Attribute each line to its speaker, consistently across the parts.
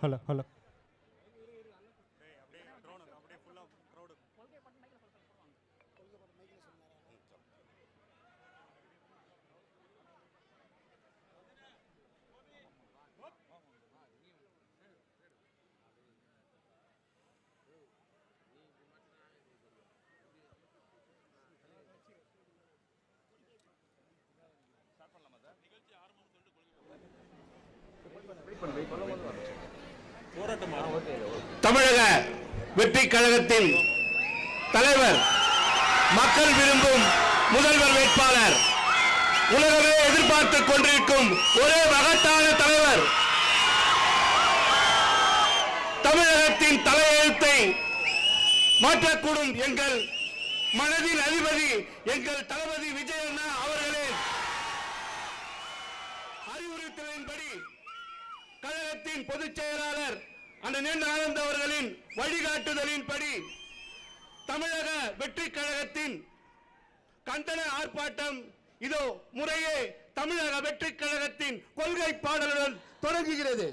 Speaker 1: Hello hello
Speaker 2: தமிழக வெற்றி கழகத்தின் தலைவர், மக்கள் விரும்பும் முதல்வர் வேட்பாளர், உலகமே எதிர்பார்த்துக் கொண்டிருக்கும் ஒரே மகத்தான தலைவர், தமிழகத்தின் தலையெழுத்தை மாற்றக்கூடும் எங்கள் மனதின் அதிபதி எங்கள் தளபதி விஜய் அண்ணா அவர்களின் அறிவுறுத்தலின்படி கழகத்தின் பொதுச் செயலாளர் அண்ணன் ஆனந்த் அவர்களின் வழிகாட்டுதலின்படி தமிழக வெற்றி கழகத்தின் கண்டன ஆர்ப்பாட்டம் இதோ முறையே தமிழக வெற்றி கழகத்தின் கொள்கை பாடலுடன் தொடங்குகிறது.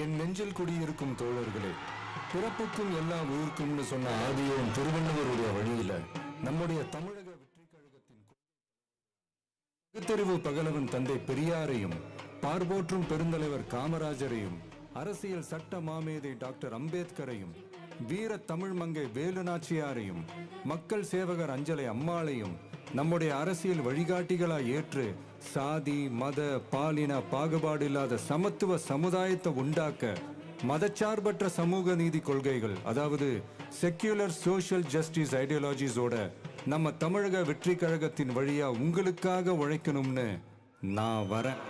Speaker 3: என் நெஞ்சில் குடியிருக்கும் தோழர்களே, பிறப்புக்கும் எல்லா உயிர்க்கும்னு சொன்ன ஆதியோன் திருவள்ளுவருடைய வழியில நம்முடைய தமிழக வெற்றி கழகத்தின் பகுத்தறிவு பகலவன் தந்தை பெரியாரையும், பார்போற்றும் பெருந்தலைவர் காமராஜரையும், அரசியல் சட்ட மாமேதை டாக்டர் அம்பேத்கரையும், வீர தமிழ் மங்கை வேலு நாச்சியாரையும், மக்கள் சேவகர் அஞ்சலை அம்மாளையும் நம்முடைய அரசியல் வழிகாட்டிகளாய் ஏற்று சாதி மத பாலின பாகுபாடு இல்லாத சமத்துவ சமுதாயத்தை உண்டாக்க மதச்சார்பற்ற சமூக நீதி கொள்கைகள், அதாவது செக்யூலர் சோஷியல் ஜஸ்டிஸ் ஐடியாலஜிஸோட நம்ம தமிழக வெற்றி கழகத்தின் வழியா உங்களுக்காக உழைக்கணும்னு நான் வரேன்.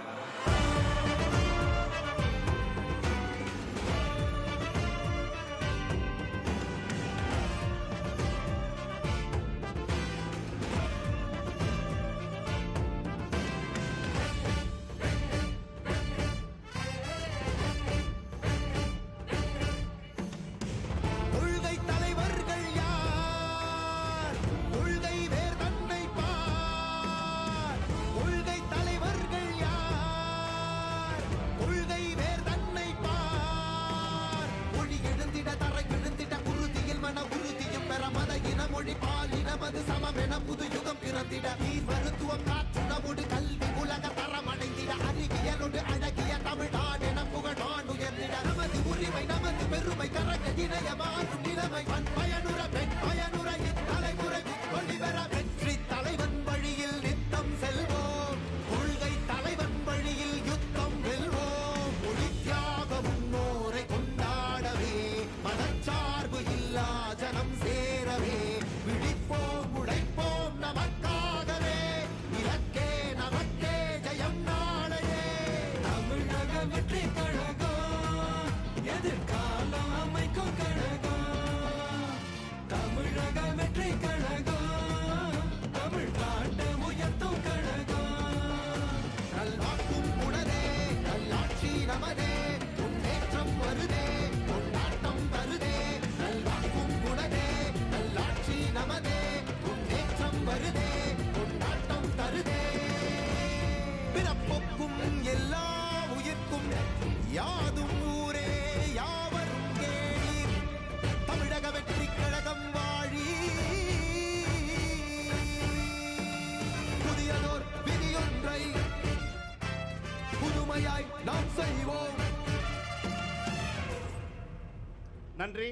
Speaker 2: நன்றி.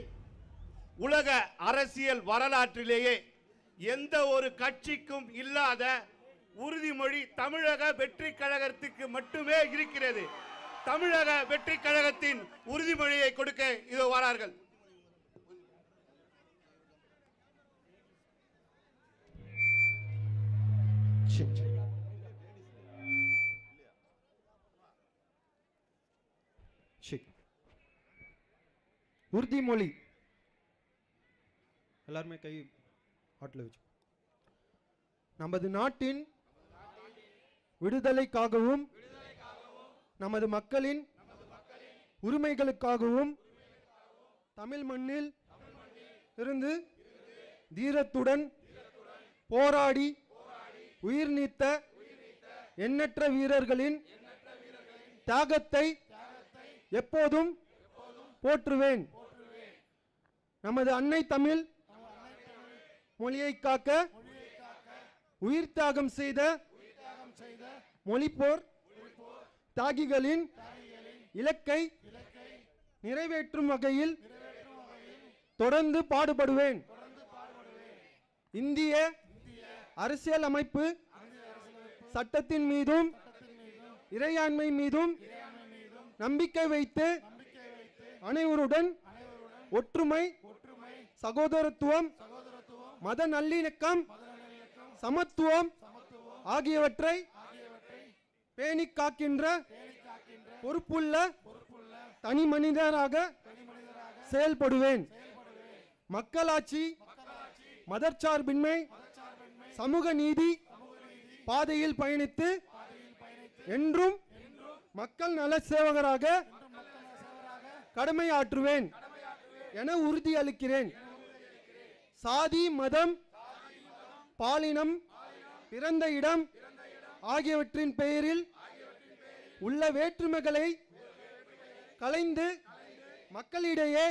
Speaker 2: உலக அரசியல் வரலாற்றிலேயே எந்த ஒரு கட்சிக்கும் இல்லாத உறுதிமொழி தமிழக வெற்றி கழகத்துக்கு மட்டுமே இருக்கிறது. தமிழக வெற்றி கழகத்தின் உறுதிமொழியை கொடுக்க இதோ வரார்கள்.
Speaker 1: உறுதிமொழி எல்லாருமே கை ஆட்டில் வச்சு. நமது நாட்டின் விடுதலைக்காகவும் நமது மக்களின் உரிமைகளுக்காகவும் தமிழ் மண்ணில் இருந்து தீரத்துடன் போராடி உயிர் நீத்த எண்ணற்ற வீரர்களின் தியாகத்தை எப்போதும் போற்றுவேன். நமது அன்னை தமிழ் மொழியை காக்க உயிர் தியாகம் செய்த மொழிப்போர் தியாகிகளின் இலக்கை நிறைவேற்றும் வகையில் தொடர்ந்து பாடுபடுவேன். இந்திய அரசியல் அமைப்பு சட்டத்தின் மீதும் இறையாண்மை மீதும் நம்பிக்கை வைத்து அனைவருடன் ஒற்றுமை, சகோதரத்துவம், மத நல்லிணக்கம், சமத்துவம் ஆகியவற்றை பேணி காக்கின்ற பொறுப்புள்ள தனி மனிதராக செயல்படுவேன். மக்களாட்சி, மதச்சார்பின்மை, சமூக நீதி பாதையில் பயணித்து என்றும் மக்கள் நல சேவகராக கடமையாற்றுவேன் என உறுதியளிக்கிறேன். சாதி, மதம், பாலினம், பிறந்த இடம் ஆகியவற்றின் பெயரில் உள்ள வேற்றுமைகளை களைந்து மக்களிடையே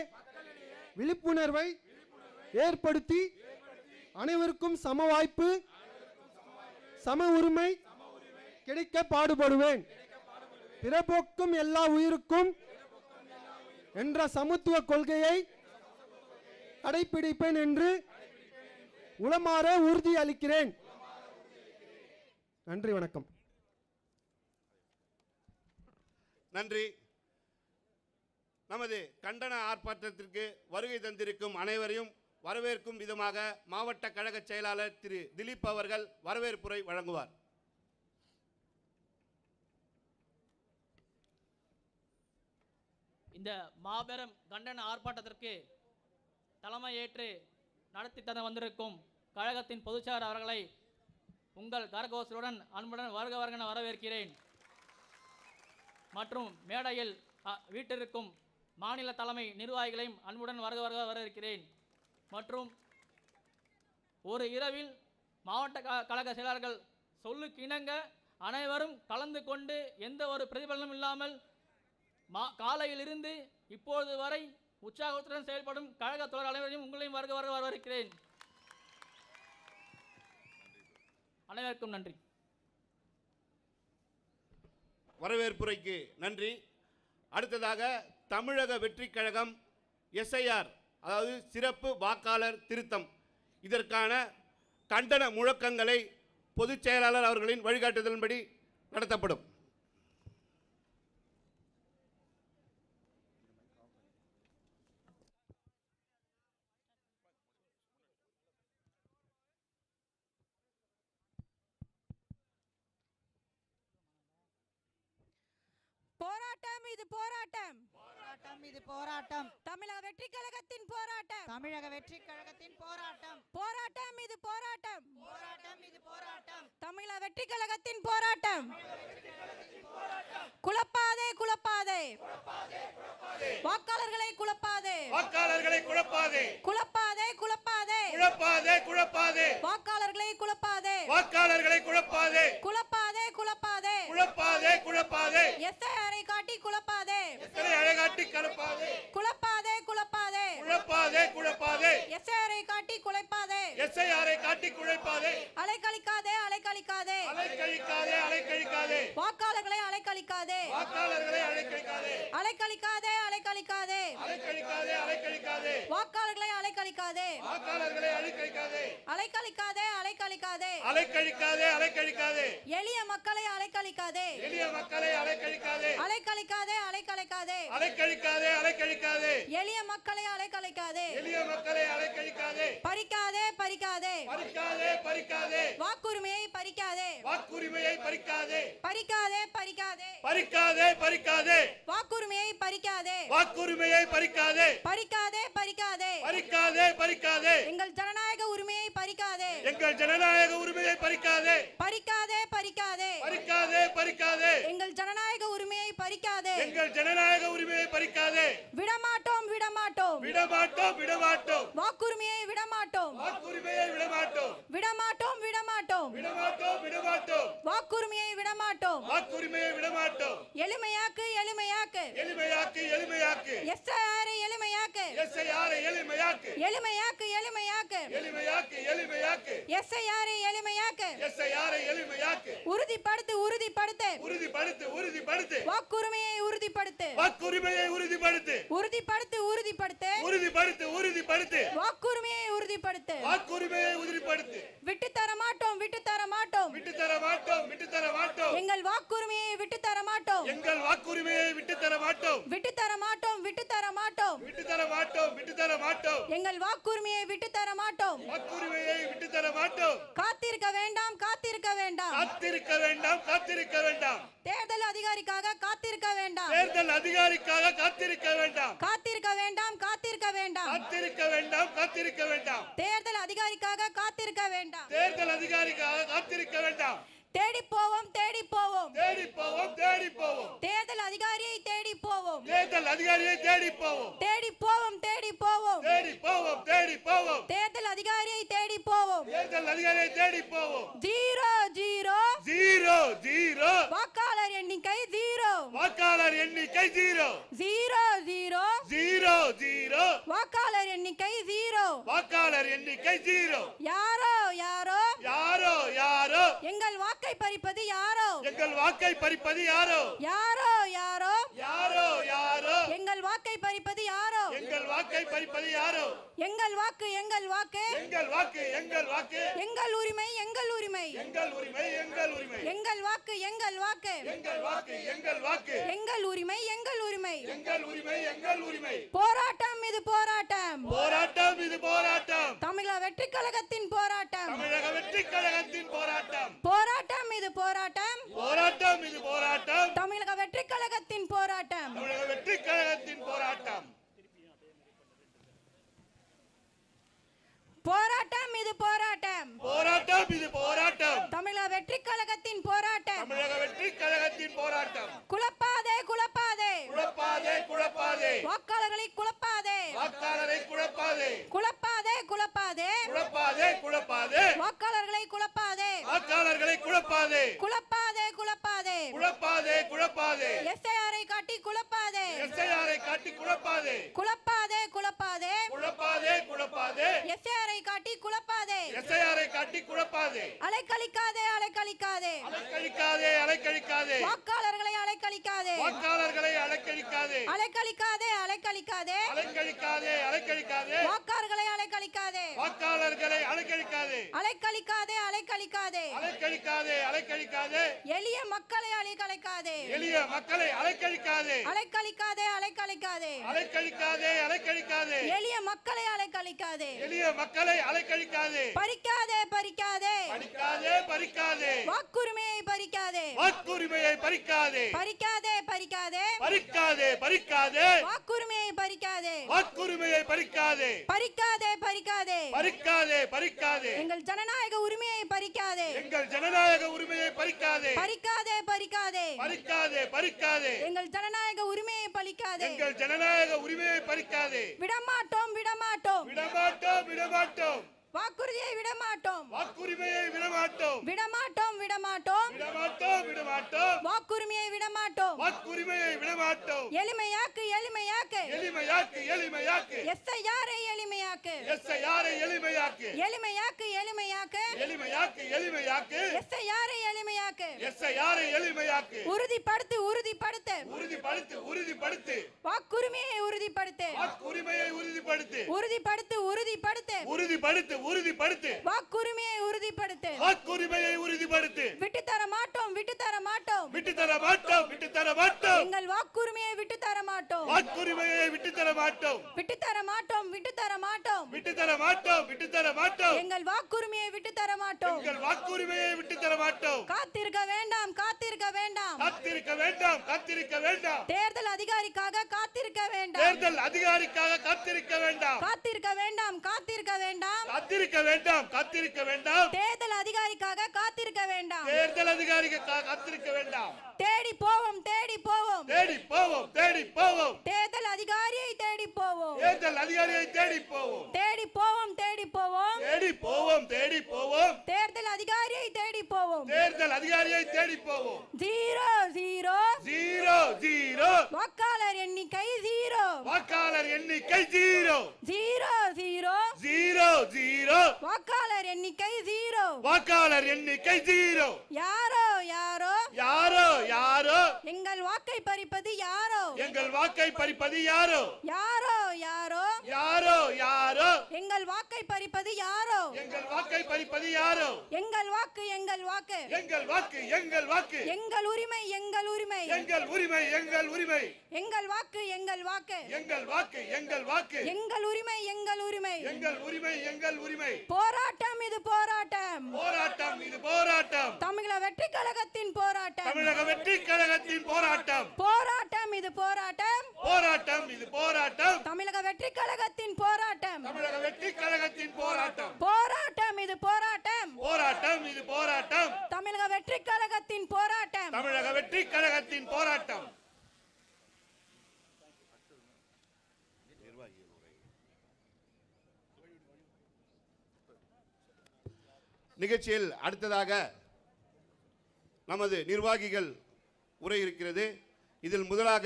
Speaker 1: விழிப்புணர்வை ஏற்படுத்தி அனைவருக்கும் சம வாய்ப்பு, சம உரிமை கிடைக்க பாடுபடுவேன். பிறப்போக்கும் எல்லா உயிருக்கும் என்ற சமத்துவ கொள்கையை கடைபிடிப்பேன் என்று உளமாற உறுதி அளிக்கிறேன். நன்றி, வணக்கம்.
Speaker 2: நன்றி. நமது கண்டன ஆர்ப்பாட்டத்திற்கு வருகை தந்திருக்கும் அனைவரையும் வரவேற்கும் விதமாக மாவட்ட கழக செயலாளர் திரு திலீப் அவர்கள் வரவேற்புரை வழங்குவார்.
Speaker 4: இந்த மாபெரும் கண்டன ஆர்ப்பாட்டத்திற்கு தலைமையேற்று நடத்தி தந்து வந்திருக்கும் கழகத்தின் பொதுச்செயலாளர் அவர்களை உங்கள் கரகோஷத்துடன் அன்புடன் வருக வருக என வரவேற்கிறேன். மற்றும் மேடையில் வீட்டிற்கும் மாநில தலைமை நிர்வாகிகளையும் அன்புடன் வருக வருக வரவேற்கிறேன். மற்றும் ஒரு இரவில் மாவட்ட கழக செயலாளர்கள் சொல்லுக்கு இணங்க அனைவரும் கலந்து கொண்டு எந்த ஒரு பிரதிபலனும் இல்லாமல் காலையிலிருந்து இப்பொழுது வரை உற்சாகத்துடன் செயல்படும் கழக தோழர் அனைவரையும் உங்களையும் வருக வருக வரவேற்கிறேன். அனைவருக்கும் நன்றி.
Speaker 2: வரவேற்புரைக்கு நன்றி. அடுத்ததாக தமிழக வெற்றி கழகம் எஸ்ஐஆர், அதாவது சிறப்பு வாக்காளர் திருத்தம், இதற்கான கண்டன முழக்கங்களை பொதுச் செயலாளர் அவர்களின் வழிகாட்டுதலின்படி நடத்தப்படும்.
Speaker 5: போராட்டம் இது போராட்டம்,
Speaker 6: போராட்டம் இது போராட்டம்,
Speaker 5: தமிழக வெற்றி கழகத்தின் போராட்டம்,
Speaker 6: தமிழக வெற்றி கழகத்தின் போராட்டம்,
Speaker 5: போராட்டம் இது போராட்டம்,
Speaker 6: போராட்டம் இது போராட்டம்,
Speaker 5: தமிழக வெற்றி கழகத்தின் போராட்டம். குழப்பாதே குழப்பாதே, வாக்காளர்களை குழப்பாதே,
Speaker 2: வாக்காளர்களை குழப்பாதே,
Speaker 5: குழப்பாதே குழப்பாதே,
Speaker 2: குழப்பாதே குழப்பாதே,
Speaker 5: வாக்காளர்களை குழப்பாதே,
Speaker 2: வாக்காளர்களை குழப்பாதே,
Speaker 5: குழப்பாதே குழப்பாதே,
Speaker 2: குழப்பாதே குழப்பாதே,
Speaker 5: எஸ்ஐஆரை காட்டி குழப்பாதே,
Speaker 2: அழகாட்டி கலப்பாதே,
Speaker 5: குழப்பாதே குழப்பாதே,
Speaker 2: குழப்பாதே குழப்பாதே,
Speaker 5: எஸ்ஐஆரை காட்டி குழப்பாதே,
Speaker 2: எஸ்ஐஆரை காட்டி குழப்பாதே,
Speaker 5: அலைக்கழிக்காதே அலைக்கழிக்காதே,
Speaker 2: அலைக்கழிக்காதே அலைக்கழிக்காதே,
Speaker 5: வாக்காளர்களை அலைக்கழிக்காதே,
Speaker 2: வாக்காளர்களை அலைக்கழிக்காதே,
Speaker 5: அலைக்கழிக்காதே அலைக்கழிக்காதே,
Speaker 2: அலைக்கழிக்காதே அலைக்கழிக்காதே, அழிக்காதே
Speaker 5: வாக்காளர்களை அலைக்கழிக்காதே
Speaker 2: வாக்காளர்களை அழிக்காதே
Speaker 5: அலைக்கழிக்காதே அலைக்கழிக்காதே
Speaker 2: அலைக்கழிக்காதே அலைக்கழிக்காதே
Speaker 5: எளிய மக்களை அலைக்கழிக்காதே
Speaker 2: எளிய மக்களை அலைக்கழிக்காதே
Speaker 5: அலைக்கழிக்காதே அலைக்கழிக்காதே
Speaker 2: அலைக்கழிக்காதே அலைக்கழிக்காதே
Speaker 5: எளிய மக்களை அலைக்கழிக்காதே
Speaker 2: எளிய மக்களை அலைக்கழிக்காதே
Speaker 5: பறிக்காதே பறிக்காதே
Speaker 2: பறிக்காதே பறிக்காதே
Speaker 5: வாக்குரிமையை பறிக்காதே
Speaker 2: வாக்குரிமையை பறிக்காதே
Speaker 5: பறிக்காதே பறிக்காதே
Speaker 2: பறிக்காதே பறிக்காதே
Speaker 5: வாக்குரிமையை பறிக்காதே
Speaker 2: வாக்குரிமையை பறிக்காதே
Speaker 5: பறிக்காதே பறிக்காதே
Speaker 2: பறிக்காதே பறிக்காதே
Speaker 5: எங்கள் ஜனநாயக உரிமையை பறிக்காதே
Speaker 2: எங்கள் ஜனநாயக உரிமையை பறிக்காதே
Speaker 5: பறிக்காதே பறிக்காதே
Speaker 2: பறிக்காதே பறிக்காதே
Speaker 5: எங்கள் ஜனநாயக உரிமையை பறிக்காதே
Speaker 2: எங்கள் ஜனநாயக உரிமையை பறிக்காதே
Speaker 5: விடமாட்டோம் விடமாட்டோம்
Speaker 2: விடமாட்டோம் விடமாட்டோம்
Speaker 5: வாக்குரிமையை விடமாட்டோம்
Speaker 2: வாக்குரிமையை விடமாட்டோம்
Speaker 5: விடமாட்டோம் விடமாட்டோம்
Speaker 2: விடமாட்டோம் விடமாட்டோம்
Speaker 5: வாக்குரிமையை விடமாட்டோம்
Speaker 2: வாக்குரிமையை விடமாட்டோம்
Speaker 5: எளிமையாக்கு எளிமையாக்கு
Speaker 2: எளிமையாக்கு எளிமையாக்கு
Speaker 5: எஸ்ஐஆரை எளிமையாக்கு
Speaker 2: எஸ்ஐஆரை எளிமையாக்கு
Speaker 5: எளிமையாக்கு எளிமையாக்கு
Speaker 2: எளிமையாக்கு எளிமையாக்கு
Speaker 5: எஸ்ஐஆரை எளிமையாக்கு
Speaker 2: எஸ்ஐஆரை எளிமையாக்கு
Speaker 5: உறுதிப்படுத்து உறுதிப்படுத்து
Speaker 2: உறுதிப்படுத்து உறுதிப்படுத்து
Speaker 5: வாக்குரிமையை உறுதிப்படுத்து
Speaker 2: வாக்குரிமையை உறுதிப்படுத்து
Speaker 5: உறுதிப்படுத்து உறுதிப்படுத்து
Speaker 2: உறுதிப்படுத்து உறுதிப்படுத்து
Speaker 5: வாக்குரிமையை உறுதிப்படுத்து
Speaker 2: வாக்குரிமையை உறுதிப்படுத்து
Speaker 5: விட்டு தர மாட்டோம் விட்டு தர மாட்டோம்
Speaker 2: விட்டு தர மாட்டோம் விட்டு தர மாட்டோம்
Speaker 5: எங்கள் வாக்குரிமையை விட்டு தர மாட்டோம்
Speaker 2: எங்கள் வாக்குரிமையை விட்டு தர மாட்டோம்
Speaker 5: விட்டு தர மாட்டோம் விட்டு தர மாட்டோம்
Speaker 2: விட்டு தர மாட்டோம் விட்டு தர மாட்டோம்
Speaker 5: எங்கள் வாக்குரிமையை விட்டு தர மாட்டோம்
Speaker 2: வாக்குரிமையை விட்டு தர மாட்டோம்
Speaker 5: காத்திருக்க வேண்டாம் காத்திருக்க வேண்டாம்
Speaker 2: காத்திருக்க வேண்டாம் காத்திருக்க வேண்டாம்
Speaker 5: தேர்தல் அதிகாரிக்காக காத்திருக்க வேண்டாம்
Speaker 2: தேர்தல் அதிகாரிக்காக காத்திருக்க வேண்டாம்
Speaker 5: காத்திருக்க வேண்டாம் காத்திருக்க வேண்டாம்
Speaker 2: காத்திருக்க வேண்டாம் காத்திருக்க வேண்டாம்
Speaker 5: தேர்தல் அதிகாரிக்காக காத்திருக்க வேண்டாம்
Speaker 2: தேர்தல் அதிகாரிக்காக காத்திருக்க வேண்டாம்
Speaker 5: தேடி போவோம் தேடி போவோம்
Speaker 2: தேடி போவோம் தேடி போவோம்
Speaker 5: தேர்தல் அதிகாரியை தேடி போவோம்
Speaker 2: தேர்தல் அதிகாரியை தேடி போவோம்
Speaker 5: தேடி போவோம் தேடி போவோம்
Speaker 2: தேடி போவோம் தேடி போவோம்
Speaker 5: தேர்தல் அதிகாரியை தேடி போவோம்
Speaker 2: தேர்தல் அதிகாரியை தேடி போவோம்
Speaker 5: ஜீரோ ஜீரோ
Speaker 2: ஜீரோ ஜீரோ
Speaker 5: வாக்காளர் எண்ணிக்கை ஜீரோ
Speaker 2: வாக்காளர் எண்ணிக்கை zero
Speaker 5: zero zero
Speaker 2: zero zero
Speaker 5: வாக்காளர் எண்ணிக்கை ஜீரோ
Speaker 2: வாக்காளர் எண்ணிக்கை ஜீரோ
Speaker 5: யாரோ யாரோ
Speaker 2: யாரோ யாரோ
Speaker 5: எங்கள் வாக்கை பறிப்பது யாரோ
Speaker 2: எங்கள் வாக்கை பறிப்பது யாரோ
Speaker 5: யாரோ யாரோ
Speaker 2: யாரோ யாரோ
Speaker 5: எங்கள் வாக்கை பறிப்பது யாரோ
Speaker 2: எங்கள் வாக்கை பறிப்பது யாரோ
Speaker 5: எங்கள் வாக்கு எங்கள் வாக்கு
Speaker 2: எங்கள் வாக்கு எங்கள் வாக்கு
Speaker 5: எங்கள் உரிமை எங்கள் உரிமை
Speaker 2: எங்கள் உரிமை எங்கள் உரிமை
Speaker 5: எங்கள் வாக்கு எங்கள் வாக்கு
Speaker 2: எங்கள் வாக்கு எங்கள் வாக்கு
Speaker 5: எங்கள் உரிமை எங்கள் உரிமை
Speaker 2: எங்கள் உரிமை எங்கள் உரிமை
Speaker 5: போராட்டம் இது போராட்டம்
Speaker 2: போராட்டம் இது போராட்டம்
Speaker 5: தமிழக வெற்றி கழகத்தின் போராட்டம்
Speaker 2: தமிழக வெற்றி கழகத்தின் போராட்டம்
Speaker 5: போராட்டம் இது போராட்டம்
Speaker 2: போராட்டம் இது போராட்டம்
Speaker 5: தமிழக வெற்றி கழகத்தின் போராட்டம்
Speaker 2: தமிழக வெற்றி கழகத்தின் போராட்டம்
Speaker 5: போராட்டம் இது போராட்டம்
Speaker 2: போராட்டம் இது போராட்டம்
Speaker 5: தமிழக வெற்றி கழகத்தின் போராட்டம்
Speaker 2: தமிழக வெற்றி கழகத்தின் போராட்டம்
Speaker 5: குழப்பாதே குழப்பாதே
Speaker 2: குழப்பாதே குழப்பாதே
Speaker 5: வாக்காளர்களை குழப்பாதே
Speaker 2: வாக்காளரை குழப்பாதே
Speaker 5: குழப்பாதே குழப்பாதே
Speaker 2: குழப்பாதே குழப்பாதே
Speaker 5: வாக்காளர்களை குழப்பாதே
Speaker 2: வாக்காளர்களை குழப்பாதே
Speaker 5: குழப்பாதே குழப்பாதே
Speaker 2: குழப்பாதே குழப்பாதே
Speaker 5: எஸ்ஐஆரை காட்டி குழப்பாதே
Speaker 2: எஸ்ஐஆரை காட்டி குழப்பாதே
Speaker 5: குழப்பாதே குழப்பாதே
Speaker 2: குழப்பாதே குழப்பாதே
Speaker 5: எஸ்ஐஆரை காட்டி குழப்பாதே
Speaker 2: எஸ்ஐஆரை காட்டி குழப்பாதே
Speaker 5: அலைக்கழிக்காதே அலைக்கழிக்காதே
Speaker 2: அலைக்கழிக்காதே அலைக்கழிக்காதே
Speaker 5: வாக்காளர்களை அலைக்கழிக்காதே
Speaker 2: வாக்காளர்களை அலைக்கழிக்காதே
Speaker 5: அலைக்கழிக்காதே அலைக்கழிக்காதே
Speaker 2: அலைக்கழிக்காதே அலைக்கழிக்காதே
Speaker 5: வாக்காளர்களை அலைக்கழிக்காதே
Speaker 2: வாக்காளர்களை அலைக்கழிக்காதே
Speaker 5: அலைக்கழிக்காதே அலைக்கழிக்காதே
Speaker 2: அலைக்கழிக்காதே அலைக்கழிக்காதே
Speaker 5: எளிய மக்களை அலைக்கழிக்காதே
Speaker 2: எளிய மக்களை அலைக்கழிக்காதே
Speaker 5: அலைக்கழிக்காதே அலைக்கழிக்காதே
Speaker 2: அலைக்கழிக்காதே அலைக்கழிக்காதே
Speaker 5: எளிய மக்களை அலைக்கழிக்காதே
Speaker 2: எளிய மக்களை அலைக்கழிக்காதே
Speaker 5: பறிக்காதே பறிக்காதே
Speaker 2: பறிக்காதே பறிக்காதே
Speaker 5: வாக்குரிமையை பறிக்காதே
Speaker 2: வாக்குரிமையை பறிக்காதே
Speaker 5: பறிக்காதே பறிக்காதே
Speaker 2: பறிக்காதே பறிக்காதே
Speaker 5: வாக்குரிமையை பறிக்காதே
Speaker 2: வாக்குரிமையை பறிக்காதே
Speaker 5: பறிக்காதே பறிக்காதே
Speaker 2: பறிக்காதே பறிக்காதே
Speaker 5: எங்கள் ஜனநாயக உரிமையை பறிக்காதே
Speaker 2: எங்கள் ஜனநாயக உரிமையை பறிக்காதே
Speaker 5: பறிக்காதே பறிக்காதே
Speaker 2: பறிக்காதே பறிக்காதே
Speaker 5: எங்கள் ஜனநாயக உரிமையை பறிக்காதே
Speaker 2: எங்கள் ஜனநாயக உரிமையை பறிக்காதே
Speaker 5: விடமாட்டோம் விடமாட்டோம்
Speaker 2: விடமாட்டோம் விடமாட்டோம்
Speaker 5: வாக்குறுதியை விடமாட்டோம்
Speaker 2: வாக்குரிமையை விடமாட்டோம்
Speaker 5: விடமாட்டோம் விடமாட்டோம்
Speaker 2: விடமாட்டோம் விடமாட்டோம்
Speaker 5: வாக்குரிமையை விடமாட்டோம்
Speaker 2: வாக்குரிமையை விடமாட்டோம்
Speaker 5: எளிமையாக்கு எளிமையாக்கு
Speaker 2: எளிமையாக்கு எளிமையாக்கு
Speaker 5: எஸ்ஐஆரை எளிமையாக்கு
Speaker 2: எஸ்ஐஆரை எளிமையாக்கு
Speaker 5: எளிமையாக்கு எளிமையாக்கு
Speaker 2: எளிமையாக்கு எளிமையாக்கு
Speaker 5: எஸ்ஐஆரை எளிமையாக்கு
Speaker 2: எஸ்ஐஆரை எளிமையாக்கு
Speaker 5: உறுதிப்படுத்து உறுதிப்படுத்து
Speaker 2: உறுதிப்படுத்து உறுதிப்படுத்து
Speaker 5: வாக்குரிமையை உறுதிப்படுத்து
Speaker 2: வாக்குரிமையை உறுதிப்படுத்து உறுதிப்படுத்து
Speaker 5: உறுதிப்படுத்து உறுதிப்படுத்து
Speaker 2: உறுதிப்படுத்து உறுதிப்படுத்து
Speaker 5: வாக்குரிமையை உறுதிப்படுத்து
Speaker 2: வாக்குரிமையை உறுதிப்படுத்து
Speaker 5: விட்டு தர மாட்டோம் விட்டு தர மாட்டோம்
Speaker 2: விட்டு தர மாட்டோம் விட்டு தர மாட்டோம்
Speaker 5: எங்கள் வாக்குரிமையை விட்டு தர மாட்டோம்
Speaker 2: வாக்குரிமையை விட்டு தர மாட்டோம்
Speaker 5: விட்டு தர மாட்டோம் விட்டு தர மாட்டோம்
Speaker 2: விட்டு தர மாட்டோம் விட்டு தர மாட்டோம்
Speaker 5: எங்கள் வாக்குரிமையை விட்டு தர மாட்டோம்
Speaker 2: எங்கள் வாக்குரிமையை விட்டு தர மாட்டோம்
Speaker 5: காத்திருக்க வேண்டாம் காத்திருக்க வேண்டாம்
Speaker 2: காத்திருக்க வேண்டாம் காத்திருக்க வேண்டாம்
Speaker 5: தேர்தல் அதிகாரிக்காக காத்திருக்க வேண்டாம்
Speaker 2: தேர்தல் அதிகாரிக்காக காத்திருக்க வேண்டாம்
Speaker 5: காத்திருக்க வேண்டாம் காத்திருக்க வேண்டாம்
Speaker 2: காத்திருக்க வேண்டாம் காத்திருக்க வேண்டாம்
Speaker 5: தேர்தல் அதிகாரிக்காக காத்திருக்க வேண்டாம்
Speaker 2: தேர்தல் அதிகாரிக்காக காத்திருக்க வேண்டாம்
Speaker 5: தேடி போவோம் தேடி போவோம்
Speaker 2: தேடி போவோம் தேடி போவோம்
Speaker 5: தேர்தல் அதிகாரியை தேடி போவோம்
Speaker 2: தேர்தல் அதிகாரியை தேடி போவோம்
Speaker 5: தேடி போவோம் தேடி போவோம்
Speaker 2: தேடி போவோம் தேடி போவோம்
Speaker 5: தேர்தல் அதிகாரியை தேடி போவோம்
Speaker 2: தேர்தல் அதிகாரியை தேடி போவோம்
Speaker 5: 0 0
Speaker 2: 0 0
Speaker 5: வாக்காளர் எண்ணிக்கை 0
Speaker 2: வாக்காளர் எண்ணிக்கை 0
Speaker 5: 0 0
Speaker 2: 0 0
Speaker 5: வாக்காளர் எண்ணிக்கை 0
Speaker 2: வாக்காளர் எண்ணிக்கை 0
Speaker 5: யாரோ யாரோ
Speaker 2: யாரோ யாரோ
Speaker 5: எங்கள் வாக்கை பறிப்பது யாரோ
Speaker 2: எங்கள் வாக்கை பறிப்பது யாரோ
Speaker 5: யாரோ யாரோ
Speaker 2: யாரோ யாரோ
Speaker 5: எங்கள் வாக்கை பறிப்பது யாரோ
Speaker 2: எங்கள் வாக்கை பறிப்பது யாரோ
Speaker 5: எங்கள் வாக்கு எங்கள் வாக்கு
Speaker 2: எங்கள் வாக்கு எங்கள் வாக்கு
Speaker 5: எங்கள் உரிமை எங்கள் உரிமை
Speaker 2: எங்கள் உரிமை எங்கள் உரிமை
Speaker 5: எங்கள் வாக்கு எங்கள் வாக்கு
Speaker 2: எங்கள் வாக்கு எங்கள் வாக்கு
Speaker 5: எங்கள் உரிமை எங்கள் உரிமை
Speaker 2: எங்கள் உரிமை எங்கள் உரிமை
Speaker 5: போராட்டம் இது போராட்டம்
Speaker 2: போராட்டம் இது போராட்டம்
Speaker 5: தமிழக வெற்றி கழகத்தின் போராட்டம்
Speaker 2: தமிழக வெற்றி கழகத்தின் போராட்டம்
Speaker 5: போராட்டம் இது போராட்டம்
Speaker 2: போராட்டம் இது போராட்டம்
Speaker 5: தமிழக வெற்றி கழகத்தின் போராட்டம்
Speaker 2: தமிழக வெற்றி கழகத்தின் போராட்டம்
Speaker 5: போராட்டம் இது போராட்டம்
Speaker 2: போராட்டம் இது போராட்டம்
Speaker 5: தமிழக வெற்றி கழகத்தின் போராட்டம்
Speaker 2: தமிழக வெற்றி கழகத்தின் போராட்டம். நிகழ்ச்சியில் அடுத்ததாக நமது நிர்வாகிகள் உரை இருக்கிறது. இதில் முதலாக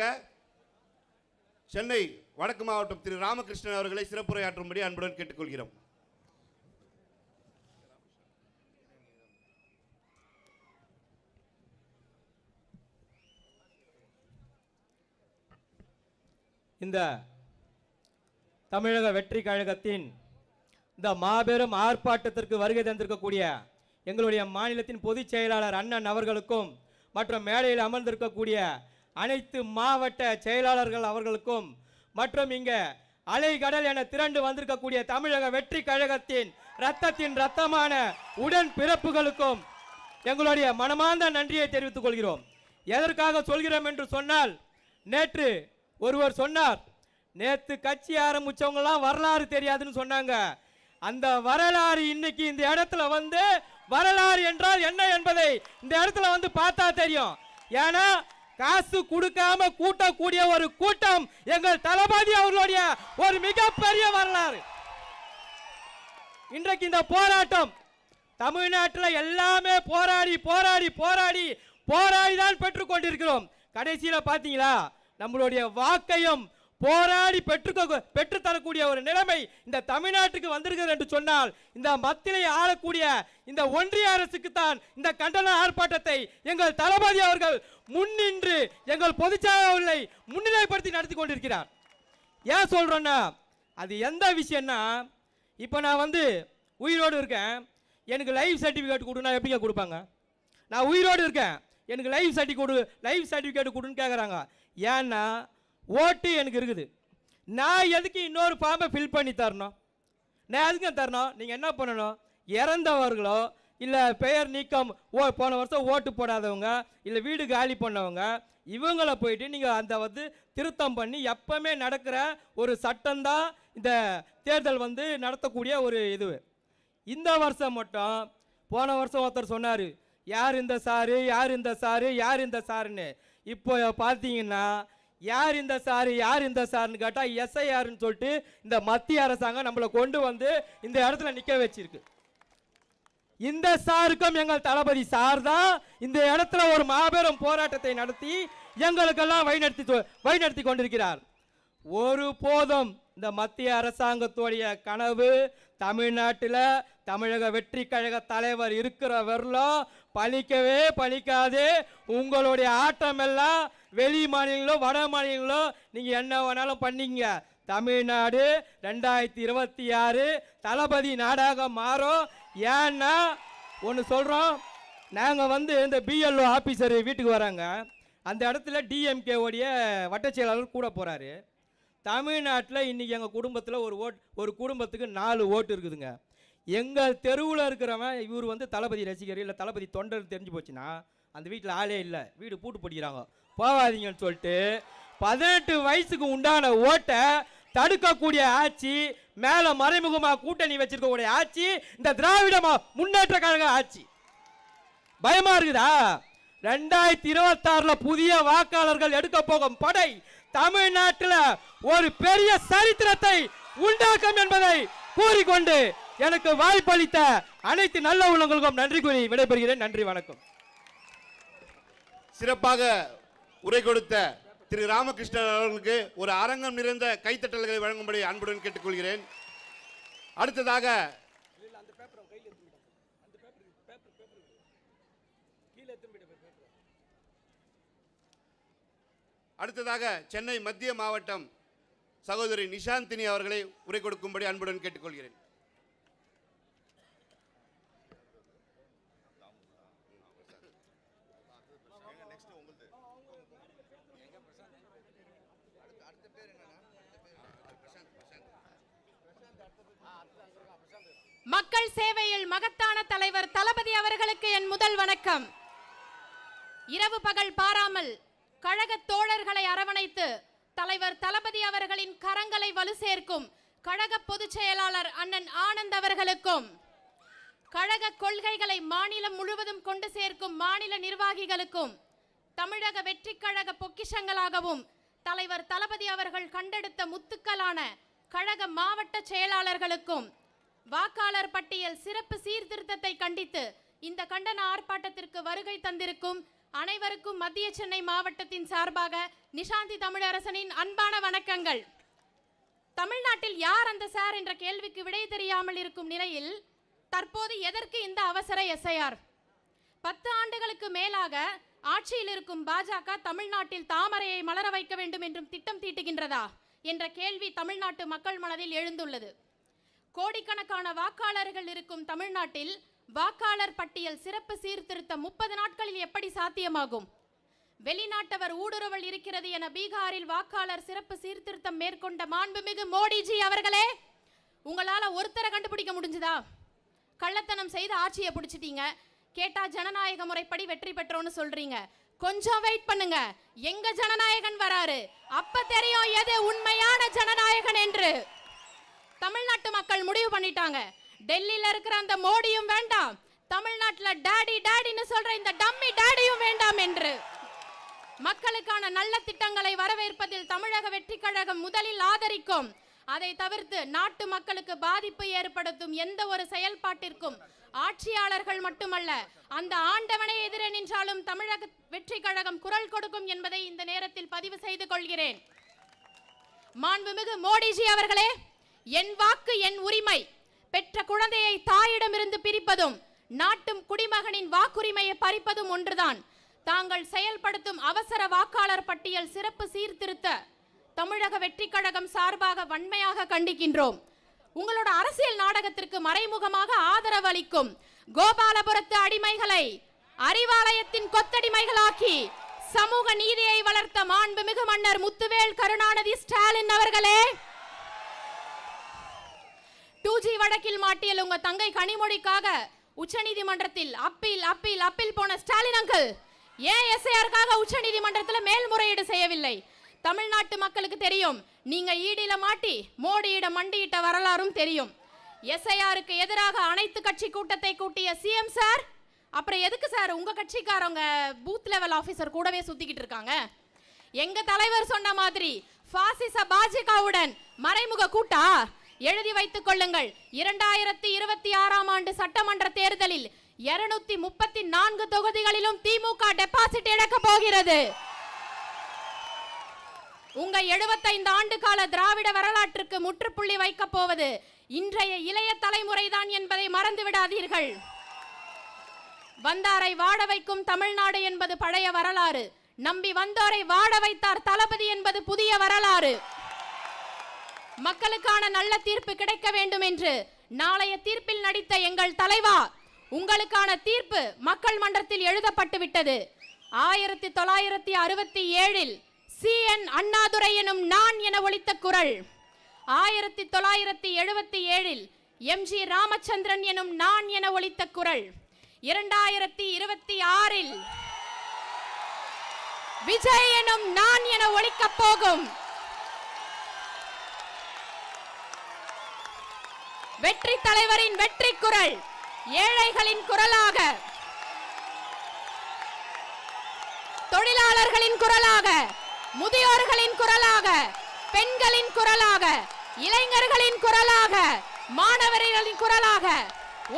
Speaker 2: சென்னை வடக்கு மாவட்டம் திரு ராமகிருஷ்ணன் அவர்களை சிறப்புரையாற்றும்படி அன்புடன் கேட்டுக்கொள்கிறோம்.
Speaker 7: இந்த தமிழக வெற்றி கழகத்தின் இந்த மாபெரும் ஆர்ப்பாட்டத்திற்கு வருகை தந்திருக்கக்கூடிய எங்களுடைய மாநிலத்தின் பொதுச் செயலாளர் அண்ணன் அவர்களுக்கும் மற்றும் மேடையில் அமர்ந்திருக்கக்கூடிய அனைத்து மாவட்ட செயலாளர்கள் அவர்களுக்கும் மற்றும் இங்கே அலைகடல் என திரண்டு வந்திருக்கக்கூடிய தமிழக வெற்றி கழகத்தின் இரத்தத்தின் இரத்தமான உடன் பிறப்புகளுக்கும் எங்களுடைய மனமார்ந்த நன்றியை தெரிவித்துக் கொள்கிறோம். எதற்காக சொல்கிறோம் என்று சொன்னால், நேற்று ஒருவர் சொன்னார், நேற்று கட்சி ஆரம்பிச்சவங்கலாம் வரலாறு தெரியாதுன்னு சொன்னாங்க. அந்த வரலாறு இன்னைக்கு இந்த இடத்துல வந்து வரலாறு என்றால் என்ன என்பதை இந்த இடத்துல வந்து பார்த்தா தெரியும். ஏன்னா காசு கொடுக்காம கூட்டக்கூடிய ஒரு கூட்டம் எங்கள் தளபதி அவர்களுடைய ஒரு மிகப்பெரிய வரலாறு. இன்றைக்கு இந்த போராட்டம் தமிழ்நாட்டில் எல்லாமே போராடி போராடி போராடி போராடி தான் பெற்றுக் கொண்டிருக்கிறோம். கடைசியில் பார்த்தீங்களா, நம்மளுடைய வாக்கையும் போராடி பெற்றுத்தரக்கூடிய ஒரு நிலைமை இந்த தமிழ்நாட்டுக்கு வந்திருக்கிறது என்று சொன்னால், இந்த மத்தியிலே ஆளக்கூடிய இந்த ஒன்றிய அரசுக்கு தான் இந்த கண்டன ஆர்ப்பாட்டத்தை எங்கள் தளபதி அவர்கள் முன்னின்று எங்கள் பொதுச்செயலாளரை முன்னிலைப்படுத்தி நடத்தி கொண்டிருக்கிறார். ஏன் சொல்றேன்னா, அது எந்த விஷயம்னா, இப்போ நான் வந்து உயிரோடு இருக்கேன், எனக்கு லைஃப் சர்டிஃபிகேட் கொடுனா எப்படிங்க கொடுப்பாங்க? நான் உயிரோடு இருக்கேன், எனக்கு லைஃப் சர்டிஃபிகேட் கொடுன்னு கேட்குறாங்க. ஏன்னா ஓட்டு எனக்கு இருக்குது. நான் எதுக்கு இன்னொரு ஃபார்மை ஃபில் பண்ணி தரணும்? நான் எதுக்கு தரணும்? நீங்கள் என்ன பண்ணணும், இறந்தவர்களோ இல்லை பெயர் நீக்கம் போன வருஷம் ஓட்டு போடாதவங்க இல்லை வீடு காலி பண்ணவங்க இவங்களை போயிட்டு நீங்கள் அந்த வந்து திருத்தம் பண்ணி எப்பவுமே நடக்கிற ஒரு சட்டம்தான் இந்த தேர்தல் வந்து நடத்தக்கூடிய ஒரு இது. இந்த வருஷம் மட்டும், போன வருஷம் ஒருத்தர் சொன்னார், யார் இந்த சாரு யார் இந்த சாரு யார் இந்த சாருன்னு. இப்போ பார்த்தீங்கன்னா யார் இந்த சாரு யார் இந்த சாருன்னு கேட்டால் எஸ்ஐஆர்னு சொல்லிட்டு இந்த மத்திய அரசாங்கம் நம்மளை கொண்டு வந்து இந்த இடத்துல நிற்க வச்சிருக்கு. இந்த சாருக்கும் எங்கள் தளபதி சார் தான் இந்த இடத்துல ஒரு மாபெரும் போராட்டத்தை நடத்தி எங்களுக்கெல்லாம் வழிநடத்தி கொண்டிருக்கிறார். ஒரு போதும் இந்த மத்திய அரசாங்கத்துடைய கனவு தமிழ்நாட்டில் தமிழக வெற்றி கழக தலைவர் இருக்கிற வரலும் பலிக்கவே பலிக்காது. உங்களுடைய ஆட்டம் எல்லாம் வெளி மாநிலங்களோ வட மாநிலங்களோ நீங்கள் என்ன வேணாலும் பண்ணிங்க, தமிழ்நாடு 2026 தளபதி நாடாக மாறும். ஏன்னா ஒன்று சொல்கிறோம், நாங்கள் வந்து இந்த பிஎல்ஓ ஆஃபீஸர் வீட்டுக்கு வராங்க, அந்த இடத்துல டிஎம்கே உடைய வட்டச் செயலாளர் கூட போகிறாரு. தமிழ்நாட்டில் இன்றைக்கி எங்கள் குடும்பத்தில் ஒரு குடும்பத்துக்கு 4 ஓட்டு இருக்குதுங்க. எங்கள் தெருவில் இருக்கிறவன் இவர் வந்து தளபதி ரசிகர் இல்லை தளபதி தொண்டர் தெரிஞ்சு போச்சுன்னா அந்த வீட்டில் ஆளே இல்லை, வீடு பூட்டு படிக்கிறாங்க, போகாதீங்கன்னு சொல்லிட்டு 18 வயசுக்கு உண்டான ஓட்டை தடுக்கக்கூடிய ஆட்சி, மேலே மறைமுகமாக கூட்டணி வச்சிருக்கக்கூடிய ஆட்சி இந்த திராவிட முன்னேற்ற கழக ஆட்சி. பயமா இருக்குதா? 2026 புதிய வாக்காளர்கள் எடுக்க போகும் படை தமிழ்நாட்டில் ஒரு பெரிய சரித்திரத்தை உண்டாக்கும் என்பதை கூறிக்கொண்டு எனக்கு வாய்ப்பளித்த அனைத்து நல்ல உள்ளங்களுக்கும் நன்றி கூறி விடைபெறுகிறேன். நன்றி, வணக்கம்.
Speaker 2: சிறப்பாக உரை கொடுத்த திரு ராமகிருஷ்ணன் அவர்களுக்கு ஒரு அரங்கம் நிறைந்த கைத்தட்டல்களை வழங்கும்படி அன்புடன் கேட்டுக்கொள்கிறேன். அடுத்ததாக சென்னை மத்திய மாவட்டம் சகோதரி நிஷாந்தினி அவர்களை உரை கொடுக்கும்படி அன்புடன் கேட்டுக்கொள்கிறேன்.
Speaker 8: மக்கள் சேவையில் மகத்தான தலைவர் தளபதி அவர்களுக்கு என் முதல் வணக்கம். இரவு பகல் பாராமல் கழக தோழர்களை அரவணைத்து தலைவர் தளபதி அவர்களின் கரங்களை வலு சேர்க்கும் கழக பொதுச் செயலாளர் அண்ணன் ஆனந்த் அவர்களுக்கும், கழக கொள்கைகளை மாநிலம் முழுவதும் கொண்டு சேர்க்கும் மாநில நிர்வாகிகளுக்கும், தமிழக வெற்றி கழக பொக்கிஷங்களாகவும் தலைவர் தளபதி அவர்கள் கண்டெடுத்த முத்துக்களான கழக மாவட்ட செயலாளர்களுக்கும், வாக்காளர் பட்டியல் சிறப்பு சீர்திருத்தத்தை கண்டித்து இந்த கண்டன ஆர்ப்பாட்டத்திற்கு வருகை தந்திருக்கும் அனைவருக்கும் மத்திய சென்னை மாவட்டத்தின் சார்பாக நிஷாந்தி தமிழரசனின் அன்பான வணக்கங்கள். தமிழ்நாட்டில் யார் அந்த சார் என்ற கேள்விக்கு விடை தெரியாமல் இருக்கும் நிலையில் தற்போது எதற்கு இந்த அவசர எஸ்ஐஆர்? 10 ஆண்டுகளுக்கு மேலாக ஆட்சியில் இருக்கும் பாஜக தமிழ்நாட்டில் தாமரையை மலர வைக்க வேண்டும் என்றும் திட்டம் தீட்டுகின்றதா என்ற கேள்வி தமிழ்நாட்டு மக்கள் மனதில் எழுந்துள்ளது. கோடிக்கணக்கான வாக்காளர்கள் இருக்கும் தமிழ்நாட்டில் வாக்காளர் பட்டியல் சிறப்பு சீர்திருத்தம் 30 நாட்களில் எப்படி சாத்தியமாகும்? வெளிநாட்டவர் ஊடுருவல் இருக்கிறது என பீகாரில் வாக்காளர் சிறப்பு சீர்திருத்தம் மேற்கொண்ட மாண்புமிகு மோடிஜி அவர்களே, உங்களால ஒருத்தரை கண்டுபிடிக்க முடிஞ்சுதா? கள்ளத்தனம் செய்து ஆட்சியை பிடிச்சிட்டீங்க, கேட்டா ஜனநாயக முறைப்படி வெற்றி பெற்றோன்னு சொல்றீங்க. கொஞ்சம் வெயிட் பண்ணுங்க, எங்க ஜனநாயகன் வராரு, அப்ப தெரியும் எது உண்மையான ஜனநாயகன் என்று. தமிழ்நாட்டு மக்கள் முடிவு பண்ணிட்டாங்க, டெல்லியில இருக்கிற அந்த மோடியும் வேண்டாம், தமிழ்நாட்டில் டாடி டாடின்னு சொல்ற இந்த டம்மி டாடியும் வேண்டாம் என்று. மக்களுக்கான நல்ல திட்டங்களை வரவேற்பதில் தமிழக வெற்றி கழகம் முதலில் ஆதரிக்கும். அதை தவிர்த்து நாட்டு மக்களுக்கு பாதிப்பு ஏற்படுத்தும் எந்த ஒரு செயல்பாட்டிற்கும் ஆட்சியாளர்கள் மட்டுமல்ல, அந்த ஆண்டவனை எதிரே நின்றாலும் தமிழக வெற்றி கழகம் குரல் கொடுக்கும் என்பதை இந்த நேரத்தில் பதிவு செய்து கொள்கிறேன். மாண்புமிகு மோடிஜி அவர்களே, என் வாக்கு என் உரிமை, பெற்ற குழந்தையை தாயிடமிருந்து பிரிப்பதும் நாட்டும் குடிமகனின் வாக்குரிமையை பறிப்பதும் ஒன்றுதான். தாங்கள் செயல்படுத்தும் அவசர வாக்காளர் பட்டியல் சிறப்பு சீர்திருத்த தமிழக வெற்றி கழகம் சார்பாக வன்மையாக கண்டிக்கின்றோம். உங்களோட அரசியல் நாடகத்திற்கு மறைமுகமாக ஆதரவு அளிக்கும் கோபாலபுரத்து அடிமைகளை அறிவாலயத்தின் கொத்தடிமைகளாக்கி சமூக நீதியை வளர்த்த மாண்புமிகு மன்னர் முத்துவேல் கருணாநிதி ஸ்டாலின் அவர்களே, 2G வழக்கில் மாட்டியல் உங்க தங்கை கனிமொழிக்காக உச்சநீதிமன்றத்தில் அப்பீல் அப்பீல் அப்பீல் போன ஸ்டாலின் அங்கிள் ஏன் எஸ்ஐஆருக்காக உச்சநீதிமன்றத்தில் மேல்முறையீடு செய்யவில்லை? தமிழ்நாட்டு மக்களுக்கு தெரியும், நீங்க ஈடில மாட்டி மோடியிடம் மண்டியிட்ட வரலாறும் தெரியும். எஸ்ஐஆருக்கு எதிராக அனைத்து கட்சி கூட்டத்தை கூட்டிய சிஎம் சார், அப்புறம் எதுக்கு சார் உங்க கட்சிக்காரங்க பூத் லெவல் ஆபீசர் கூடவே சுத்திக்கிட்டு இருக்காங்க? எங்க தலைவர் சொன்ன மாதிரி பாசிச பாஜகவுடன் மறைமுக கூட்டா? எழுதி வைத்துக் கொள்ளுங்கள், 2026ஆம் ஆண்டு சட்டமன்ற தேர்தலில் 234 தொகுதிகளிலும் திமுக டெபாசிட் இழக்க போகிறது. உங்க 75 ஆண்டு கால திராவிட வரலாற்றுக்கு முற்றுப்புள்ளி வைக்க போவது இன்றைய இளைய தலைமுறைதான் என்பதை மறந்து விடாதீர்கள். வந்தாரை வாழ வைக்கும் தமிழ்நாடு என்பது பழைய வரலாறு, நம்பி வந்தோரை வாழ வைத்தார் தளபதி என்பது புதிய வரலாறு. மக்களுக்கான நல்ல தீர்ப்பு கிடைக்க வேண்டும் என்று நாளைய தீர்ப்பில் நடித்த எங்கள் தலைவா, உங்களுக்கான தீர்ப்பு மக்கள் மன்றத்தில் எழுதப்பட்டு விட்டது. 1967 CN அண்ணாதுரை எனும் நான் என ஒலித்த குரல், 1977 MG ராமச்சந்திரன் எனும் நான் என ஒலித்த குரல், 2026 விஜய் எனும் நான் என ஒலிக்கப் போகும். வெற்றி தலைவரின் வெற்றி குரல், ஏழைகளின் குரலாக, தொழிலாளர்களின் குரலாக, முதியோர்களின் குரலாக, பெண்களின் குரலாக, இளைஞர்களின் குரலாக, மாணவர்களின் குரலாக,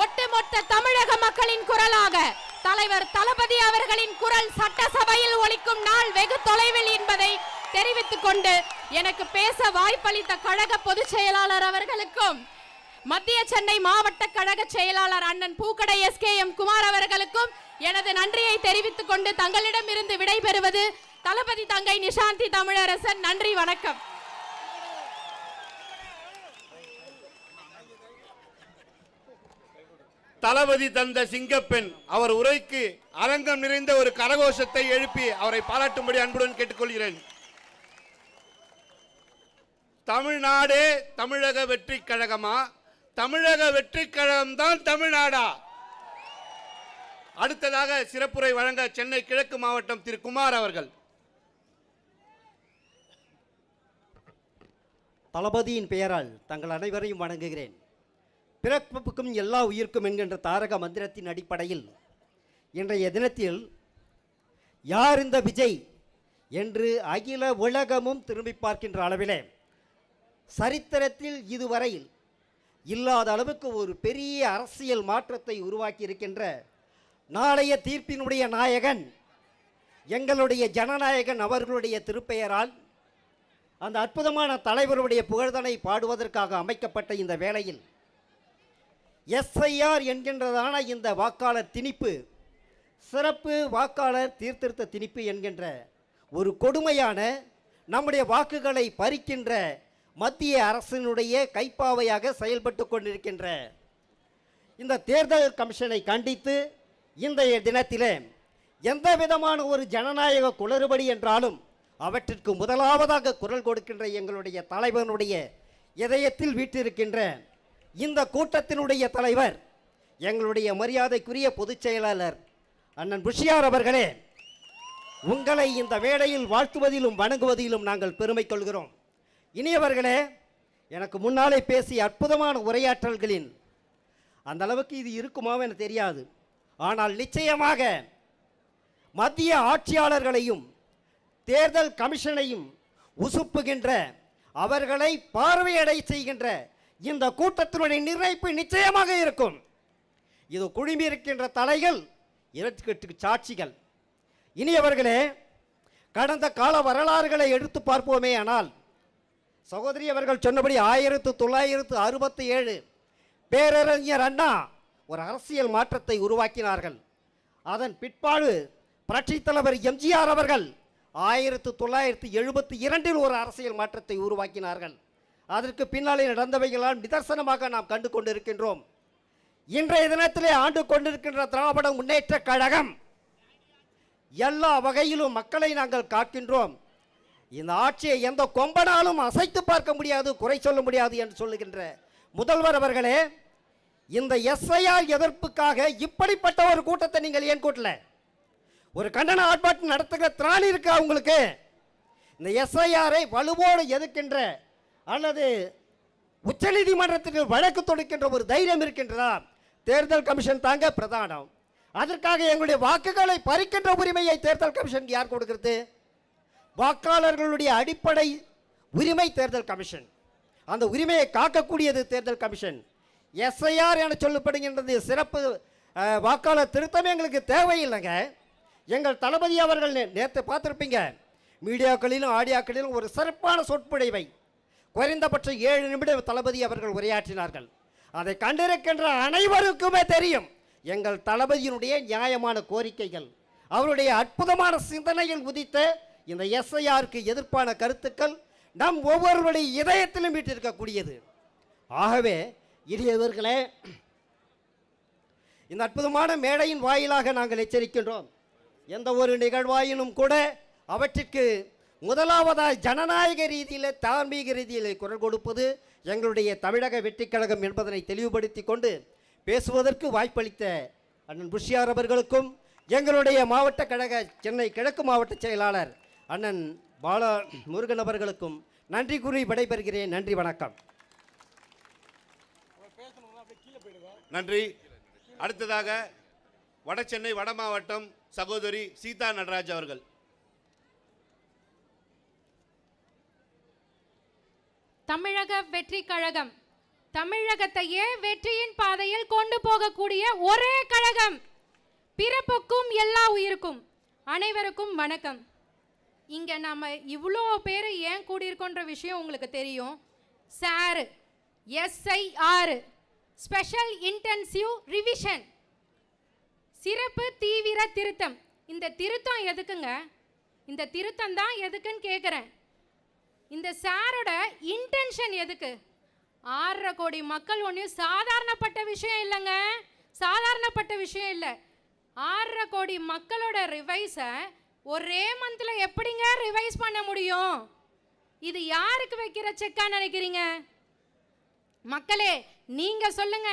Speaker 8: ஒட்டுமொத்த தமிழக மக்களின் குரலாக தலைவர் தளபதி அவர்களின் குரல் சட்டசபையில் ஒலிக்கும் நாள் வெகு தொலைவில் என்பதை தெரிவித்துக் கொண்டு எனக்கு பேச வாய்ப்பளித்த கழக பொதுச் செயலாளர் அவர்களுக்கும் மத்திய சென்னை மாவட்ட கழக செயலாளர் அண்ணன் பூக்கடை SKM குமார் அவர்களுக்கும் எனது நன்றியை தெரிவித்துக் கொண்டு தங்களிடமிருந்து விடைபெறுவது தளபதி தங்கை நிஷாந்தி தமிழரசன். நன்றி, வணக்கம்.
Speaker 2: தளபதி தந்த சிங்கப்பெண் அவர் உரைக்கு அரங்கம் நிறைந்த ஒரு கரகோஷத்தை எழுப்பி அவரை பாராட்டும்படி அன்புடன் கேட்டுக்கொள்கிறேன். தமிழ்நாடே தமிழக வெற்றி கழகமா, தமிழக வெற்றி கழகம் தான் தமிழ்நாடா? அடுத்ததாக சிறப்புரை வழங்க சென்னை கிழக்கு மாவட்டம் திரு குமார் அவர்கள்.
Speaker 1: தளபதியின் பெயரால் தங்கள் அனைவரையும் வணங்குகிறேன். பிறப்புக்கும் எல்லா உயிர்க்கும் என்கின்ற தாரக மந்திரத்தின் அடிப்படையில் இன்றைய தினத்தில் யார் இந்த விஜய் என்று அகில உலகமும் திரும்பி பார்க்கின்ற அளவிலே சரித்திரத்தில் இதுவரையில் இல்லாத அளவுக்கு ஒரு பெரிய அரசியல் மாற்றத்தை உருவாக்கி இருக்கின்ற நாளைய தீர்ப்பினுடைய நாயகன் எங்களுடைய ஜனநாயகன் அவர்களுடைய திருப்பெயரால் அந்த அற்புதமான தலைவருடைய புகழ்தனை பாடுவதற்காக அமைக்கப்பட்ட இந்த வேளையில் SIR என்கின்றதான இந்த வாக்காளர் திணிப்பு, சிறப்பு வாக்காளர் சீர்திருத்த திணிப்பு என்கின்ற ஒரு கொடுமையான நம்முடைய வாக்குகளை பறிக்கின்ற மத்திய அரசினுடைய கைப்பாவையாக செயல்பட்டு கொண்டிருக்கின்ற இந்த தேர்தல் கமிஷனை கண்டித்து இன்றைய தினத்திலே எந்த விதமான ஒரு ஜனநாயக குளறுபடி என்றாலும் அவற்றிற்கு முதலாவதாக குரல் கொடுக்கின்ற எங்களுடைய தலைவனுடைய இதயத்தில் வீற்றிருக்கின்ற இந்த கூட்டத்தினுடைய தலைவர் எங்களுடைய மரியாதைக்குரிய பொதுச் செயலாளர் அண்ணன் புஷியார் அவர்களே, உங்களை இந்த வேளையில் வாழ்த்துவதிலும் வணங்குவதிலும் நாங்கள் பெருமை கொள்கிறோம். இனியவர்களே, எனக்கு முன்னாலே பேசிய அற்புதமான உரையாற்றல்களின் அந்த அளவுக்கு இது இருக்குமா என தெரியாது. ஆனால் நிச்சயமாக மத்திய ஆட்சியாளர்களையும் தேர்தல் கமிஷனையும் உசுப்புகின்ற, அவர்களை பார்வையடை செய்கின்ற இந்த கூட்டத்தினுடைய நிர்ணயிப்பு நிச்சயமாக இருக்கும். இது குழுமி இருக்கின்ற தலைகள் இதற்கு சாட்சிகள். இனியவர்களே, கடந்த கால வரலாறுகளை எடுத்து பார்ப்போமே ஆனால் சகோதரி அவர்கள் சொன்னபடி 1967 பேரறிஞர் அண்ணா ஒரு அரசியல் மாற்றத்தை உருவாக்கினார்கள். அதன் பிற்பாடு புரட்சி தலைவர் MGR அவர்கள் 1972 ஒரு அரசியல் மாற்றத்தை உருவாக்கினார்கள். அதற்கு பின்னாலே நடந்தவைகளால் நிதர்சனமாக நாம் கண்டு கொண்டிருக்கின்றோம். இன்றைய தினத்திலே ஆண்டு கொண்டிருக்கின்ற திராவிட முன்னேற்ற கழகம் எல்லா வகையிலும் மக்களை நாங்கள் காக்கின்றோம். இந்த ஆட்சியை எந்த கொம்பனாலும் அசைத்து பார்க்க முடியாது, குறை சொல்ல முடியாது என்று சொல்லுகின்ற முதல்வர் அவர்களே, இந்த SIR எதிர்ப்புக்காக இப்படிப்பட்ட ஒரு கூட்டத்தை நீங்கள் ஏன் கூட்டல? ஒரு கண்டன ஆர்ப்பாட்டம் நடத்துகிற திராணி இருக்கா உங்களுக்கு? இந்த SIR-ஐ வலுவோடு எதிர்க்கின்ற அல்லது உச்சநீதிமன்றத்திற்கு வழக்கு தொடுக்கின்ற ஒரு தைரியம் இருக்கின்றதா? தேர்தல் கமிஷன் தாங்க பிரதானம். அதற்காக எங்களுடைய வாக்குகளை பறிக்கின்ற உரிமையை தேர்தல் கமிஷன் யார் கொடுக்கிறது? வாக்காளர்களுடைய அடிப்படை உரிமை தேர்தல் கமிஷன். அந்த உரிமையை காக்கக்கூடியது தேர்தல் கமிஷன். SIR என சொல்லப்படுகின்றது சிறப்பு வாக்காளர் திருத்தம் எங்களுக்கு தேவையில்லைங்க. எங்கள் தளபதி அவர்கள் நேற்று பார்த்துருப்பீங்க, மீடியாக்களிலும் ஆடியோக்களிலும் ஒரு சிறப்பான சொற்பொழிவை குறைந்தபட்சம் 7 நிமிடம் தளபதி அவர்கள் உரையாற்றினார்கள். அதை கண்டிருக்கின்ற அனைவருக்குமே தெரியும் எங்கள் தளபதியினுடைய நியாயமான கோரிக்கைகள், அவருடைய அற்புதமான சிந்தனையில் உதித்த இந்த SIR-க்கு எதிர்ப்பான கருத்துக்கள் நம் ஒவ்வொருவருடைய இதயத்திலும் வீட்டிருக்கக்கூடியது. ஆகவே இனியவர்களே, இந்த அற்புதமான மேடையின் வாயிலாக நாங்கள் எச்சரிக்கின்றோம். எந்த ஒரு நிகழ்வாயினும் கூட அவற்றிற்கு முதலாவதாய் ஜனநாயக ரீதியில், தார்மீக ரீதியில் குரல் கொடுப்பது எங்களுடைய தமிழக வெற்றிக் கழகம் என்பதனை தெளிவுபடுத்தி கொண்டு பேசுவதற்கு வாய்ப்பளித்த அண்ணன் புஷியார் அவர்களுக்கும், எங்களுடைய மாவட்ட கழக சென்னை கிழக்கு மாவட்ட செயலாளர் அண்ணன் பாலா முருகன் அவர்களுக்கும் நன்றி கூறி விடைபெறுகிறேன். நன்றி, வணக்கம்.
Speaker 2: நன்றி. அடுத்ததாக வடசென்னை வட மாவட்டம் சகோதரி சீதா நடராஜ் அவர்கள்.
Speaker 8: தமிழக வெற்றி கழகம் தமிழகத்தையே வெற்றியின் பாதையில் கொண்டு போகக்கூடிய ஒரே கழகம். பிறப்புக்கும் எல்லா உயிருக்கும் அனைவருக்கும் வணக்கம். இங்கே நம்ம இவ்வளோ பேர் ஏன் கூடியிருக்கோன்ற விஷயம் உங்களுக்கு தெரியும். SIR SIR special intensive revision, சிறப்பு தீவிர திருத்தம். இந்த திருத்தம் எதுக்குங்க? இந்த திருத்தம் தான் எதுக்குன்னு கேட்குறேன். இந்த சாரோட இன்டென்ஷன் எதுக்கு? 6.5 கோடி மக்கள் ஒன்றும் சாதாரணப்பட்ட விஷயம் இல்லைங்க, சாதாரணப்பட்ட விஷயம் இல்லை. 6.5 கோடி மக்களோட ரிவைஸை ஒரே மந்தில் எப்படிங்க ரிவைஸ் பண்ண முடியும்? இது யாருக்கு வைக்கிற செக்கா நினைக்கிறீங்க? மக்களே, நீங்க சொல்லுங்க.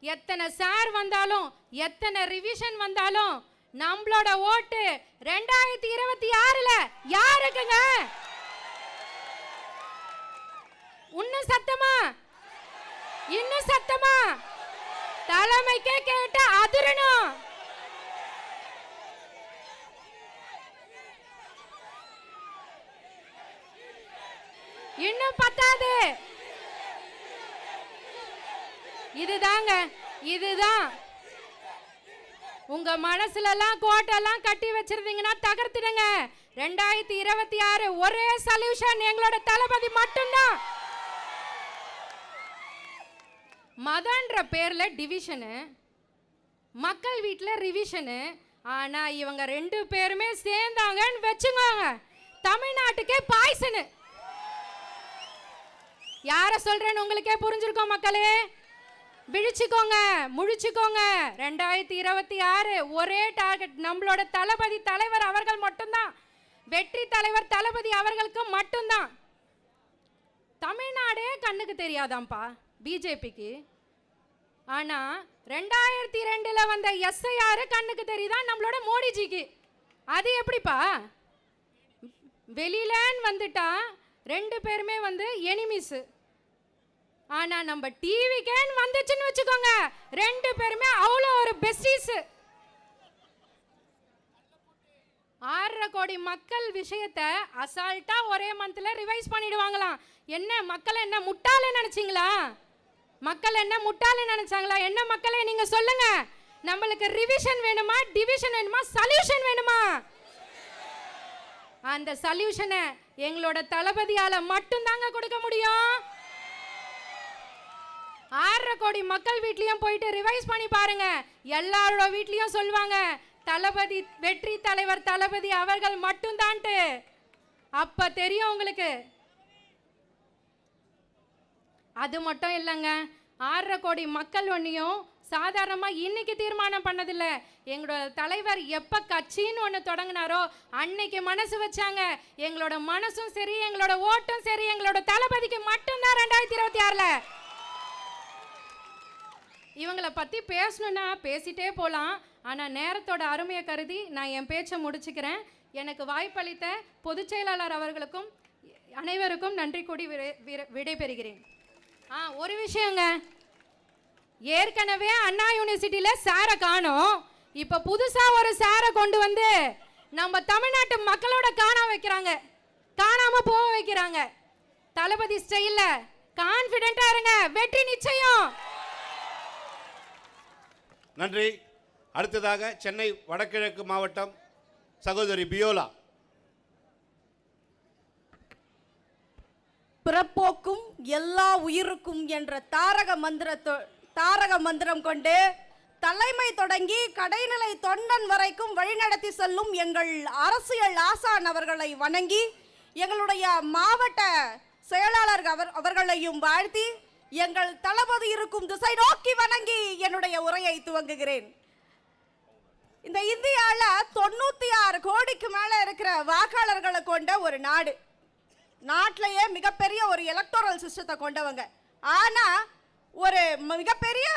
Speaker 8: எத்தனை சார் வந்தாலும், எத்தனை ரிவிஷன் வந்தாலும் நம்மளோட ஓட்டு 2026ல யாருக்குங்க? இன்னும் சத்தமா, இன்னும் சத்தமா, தலைமைக்கே கேட்டு அதிரணும். இன்னும் பத்தாது. இதுதாங்க, இதுதான். உங்க மனசுல எல்லாம் கோட்டெல்லாம் கட்டி வச்சிருந்தீங்கன்னா தகர்த்திடுங்க. 2026 ஒரே சொல்யூஷன், எங்களோட தளபதி மட்டும்தான். மதன்ற பேர்ல டிவிஷனு, மக்கள் வீட்டில் ரிவிஷனு. ஆனா இவங்க 2 பேருமே சேர்ந்தாங்கன்னு வச்சுக்கோங்க, தமிழ்நாட்டுக்கே பாய்சனு. யார சொல்றேன்னு உங்களுக்கே புரிஞ்சிருக்கோம் மக்களே. விழிச்சுக்கோங்க, முழிச்சுக்கோங்க. 2026 ஒரே டார்கெட், நம்மளோட தளபதி தலைவர் அவர்கள் மட்டும்தான். வெற்றி தலைவர் தளபதி அவர்களுக்கு மட்டும்தான். தமிழ்நாடே கண்ணுக்கு தெரியாதாம்ப்பா பிஜேபிக்கு. ஆனா 2002ல வந்த SIR கண்ணுக்கு தெரியுதான் நம்மளோட மோடிஜிக்கு. அது எப்படிப்பா? வெளியிலன்னு வந்துட்டா 2 பேருமே வந்து எனிமிஸ். ஆனா நம்ம டிவிக்கேன்னு வந்துச்சுன்னு வச்சுக்கோங்க, 2 பேருமே அவ்வளோ ஒரு பெஸ்டீஸ். 6.5 கோடி மக்கள் விஷயத்தை அசால்ட்டா ஒரே மந்த்ல ரிவைஸ் பண்ணிடுவாங்களாம். என்ன மக்கள் என்ன முட்டாளே நினைச்சீங்களா? மக்கள் என்ன முட்டாளே நினைச்சாங்களா? என்ன மக்களே நீங்க சொல்லுங்க, நம்மளுக்கு ரிவிஷன் வேணுமா, டிவிஷன் வேணுமா, சொல்யூஷன் வேணுமா? அந்த சொல்யூஷனை எங்களோட தளபதியால மட்டும் தாங்க கொடுக்க முடியும். 6.5 கோடி மக்கள் வீட்லயும் போயிட்டு ரிவைஸ் பண்ணி பாருங்க. எல்லாரோட வீட்லயும் சொல்லுவாங்க தளபதி, வெற்றி தலைவர் தளபதி அவர்கள் மட்டும் தான்ட்டு. அப்ப தெரியும் உங்களுக்கு. அது மட்டும் இல்லைங்க, 6.5 கோடி மக்கள் ஒன்றையும் சாதாரணமாக இன்னைக்கு தீர்மானம் பண்ணதில்லை. எங்களோட தலைவர் எப்போ கட்சின்னு ஒன்று தொடங்கினாரோ அன்னைக்கு மனசு வச்சாங்க. எங்களோட மனசும் சரி, எங்களோட ஓட்டும் சரி, எங்களோட தளபதிக்கு மட்டும்தான் 2026ல். இவங்களை பற்றி பேசணுன்னா பேசிட்டே போகலாம். ஆனால் நேரத்தோட அருமையை கருதி நான் என் பேச்சை முடிச்சுக்கிறேன். எனக்கு வாய்ப்பளித்த பொதுச் செயலாளர் அவர்களுக்கும் அனைவருக்கும் நன்றி கூடி விடைபெறுகிறேன். ஒரு விஷயங்க, ஏற்கனவே அண்ணா யூனிவர்சிட்டியில் சாரை காணோம். இப்போ புதுசாக ஒரு சாரை கொண்டு வந்து நம்ம தமிழ்நாட்டு மக்களோட காணாம போக வைக்கிறாங்க. தளபதி ஸ்டைலில் கான்ஃபிடென்ட்டா இருங்க, வெற்றி நிச்சயம்.
Speaker 2: நன்றி. அடுத்ததாக சென்னை வடகிழக்கு மாவட்டம் சகோதரி பியோலா.
Speaker 5: பிறப்போக்கும் எல்லா உயிருக்கும் என்ற தாரக மந்திரம் கொண்டு தலைமை தொடங்கி கடைநிலை தொண்டன் வரைக்கும் வழிநடத்தி செல்லும் எங்கள் அரசியல் ஆசான் அவர்களை வணங்கி எங்களுடைய மாவட்ட செயலாளர் அவர்களையும் வாழ்த்தி எங்கள் தளபதி இருக்கும் திசை நோக்கி வணங்கி என்னுடைய உரையை துவங்குகிறேன். இந்த இந்தியாவில் 96 கோடிக்கு மேலே இருக்கிற வாக்காளர்களை கொண்ட ஒரு நாடு, நாட்டிலேயே மிகப்பெரிய ஒரு எலக்டோரல் சிஸ்டத்தை கொண்டவங்க. ஆனால் ஒரு மிகப்பெரிய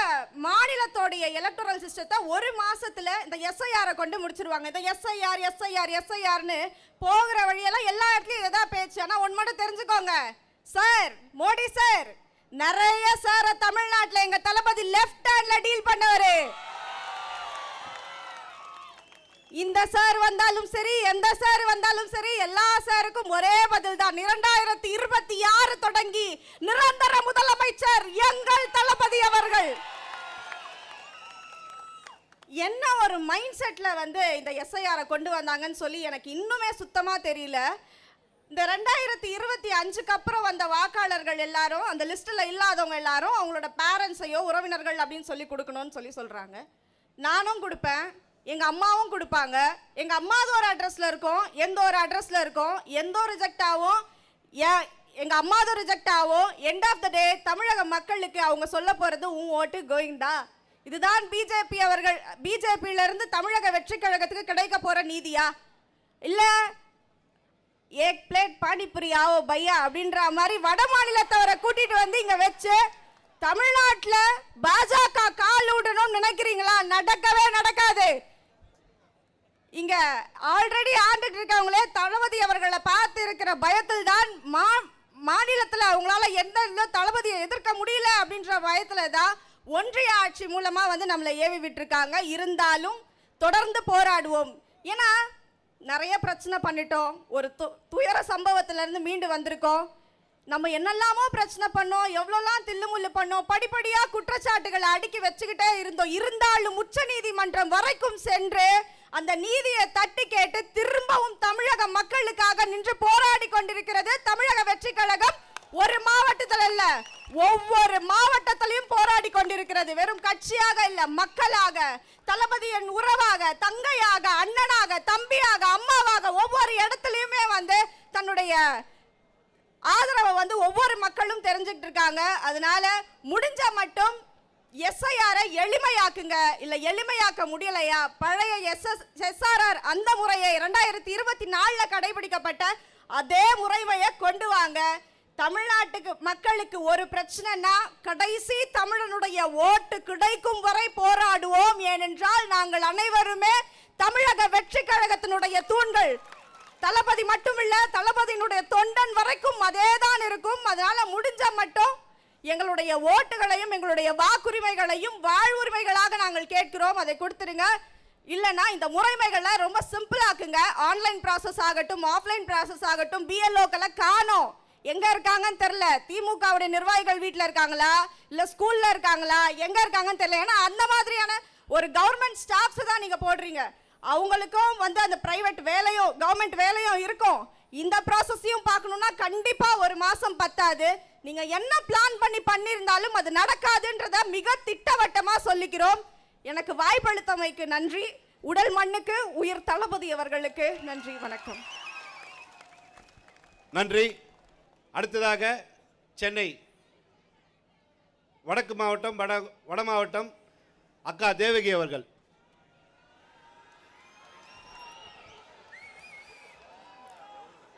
Speaker 5: மாநிலத்தோடைய எலக்டோரல் சிஸ்டத்தை ஒரு மாசத்துல இந்த எஸ்ஐஆரை கொண்டு முடிச்சிருவாங்க. இந்த எஸ்ஐஆர்னு போகிற வழியெல்லாம் எல்லா இடத்துலையும் எதா பேச்சு. ஆனால் ஒன்று மட்டும் தெரிஞ்சுக்கோங்க சார், மோடி சார் நிறைய சார தமிழ்நாட்டில் எங்க தளபதி லெஃப்ட் ஹேண்ட்ல டீல் பண்ணவரு. இந்த சார் வந்தாலும் சரி, எந்த சார் வந்தாலும் சரி, எல்லா சாருக்கும் ஒரே பதில் தான். 2026 தொடங்கி நிரந்தர முதலமைச்சர் எங்கள் தளபதி அவர்கள். என்ன ஒரு மைண்ட் செட்ல இந்த எஸ்ஐஆரை கொண்டு வந்தாங்கன்னு சொல்லி எனக்கு இன்னுமே சுத்தமா தெரியல. இந்த 2025க்கு அப்புறம் வந்த வாக்காளர்கள் எல்லாரும், அந்த லிஸ்ட்ல இல்லாதவங்க எல்லாரும் அவங்களோட பேரண்ட்ஸையோ உறவினர்கள் அப்படின்னு சொல்லி கொடுக்கணும்னு சொல்றாங்க. நானும் கொடுப்பேன், எங்க அம்மாவும் கொடுப்பாங்க. எங்க அம்மாவது ஒரு அட்ரஸ்ல இருக்கும், எந்த ஒரு அட்ரஸ்ல இருக்கும். எந்த ரிஜெக்ட் ஆகும், எங்க அம்மாவது ரிஜெக்ட் ஆகும். எண்ட் ஆஃப் த டே தமிழக மக்களுக்கு அவங்க சொல்ல போறது உன் ஓட்டு கோயிந்தா. இதுதான் பிஜேபியில இருந்து தமிழக வெற்றி கழகத்துக்கு கிடைக்க போற நீதியா? இல்ல ஏக் பிளேட் பானிபுரி ஆவோ பையா அப்படின்ற மாதிரி வட மாநிலத்தவரை கூட்டிட்டு வந்து இங்க வச்சு தமிழ்நாட்டில் பாஜக கால் விடணும்னு நினைக்கிறீங்களா? நடக்கவே நடக்காது. இங்க ஆல்ரெடி ஆண்டுட்டு இருக்கவங்களே தளபதி அவர்களை பார்த்து இருக்கிற பயத்தில் தான் மாநிலத்தில் அவங்களால எந்த தளபதியை எதிர்க்க முடியல அப்படின்ற பயத்துல தான் ஒன்றிய ஆட்சி மூலமா நம்மளை ஏவி விட்டுருக்காங்க. இருந்தாலும் தொடர்ந்து போராடுவோம். ஏன்னா நிறைய பிரச்சனை பண்ணிட்டோம், ஒரு துயர சம்பவத்திலிருந்து மீண்டு வந்திருக்கோம். நம்ம என்னெல்லாமோ பிரச்சனை பண்ணோம், எவ்வளோலாம் தில்லுமுள்ளு பண்ணோம், படிப்படியாக குற்றச்சாட்டுகளை அடுக்கி வச்சுக்கிட்டே இருந்தோம். இருந்தாலும் உச்ச நீதிமன்றம் வரைக்கும் சென்று அந்த நீதியை தட்டி கேட்டு திரும்பவும் தமிழக மக்களுக்காக நின்று போராடி கொண்டிருக்கிறது தமிழக வெற்றி கழகம். ஒரு மாவட்டத்தில் இல்ல, ஒவ்வொரு மாவட்டத்திலையும் போராடி கொண்டிருக்கிறது. வெறும் கட்சியாக இல்ல, மக்களாக, தளபதியின் உறவாக, தங்கையாக, அண்ணனாக, தம்பியாக, அம்மாவாக ஒவ்வொரு இடத்துலயுமே தன்னுடைய ஆதரவை ஒவ்வொரு மக்களும் தெரிஞ்சுக்கிட்டு இருக்காங்க. அதனால முடிஞ்ச மட்டும் எஸ்ஐஆரை எளிமையாக்குங்க. இல்ல எளிமையாக்க முடியலையா, பழைய எஸ்ஆர்ஆர் அந்த முறையை 2024 கடைபிடிக்கப்பட்ட அதே முறைமையை கொண்டு வாங்க. தமிழ்நாட்டுக்கு மக்களுக்கு ஒரு பிரச்சனைனா கடைசி தமிழனுடைய ஓட்டு கிடைக்கும் வரை போராடுவோம். ஏனென்றால் நாங்கள் அனைவருமே தமிழக வெற்றி கழகத்தினுடைய தூண்கள். தளபதி மட்டுமில்ல, தளபதியினுடைய தொண்டன் வரைக்கும் அதேதான் இருக்கும். அதனால முடிஞ்ச மட்டும் எங்களுடைய ஓட்டுகளையும் எங்களுடைய வாக்குரிமைகளையும் வாழ்வுரிமைகளாக நாங்கள் கேட்கிறோம், அதை கொடுத்துருங்க. இல்லைன்னா இந்த முறைமைகளை ரொம்ப சிம்பிளாக்குங்க. ஆன்லைன் ப்ராசஸ் ஆகட்டும், ஆஃப்லைன் ப்ராசஸ் ஆகட்டும், பிஎல்ஓக்களை காணோம், எங்க இருக்காங்கன்னு தெரியல. திமுகவுடைய நிர்வாகிகள் வீட்டில் இருக்காங்களா, இல்ல ஸ்கூல்ல இருக்காங்களா, எங்க இருக்காங்கன்னு தெரியல. ஏன்னா அந்த மாதிரியான ஒரு கவர்மெண்ட் ஸ்டாஃப்ஸ் தான் நீங்க போடுறீங்க. அவங்களுக்கும் அந்த பிரைவேட் வேலையும் கவர்மெண்ட் வேலையும் இருக்கும். இந்த ப்ராசஸையும் பார்க்கணும்னா கண்டிப்பா ஒரு மாசம் பத்தாது. நீங்க என்ன பிளான் பண்ணியிருந்தாலும் அது நடக்காதுன்றத மிக திட்டவட்டமா சொல்லிக்கிறோம். எனக்கு வாய்ப்பளித்தமைக்கு நன்றி. உடல் மண்ணுக்கு உயிர் தளபதி அவர்களுக்கு நன்றி. வணக்கம்.
Speaker 2: நன்றி. அடுத்ததாக சென்னை வடக்கு மாவட்டம் வட மாவட்டம் அக்கா தேவகி அவர்கள்.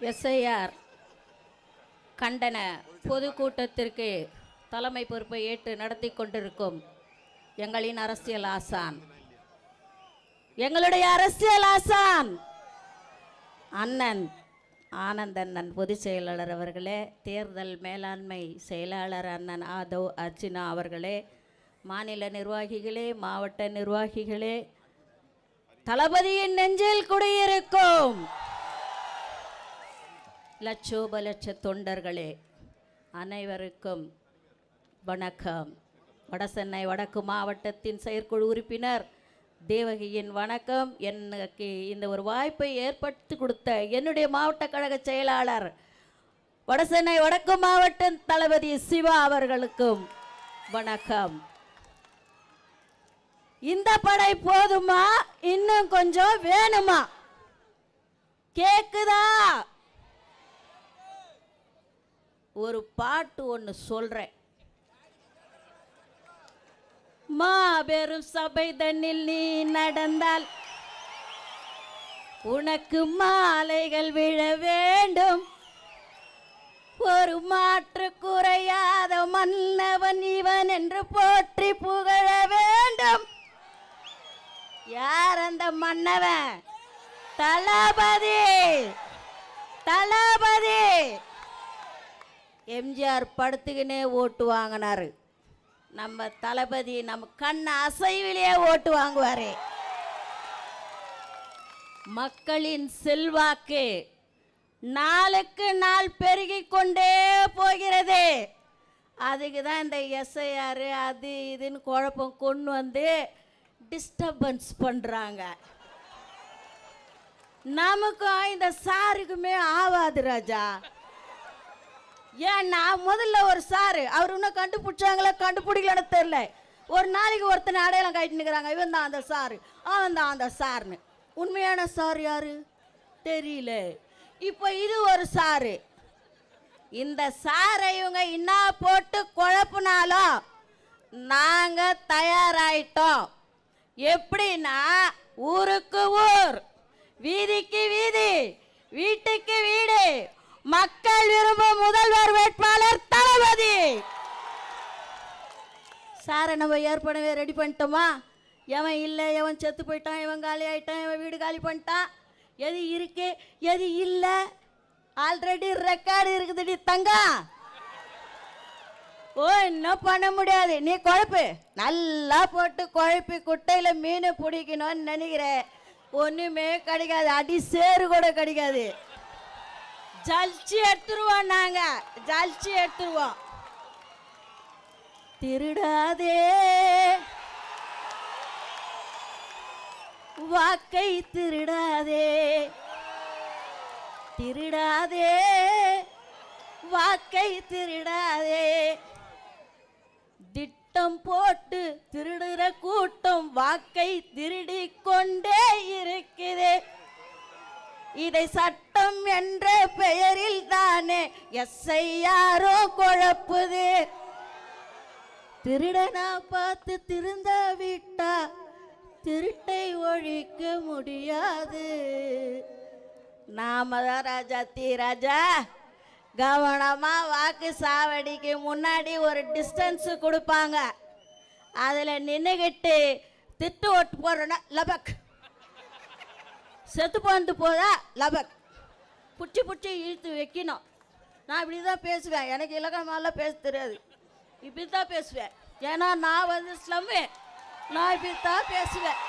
Speaker 9: எஸ்ஐஆர் கண்டன பொதுக்கூட்டத்திற்கு தலைமை பொறுப்பை ஏற்று நடத்தி கொண்டிருக்கும் எங்களின் அரசியல் ஆசான், எங்களுடைய அரசியல் ஆசான் அண்ணன் ஆனந்தண்ணன் பொதுச் செயலாளர் அவர்களே, தேர்தல் மேலாண்மை செயலாளர் அண்ணன் ஆதவ் அர்ஜுனா அவர்களே, மாநில நிர்வாகிகளே, மாவட்ட நிர்வாகிகளே, தளபதியின் நெஞ்சில் குடியிருக்கும் லட்சோப லட்ச தொண்டர்களே, அனைவருக்கும் வணக்கம். வடசென்னை வடக்கு மாவட்டத்தின் செயற்குழு உறுப்பினர் தேவகியின் வணக்கம். எனக்கு இந்த ஒரு வாய்ப்பை ஏற்படுத்தி கொடுத்த என்னுடைய மாவட்ட கழக செயலாளர் வடசென்னை வடக்கு மாவட்ட தளபதி சிவா அவர்களுக்கும் வணக்கம். இந்த படை போதுமா, இன்னும் கொஞ்சம் வேணுமா? கேக்குதா? ஒரு பாட்டு ஒன்று சொல்கிறேன். மாபெரும் சபை தன்னில் நீ நடந்தால் உனக்கு மாலைகள் விழ வேண்டும். ஒரு மாற்று குறையாத மன்னவன் இவன் என்று போற்றி புகழ வேண்டும். யார் அந்த மன்னவன்? தளபதி. தளபதி எம்ஜிஆர் படுத்துக்கினே ஓட்டு வாங்கினாரு. நம்ம தளபதி நம்ம கண் அசைவிலேயே ஓட்டு வாங்குவாரு. மக்களின் செல்வாக்கு நாளுக்கு நாள் பெருகிக் கொண்டே போகிறது. அதுக்கு தான் இந்த எஸ்ஐஆர் அது இதுன்னு குழப்பம் கொண்டு வந்து டிஸ்டர்பன்ஸ் பண்ணுறாங்க. நமக்கும் இந்த சாருக்குமே ஆவாது ராஜா. ஏன்னா முதல்ல ஒரு சாரு அவர் இன்னும் கண்டுபிடிச்சாங்களா கண்டுபிடிக்கலன்னு தெரியல. ஒரு நாளைக்கு ஒருத்தனை அடையாளம் காட்டிட்டு நிற்கிறாங்க, இவன் தான் அந்த சாரு, அவன் தான் அந்த சாருன்னு. உண்மையான சார் யாரு தெரியல. இப்போ இது ஒரு சாரு. இந்த சாரை இவங்க என்ன போட்டு குழப்பினாலும் நாங்கள் தயாராயிட்டோம். எப்படின்னா ஊருக்கு ஊர், வீதிக்கு வீதி, வீட்டுக்கு வீடு, மக்கள் விரும்பும் முதல்வர் வேட்பாளர் தளபதி. சாரை நம்ம ஏற்கனவே ரெடி பண்ணிட்டோமா? எவன் இல்லை, எவன் செத்து போயிட்டான், எவன் காலி ஆயிட்டான், எவன் வீடு காலி பண்ணிட்டான், எது இருக்கு எது இல்லை ஆல்ரெடி ரெக்கார்டு இருக்குதுடி தங்கம். ஓ இன்னும் பண்ண முடியாது. நீ குழப்பு நல்லா போட்டு குழப்பி குட்டையில் மீன் பிடிக்கணும்னு நினைக்கிற, ஒன்றுமே கிடைக்காது. அடி சேரு கூட கிடைக்காது. ஜலிச்சு எடுத்துருவோம், நாங்கள் ஜலிச்சு எடுத்துருவோம். திருடாதே வாக்கை, திருடாதே திருடாதே வாக்கை, திருடாதே. திட்டம் போட்டு திருடுற கூட்டம் வாக்கை திருடி கொண்டே இருக்குது. இதை சட்டம் என்ற பெயரில் தானே எஸ்ஐஆரோ குழப்புது. திருடனா பார்த்து திருந்த விட்டா திருட்டை ஒழிக்க முடியாது. நாம தான் ராஜா ராஜா கவனமா வாக்கு சாவடிக்கு முன்னாடி ஒரு டிஸ்டன்ஸ் கொடுப்பாங்க. அதில் நின்றுக்கிட்டு திட்டு ஓட்டு போடுறோன்னா லபக், செத்து போந்து போதா லபக், புச்சி புச்சி இழுத்து வைக்கணும். நான் இப்படி தான் பேசுவேன். எனக்கு இலக்கணமாலாம் பேச தெரியாது, இப்படி தான் பேசுவேன். ஏன்னா நான் வந்து ஸ்லம்மு, நான் இப்படி தான் பேசுவேன்.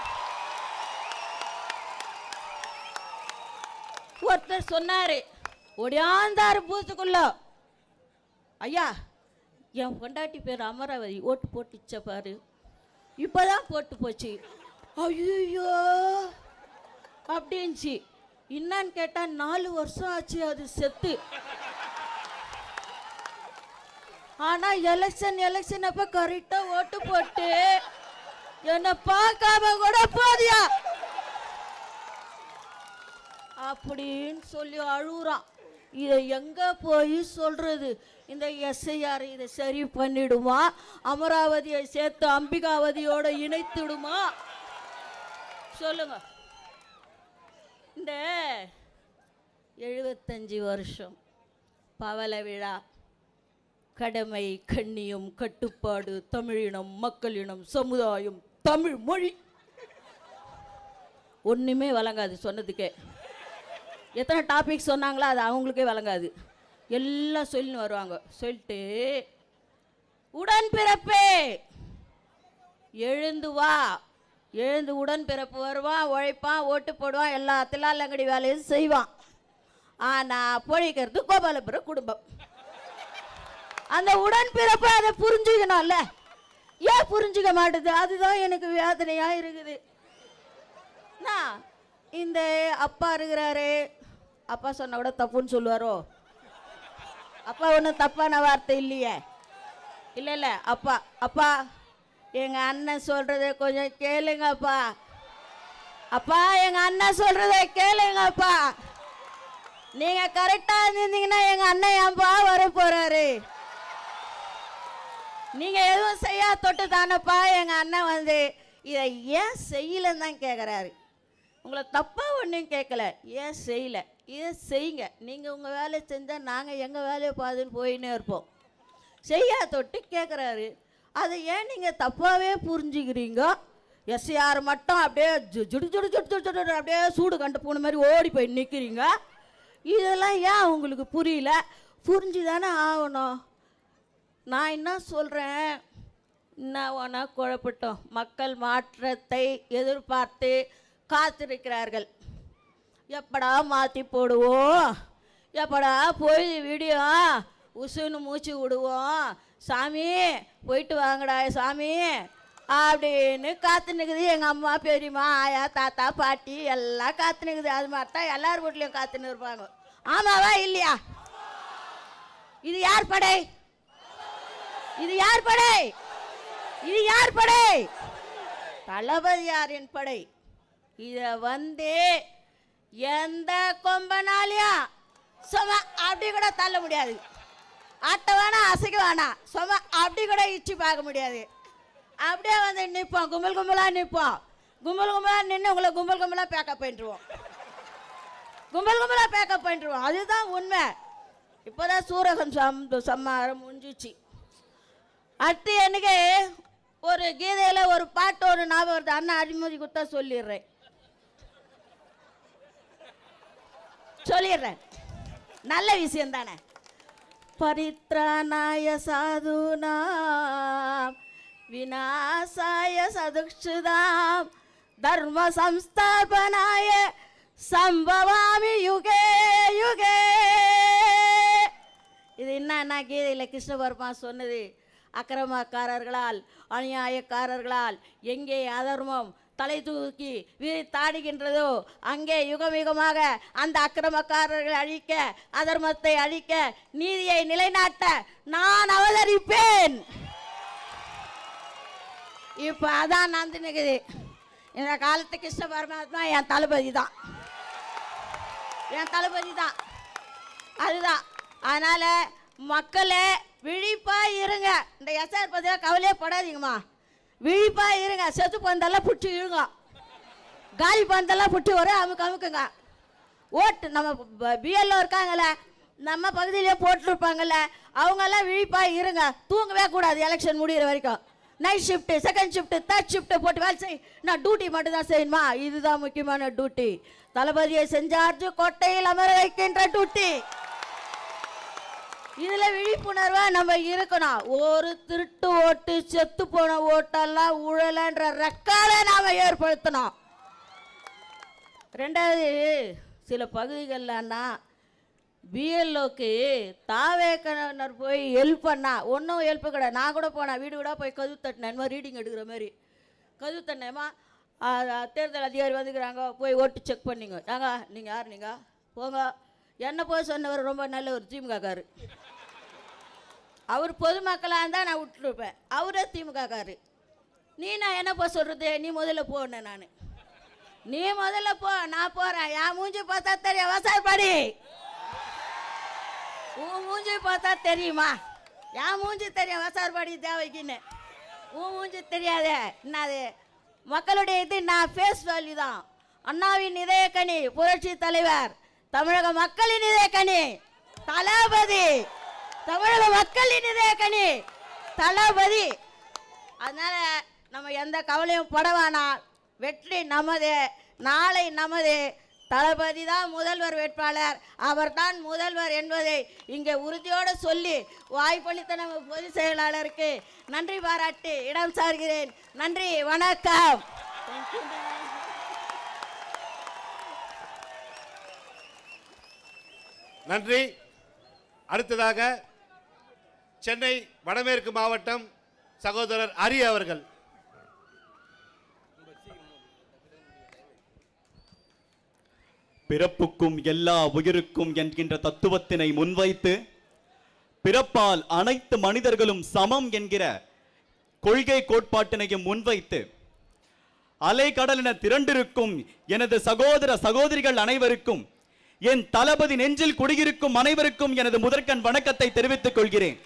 Speaker 9: ஒருத்தர் சொன்னாரு, ஒடியாந்தாரு பூத்துக்குள்ள, ஐயா என் பொண்டாட்டி பேர் அமராவதி, ஓட்டு போட்டுச்ச பாரு, இப்போதான் போட்டு போச்சு. ஐயோ அப்படின்ச்சு. என்னன்னு கேட்டால் 4 வருஷம் ஆச்சு அது செத்து. ஆனால் எலெக்ஷன் அப்போ கரெக்டாக ஓட்டு போட்டு என்னை பார்க்காம கூட போதியா அப்படின்னு சொல்லி அழுகுறான். இதை எங்கே போய் சொல்கிறது? இந்த எஸ்ஐஆர் இதை சரி பண்ணிடுமா? அமராவதியை சேர்த்து அம்பிகாவதியோட இணைத்துடுமா? சொல்லுங்க. இந்த 75 வருஷம் பவள விழா, கடமை, கண்ணியம், கட்டுப்பாடு, தமிழினம், மக்களினம், சமுதாயம், தமிழ் மொழி, ஒன்றுமே வழங்காது சொன்னதுக்கே. எத்தனை டாபிக் சொன்னாங்களோ அது அவங்களுக்கே வழங்காது. எல்லாம் சொல்லின்னு வருவாங்க. சொல்லிட்டு உடன்பிறப்பே எழுந்து வா, எழுந்து உடன்பிறப்பு வருவான், உழைப்பான், ஓட்டு போடுவான், எல்லா தில்லாலங்கடி வேலையும் செய்வான். ஆனால் பொழிக்கிறது கோபாலபுர குடும்பம். அந்த உடன்பிறப்பு அதை புரிஞ்சுக்கணும்ல, ஏன் புரிஞ்சுக்க மாட்டுது? அதுதான் எனக்கு வேதனையாக இருக்குது. நான் இந்த அப்பா இருக்கிறாரு, அப்பா சொன்ன கூட தப்புன்னு சொல்லுவாரோ? அப்பா ஒன்றும் தப்பான வார்த்தை இல்லையே. இல்லை அப்பா, அப்பா எங்கள் அண்ணன் சொல்கிறத கொஞ்சம் கேளுங்கப்பா, அப்பா எங்கள் அண்ணன் சொல்கிறத கேளுங்கப்பா. நீங்க கரெக்டா இருந்தீங்கன்னா எங்க அண்ணன் ஏன்பா வர போறாரு? நீங்க எதுவும் செய்யா தொட்டு தானப்பா எங்க அண்ணன் வந்து இதை ஏன் செய்யலன்னு தான் கேட்குறாரு. உங்களை தப்பா ஒன்றும் கேட்கல, ஏன் செய்யல, இதை செய்யுங்க. நீங்கள் உங்கள் வேலையை செஞ்சால் நாங்கள் எங்கள் வேலையை பார்த்துன்னு போயின்னே இருப்போம். செய்யா தொட்டு கேட்குறாரு. அதை ஏன் நீங்கள் தப்பாகவே புரிஞ்சுக்கிறீங்க? எஸ்ஆர் மட்டும் அப்படியே ஜுடு ஜுடு ஜுடு ஜுடு அப்படியே சூடு கண்டு போன மாதிரி ஓடி போய் நிற்கிறீங்க. இதெல்லாம் ஏன் உங்களுக்கு புரியல? புரிஞ்சு தானே ஆகணும். நான் என்ன சொல்கிறேன், என்ன வேணா குழப்பட்டோம். மக்கள் மாற்றத்தை எதிர்பார்த்து காத்திருக்கிறார்கள். எப்படா மாற்றி போடுவோம், எப்படா போய் வீடியோ உசுன்னு மூச்சு விடுவோம், சாமி போயிட்டு வாங்கடா சாமி அப்படின்னு காத்துனுக்குது. எங்கள் அம்மா பெரியம்மா ஆயா தாத்தா பாட்டி எல்லாம் காத்துனுக்குது. அது மாதிரி தான் எல்லார் வீட்லேயும் காத்துன்னு இருப்பாங்க. ஆமாவா இல்லையா? இது யார் படை? இது யார் படை? இது யார் படை? தளபதியாரின் படை. இதை வந்து எந்த கொம்பனாலையும் சும்மா அப்படி கூட தள்ள முடியாது. ஆட்ட வேணா அசைக்க வேணாம், சும்மா அப்படி கூட இச்சு பார்க்க முடியாது. அப்படியே வந்து நிற்போம், கும்பல் கும்பலாக நிற்போம். கும்பல் கும்பலாக நின்று உங்களை கும்பல் கும்பலாக பேக்கப் பண்ணிட்டுருவோம். கும்பல் கும்பலாக பேக்கப் பண்ணிட்டுருவோம். அதுதான் உண்மை. இப்போதான் சூரகம் சம்மாரம் முடிஞ்சிச்சு. அடுத்து எனக்கு ஒரு கீதையில் ஒரு பாட்டு ஒரு ஞாபகம் வருது. அண்ணா அறிமுறை குத்தா சொல்லிடுறேன். நல்ல விஷயம் தானே. பரித்ராணாய சாதுனாம் விநாசாய சதுக்ஷுதாம் தர்ம சம்ஸ்தாபனாய சம்பவாமி யுகே யுகே. இது என்ன கீதையில் கிருஷ்ண பரமாத்மா சொன்னது. அக்கிரமக்காரர்களால் அநியாயக்காரர்களால் எங்கே அதர்மம் தலை தூக்கி விரித்தாடுகின்றதோ அங்கே யுகமாக அந்த அக்கிரமக்காரர்களை அழிக்க, அதர்மத்தை அழிக்க, நீதியை நிலைநாட்ட நான் அவதரிப்பேன். இப்போ அதான் நடந்துனுக்குது. இந்த காலத்து கிருஷ்ண பரமாத்மா என் தளபதி தான், என் தளபதி தான். அதுதான். அதனால மக்களே விழிப்பா இருங்க. இந்த எஸ்ஆர் பத்தியா கவலையே படாதீங்கம்மா, விழிப்பா இருங்க. செத்து பந்தெல்லாம் பிடிச்சி இழுங்க, காலி பந்தெல்லாம் பிடிச்சி வர அமுக்குங்க. ஓட்டு நம்ம பிஎல்ஓ இருக்காங்கல்ல, நம்ம பகுதியிலே போட்டுருப்பாங்கல்ல, அவங்கெல்லாம் விழிப்பா இருங்க. தூங்கவே கூடாது எலெக்ஷன் முடிகிற வரைக்கும். Night shift, second shift, third shift போட்டு வேலை செய். நான் டியூட்டி மட்டும் தான் செய்யணுமா? இதுதான் முக்கியமான டியூட்டி. தளபதியை செஞ்சார்ஜு கோட்டையில் அமர வைக்கின்ற டியூட்டி. இதுல விழிப்புணர்வா நம்ம இருக்கணும். ஒரு திருட்டு ஓட்டு, செத்து போன ஓட்டெல்லாம் ஊழலன்ற ரெக்கார்டை நாம ஏற்படுத்தணும். ரெண்டாவது, சில பகுதிகள்லன்னா பிஎல்ஓக்கு தாவேக்கனர் போய் ஹெல்ப் பண்ணா ஒன்றும் ஹெல்ப் கிடையாது. நான் கூட போனேன், வீடு கூட போய் கதவு தட்டினேன். இந்த மாதிரி ரீடிங் எடுக்கிற மாதிரி கதவு தட்டினேம்மா. தேர்தல் அதிகாரி வந்துக்கிறாங்க, போய் ஓட்டு செக் பண்ணிங்க. ஏங்க நீங்கள் யார்? நீங்கள் போங்க. என்ன போய் சொன்னவர் ரொம்ப நல்ல ஒரு திமுககாரு. அவர் பொதுமக்களாக இருந்தால் நான் விட்டுருப்பேன். அவரே திமுககாரு. நான் என்ன போய் சொல்கிறது? நீ முதல்ல போனேன். நான் நீ முதல்ல போ, நான் போகிறேன். என் மூஞ்சி பார்த்தா தெரியும் வசார்பாடி. உன் மூஞ்சி பார்த்தா தெரியுமா? என் மூஞ்சி தெரியும் வசார்பாடி தேவைக்குன்னு. உன் மூஞ்சி தெரியாதே. என்னது மக்களுடைய இது? நான் ஃபேஸ் வேல்யூ தான். அண்ணாவின் இதயக்கனி புரட்சி தலைவர், தமிழக மக்களின் இதயக்கனி தளபதி, தமிழக மக்களின் இதயக்கனி தளபதி. அதனால நம்ம எந்த கவலையும் பட வேணாம். வெற்றி நமது, நாளை நமது. தளபதி தான் முதல்வர் வேட்பாளர், அவர் தான் முதல்வர் என்பதை இங்கே உறுதியோடு சொல்லி வாய்ப்பளித்த நம்ம பொதுச் செயலாளருக்கு நன்றி பாராட்டி இடம் சார்கிறேன். நன்றி, வணக்கம்.
Speaker 2: நன்றி. அடுத்ததாக சென்னை வடமேற்கு மாவட்டம் சகோதரர் அரி அவர்கள்.
Speaker 10: பிறப்புக்கும் எல்லா உயிருக்கும் என்கின்ற தத்துவத்தினை முன்வைத்து பிறப்பால் அனைத்து மனிதர்களும் சமம் என்கிற கொள்கை கோட்பாட்டினையும் முன்வைத்து அலை கடலென திரண்டிருக்கும் எனது சகோதர சகோதரிகள் அனைவருக்கும் என் தளபதி நெஞ்சில் குடியிருக்கும் அனைவருக்கும் எனது முதற்கண் வணக்கத்தை தெரிவித்துக் கொள்கிறேன்.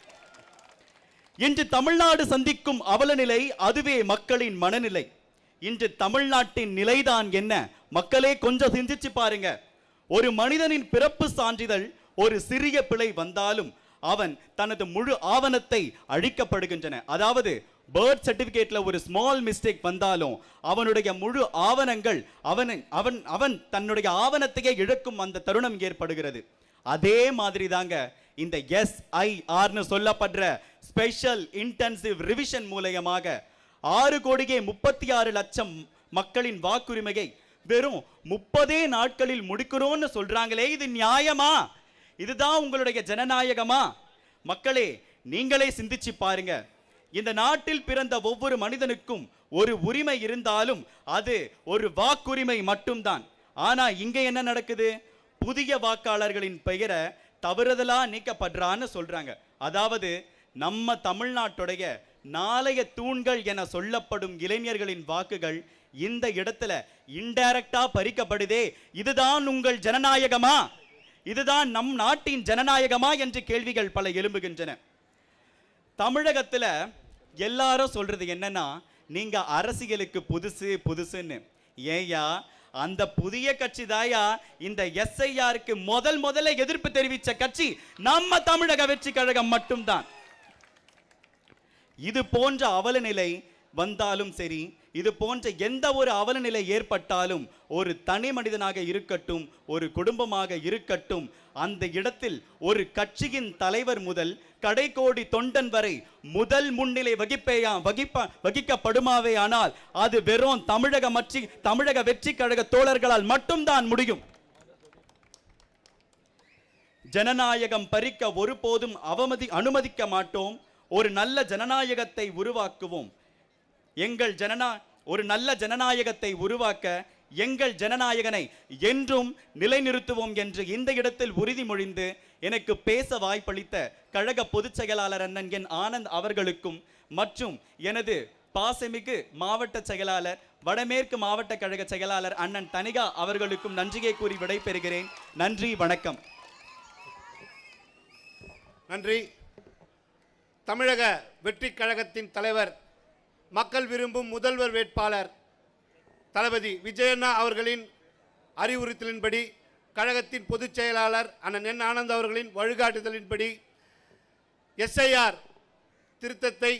Speaker 10: இன்று தமிழ்நாடு சந்திக்கும் அவலநிலை அதுவே மக்களின் மனநிலை. இன்று தமிழ்நாட்டின் நிலைதான் என்ன? மக்களே கொஞ்சம் சிந்திச்சு பாருங்க. ஒரு மனிதனின் பிறப்பு சான்றிதழ் ஒரு சிறிய பிழை வந்தாலும் அவன் தனது முழு ஆவணத்தை அழிக்கப்படுகின்றன. அதாவது பர்த் சர்டிபிகேட்ல ஒரு ஸ்மால் மிஸ்டேக் வந்தாலும் அவனுடைய முழு ஆவணங்கள் அவன் தன்னுடைய ஆவணத்தையே இழக்கும் அந்த தருணம் ஏற்படுகிறது. அதே மாதிரி தாங்க இந்த SIRனு சொல்லப்படுற ஸ்பெஷல் இன்டென்சிவ் ரிவிஷன் மூலமாக 6,36,00,000 மக்களின் வாக்குரிமையை வெறும் 30 நாட்களில் முடிக்கிறோம்னு சொல்றாங்களே, இது நியாயமா? இதுதான் உங்களுடைய ஜனநாயகமா? மக்களே, நீங்களே சிந்திச்சு பாருங்க. இந்த நாட்டில் பிறந்த ஒவ்வொரு மனிதனுக்கும் ஒரு உரிமை இருந்தாலும் அது ஒரு வாக்குரிமை மட்டும்தான். ஆனா இங்க என்ன நடக்குது? புதிய வாக்காளர்களின் பெயரை தவறுதலா நீக்கப்படுறான்னு சொல்றாங்க. அதாவது நம்ம தமிழ்நாட்டுடைய நாளைய தூண்கள் என சொல்லப்படும் இளைஞர்களின் வாக்குகள் இந்த இடத்துல இன்டைரக்டா பறிக்கப்படுதே. இதுதான் உங்கள் ஜனநாயகமா? இதுதான் நம் நாட்டின் ஜனநாயகமா என்று கேள்விகள் பல எழும்புகின்றன. தமிழகத்துல எல்லாரும் சொல்றது என்னன்னா, நீங்க அரசியலுக்கு புதுசுன்னு. ஏயா, அந்த புதிய கட்சி தாயா இந்த SIRக்கு முதல்ல எதிர்ப்பு தெரிவித்த கட்சி நம்ம தமிழக வெற்றி கழகம் மட்டும்தான். இது போன்ற அவலநிலை வந்தாலும் சரி, இது போன்ற எந்த ஒரு அவலநிலை ஏற்பட்டாலும் ஒரு தனி மனிதனாக இருக்கட்டும், ஒரு குடும்பமாக இருக்கட்டும், அந்த இடத்தில் ஒரு கட்சியின் தலைவர் முதல் கடைக்கோடி தொண்டன் வரை முதல் முன்னிலை வகிக்கப்படுமாவே ஆனால் அது வெறும் தமிழக வெற்றி கழக தோழர்களால் மட்டும்தான் முடியும். ஜனநாயகம் பறிக்க ஒருபோதும் அனுமதிக்க மாட்டோம். ஒரு நல்ல ஜனநாயகத்தை உருவாக்குவோம். ஒரு நல்ல ஜனநாயகத்தை உருவாக்க எங்கள் ஜனநாயகனை என்றும் நிலைநிறுத்துவோம் என்று இந்த இடத்தில் உறுதிமொழிந்து எனக்கு பேச வாய்ப்பளித்த கழக பொதுச் செயலாளர் அண்ணன் என் ஆனந்த் அவர்களுக்கும் மற்றும் எனது பாசமிகு மாவட்ட செயலாளர் வடமேற்கு மாவட்ட கழக செயலாளர் அண்ணன் தனிகா அவர்களுக்கும் நன்றியை கூறி விடைபெறுகிறேன். நன்றி, வணக்கம்.
Speaker 2: நன்றி. தமிழக வெற்றி கழகத்தின் தலைவர், மக்கள் விரும்பும் முதல்வர் வேட்பாளர் தளபதி விஜயண்ணா அவர்களின் அறிவுறுத்தலின்படி, கழகத்தின் பொதுச் செயலாளர் அண்ணன் என் ஆனந்த் அவர்களின் வழிகாட்டுதலின்படி SIR திருத்தத்தை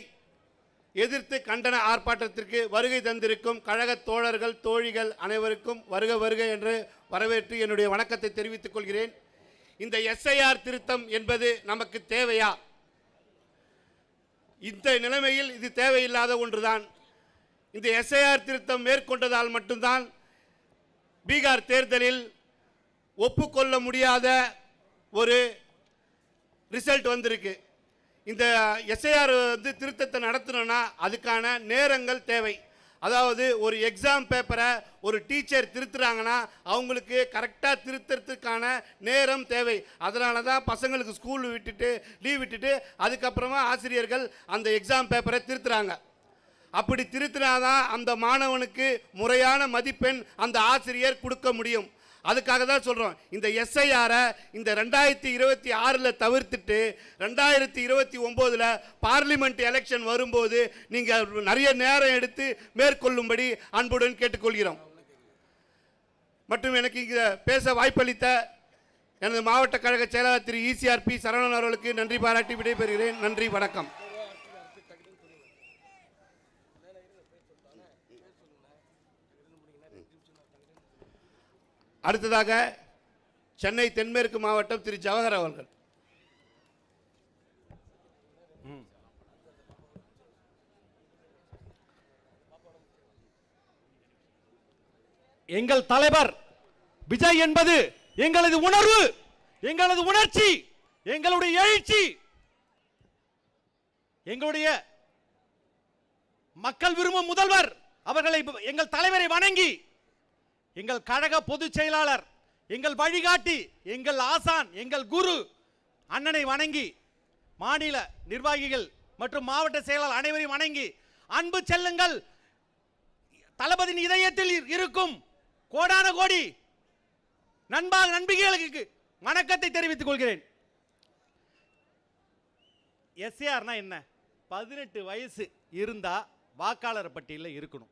Speaker 2: எதிர்த்து கண்டன ஆர்ப்பாட்டத்திற்கு வருகை தந்திருக்கும் கழக தோழர்கள் தோழிகள் அனைவருக்கும் வருக வருக என்று வரவேற்று என்னுடைய வணக்கத்தை தெரிவித்துக் கொள்கிறேன். இந்த SIR திருத்தம் என்பது நமக்கு தேவையா? இந்த நிலைமையில் இது தேவையில்லாத ஒன்றுதான். இந்த SIR திருத்தம் மேற்கொண்டதால் மட்டும்தான் பீகார் தேர்தலில் ஒப்புக்கொள்ள முடியாத ஒரு ரிசல்ட் வந்திருக்கு. இந்த SIR திருத்தத்தை நடத்தணும்னா அதுக்கான நேரங்கள் தேவை. அதாவது ஒரு எக்ஸாம் பேப்பரை ஒரு டீச்சர் திருத்துறாங்கன்னா அவங்களுக்கு கரெக்டாக திருத்துறதுக்கான நேரம் தேவை. அதனால தான் பசங்களுக்கு ஸ்கூல் லீவ் விட்டுட்டு அதுக்கப்புறமா ஆசிரியர்கள் அந்த எக்ஸாம் பேப்பரை திருத்துறாங்க. அப்படி திருத்தினாதான் அந்த மாணவனுக்கு முறையான மதிப்பெண் அந்த ஆசிரியர் கொடுக்க முடியும். அதுக்காக தான் சொல்கிறோம், இந்த SIR-ஐ இந்த 2026 தவிர்த்துட்டு 2029 பார்லிமெண்ட் எலெக்ஷன் வரும்போது நீங்கள் நிறைய நேரம் எடுத்து மேற்கொள்ளும்படி அன்புடன் கேட்டுக்கொள்கிறோம். மற்றும் எனக்கு இங்கே பேச வாய்ப்பளித்த எனது மாவட்ட கழக செயலாளர் திரு ECRP சரவணன் அவர்களுக்கு நன்றி பாராட்டி விடைபெறுகிறேன். நன்றி, வணக்கம். அடுத்ததாக சென்னை தென்மேற்கு மாவட்டம் திரு ஜவஹர் அவர்கள்.
Speaker 11: எங்கள் தலைவர் விஜய் என்பது எங்களது உணர்வு, எங்களது உணர்ச்சி, எங்களுடைய எழுச்சி, எங்களுடைய மக்கள் விரும்பும் முதல்வர் அவர்களை, எங்கள் தலைவரை வணங்கி, எங்கள் கழக பொதுச் செயலாளர், எங்கள் வழிகாட்டி, எங்கள் ஆசான், எங்கள் குரு அண்ணனை வணங்கி, மாநில நிர்வாகிகள் மற்றும் மாவட்ட செயலாளர் அனைவரையும் வணங்கி, அன்பு செல்லுங்கள், தளபதியின் இதயத்தில் இருக்கும் கோடான கோடி நண்பிகளுக்கு வணக்கத்தை தெரிவித்துக் கொள்கிறேன். எஸ்ஏஆர்னா என்ன? 18 வயசு இருந்தா வாக்காளர் பட்டியலில் இருக்கணும்,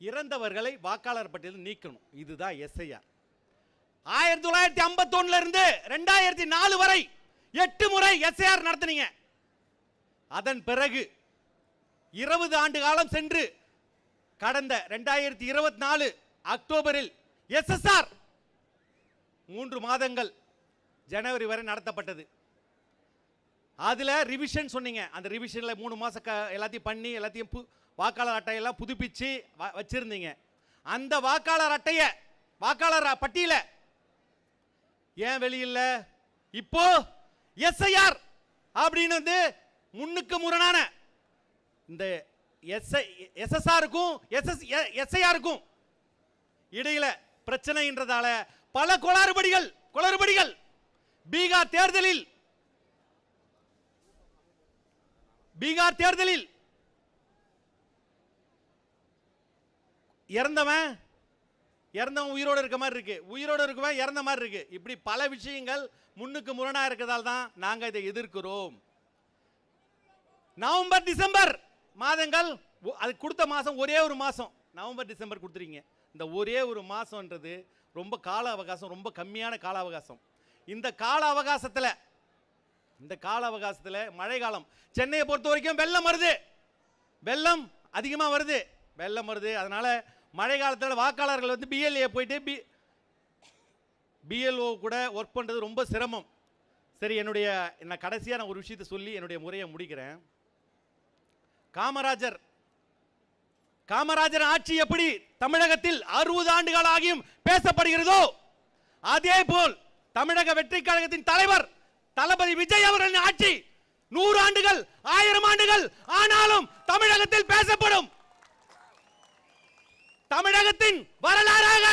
Speaker 11: இறந்தவர்களை வாக்காளர் பட்டியலில் நீக்கணும். இதுதான் எஸ்ஐஆர். 1951 இருந்து 2004 வரை 8 முறை எஸ்ஐஆர் நடத்தினீங்க. அதன் பிறகு 20 ஆண்டு காலம் சென்று கடந்த 2024 அக்டோபரில் எஸ்எஸ்ஆர் 3 மாதங்கள் ஜனவரி வரை நடத்தப்பட்டது. அதுல ரிவிஷன் சொன்னீங்க. அந்த ரிவிஷன்ல 3 மாசம் எல்லாத்தையும் பண்ணி எல்லாத்தையும் வாக்காளர் அட்டையெல்லாம் புதுப்பிச்சு வச்சிருந்தீங்க. அந்த வாக்காளர் அட்டைய வாக்காளர் பட்டியல ஏன் வெளியில்ல? இப்போ எஸ்ஐஆர் அப்படின்னு வந்து முன்னுக்கு முரணான இந்த எஸ்எஸ்ஆருக்கும் எஸ்ஐஆருக்கும் இடையில பிரச்சனைன்றதால பல குளறுபடிகள் பீகார் தேர்தலில் இறந்தவன் உயிரோடு இருக்க மாதிரி இருக்கு, உயிரோடு இருக்கவன் இறந்த மாதிரி இருக்கு. இப்படி பல விஷயங்கள் முன்னுக்கு முரணா இருக்கிறதால தான் நாங்க இதை எதிர்க்கிறோம். நவம்பர் டிசம்பர் மாதங்கள் அது கொடுத்த மாசம் ஒரே ஒரு மாசம் நவம்பர் டிசம்பர் கொடுத்துறீங்க. இந்த ஒரே ஒரு மாசம்ன்றது ரொம்ப கால அவகாசம், ரொம்ப கம்மியான கால அவகாசம். இந்த கால அவகாசத்தில் மழை காலம் சென்னையை பொறுத்த வரைக்கும் வெள்ளம் அதிகமாக வருது. அதனால மழை காலத்தில் வாக்காளர்கள் வந்து பிஎல்ஏ போயிட்டு பிஎல்ஓ கூட ஒர்க் பண்ணுறது ரொம்ப சிரமம். சரி, நான் கடைசியாக நான் ஒரு விஷயத்தை சொல்லி என்னுடைய முறையை முடிக்கிறேன். காமராஜர் ஆட்சி எப்படி தமிழகத்தில் 60 ஆண்டுகள் ஆகியும் பேசப்படுகிறதோ அதே போல் தமிழக வெற்றி கழகத்தின் தலைவர் தளபதி விஜய் அவர்களின் ஆட்சி 100 ஆண்டுகள் 1000 ஆண்டுகள் ஆனாலும் தமிழகத்தில் பேசப்படும். தமிழகத்தின் வரலாறாக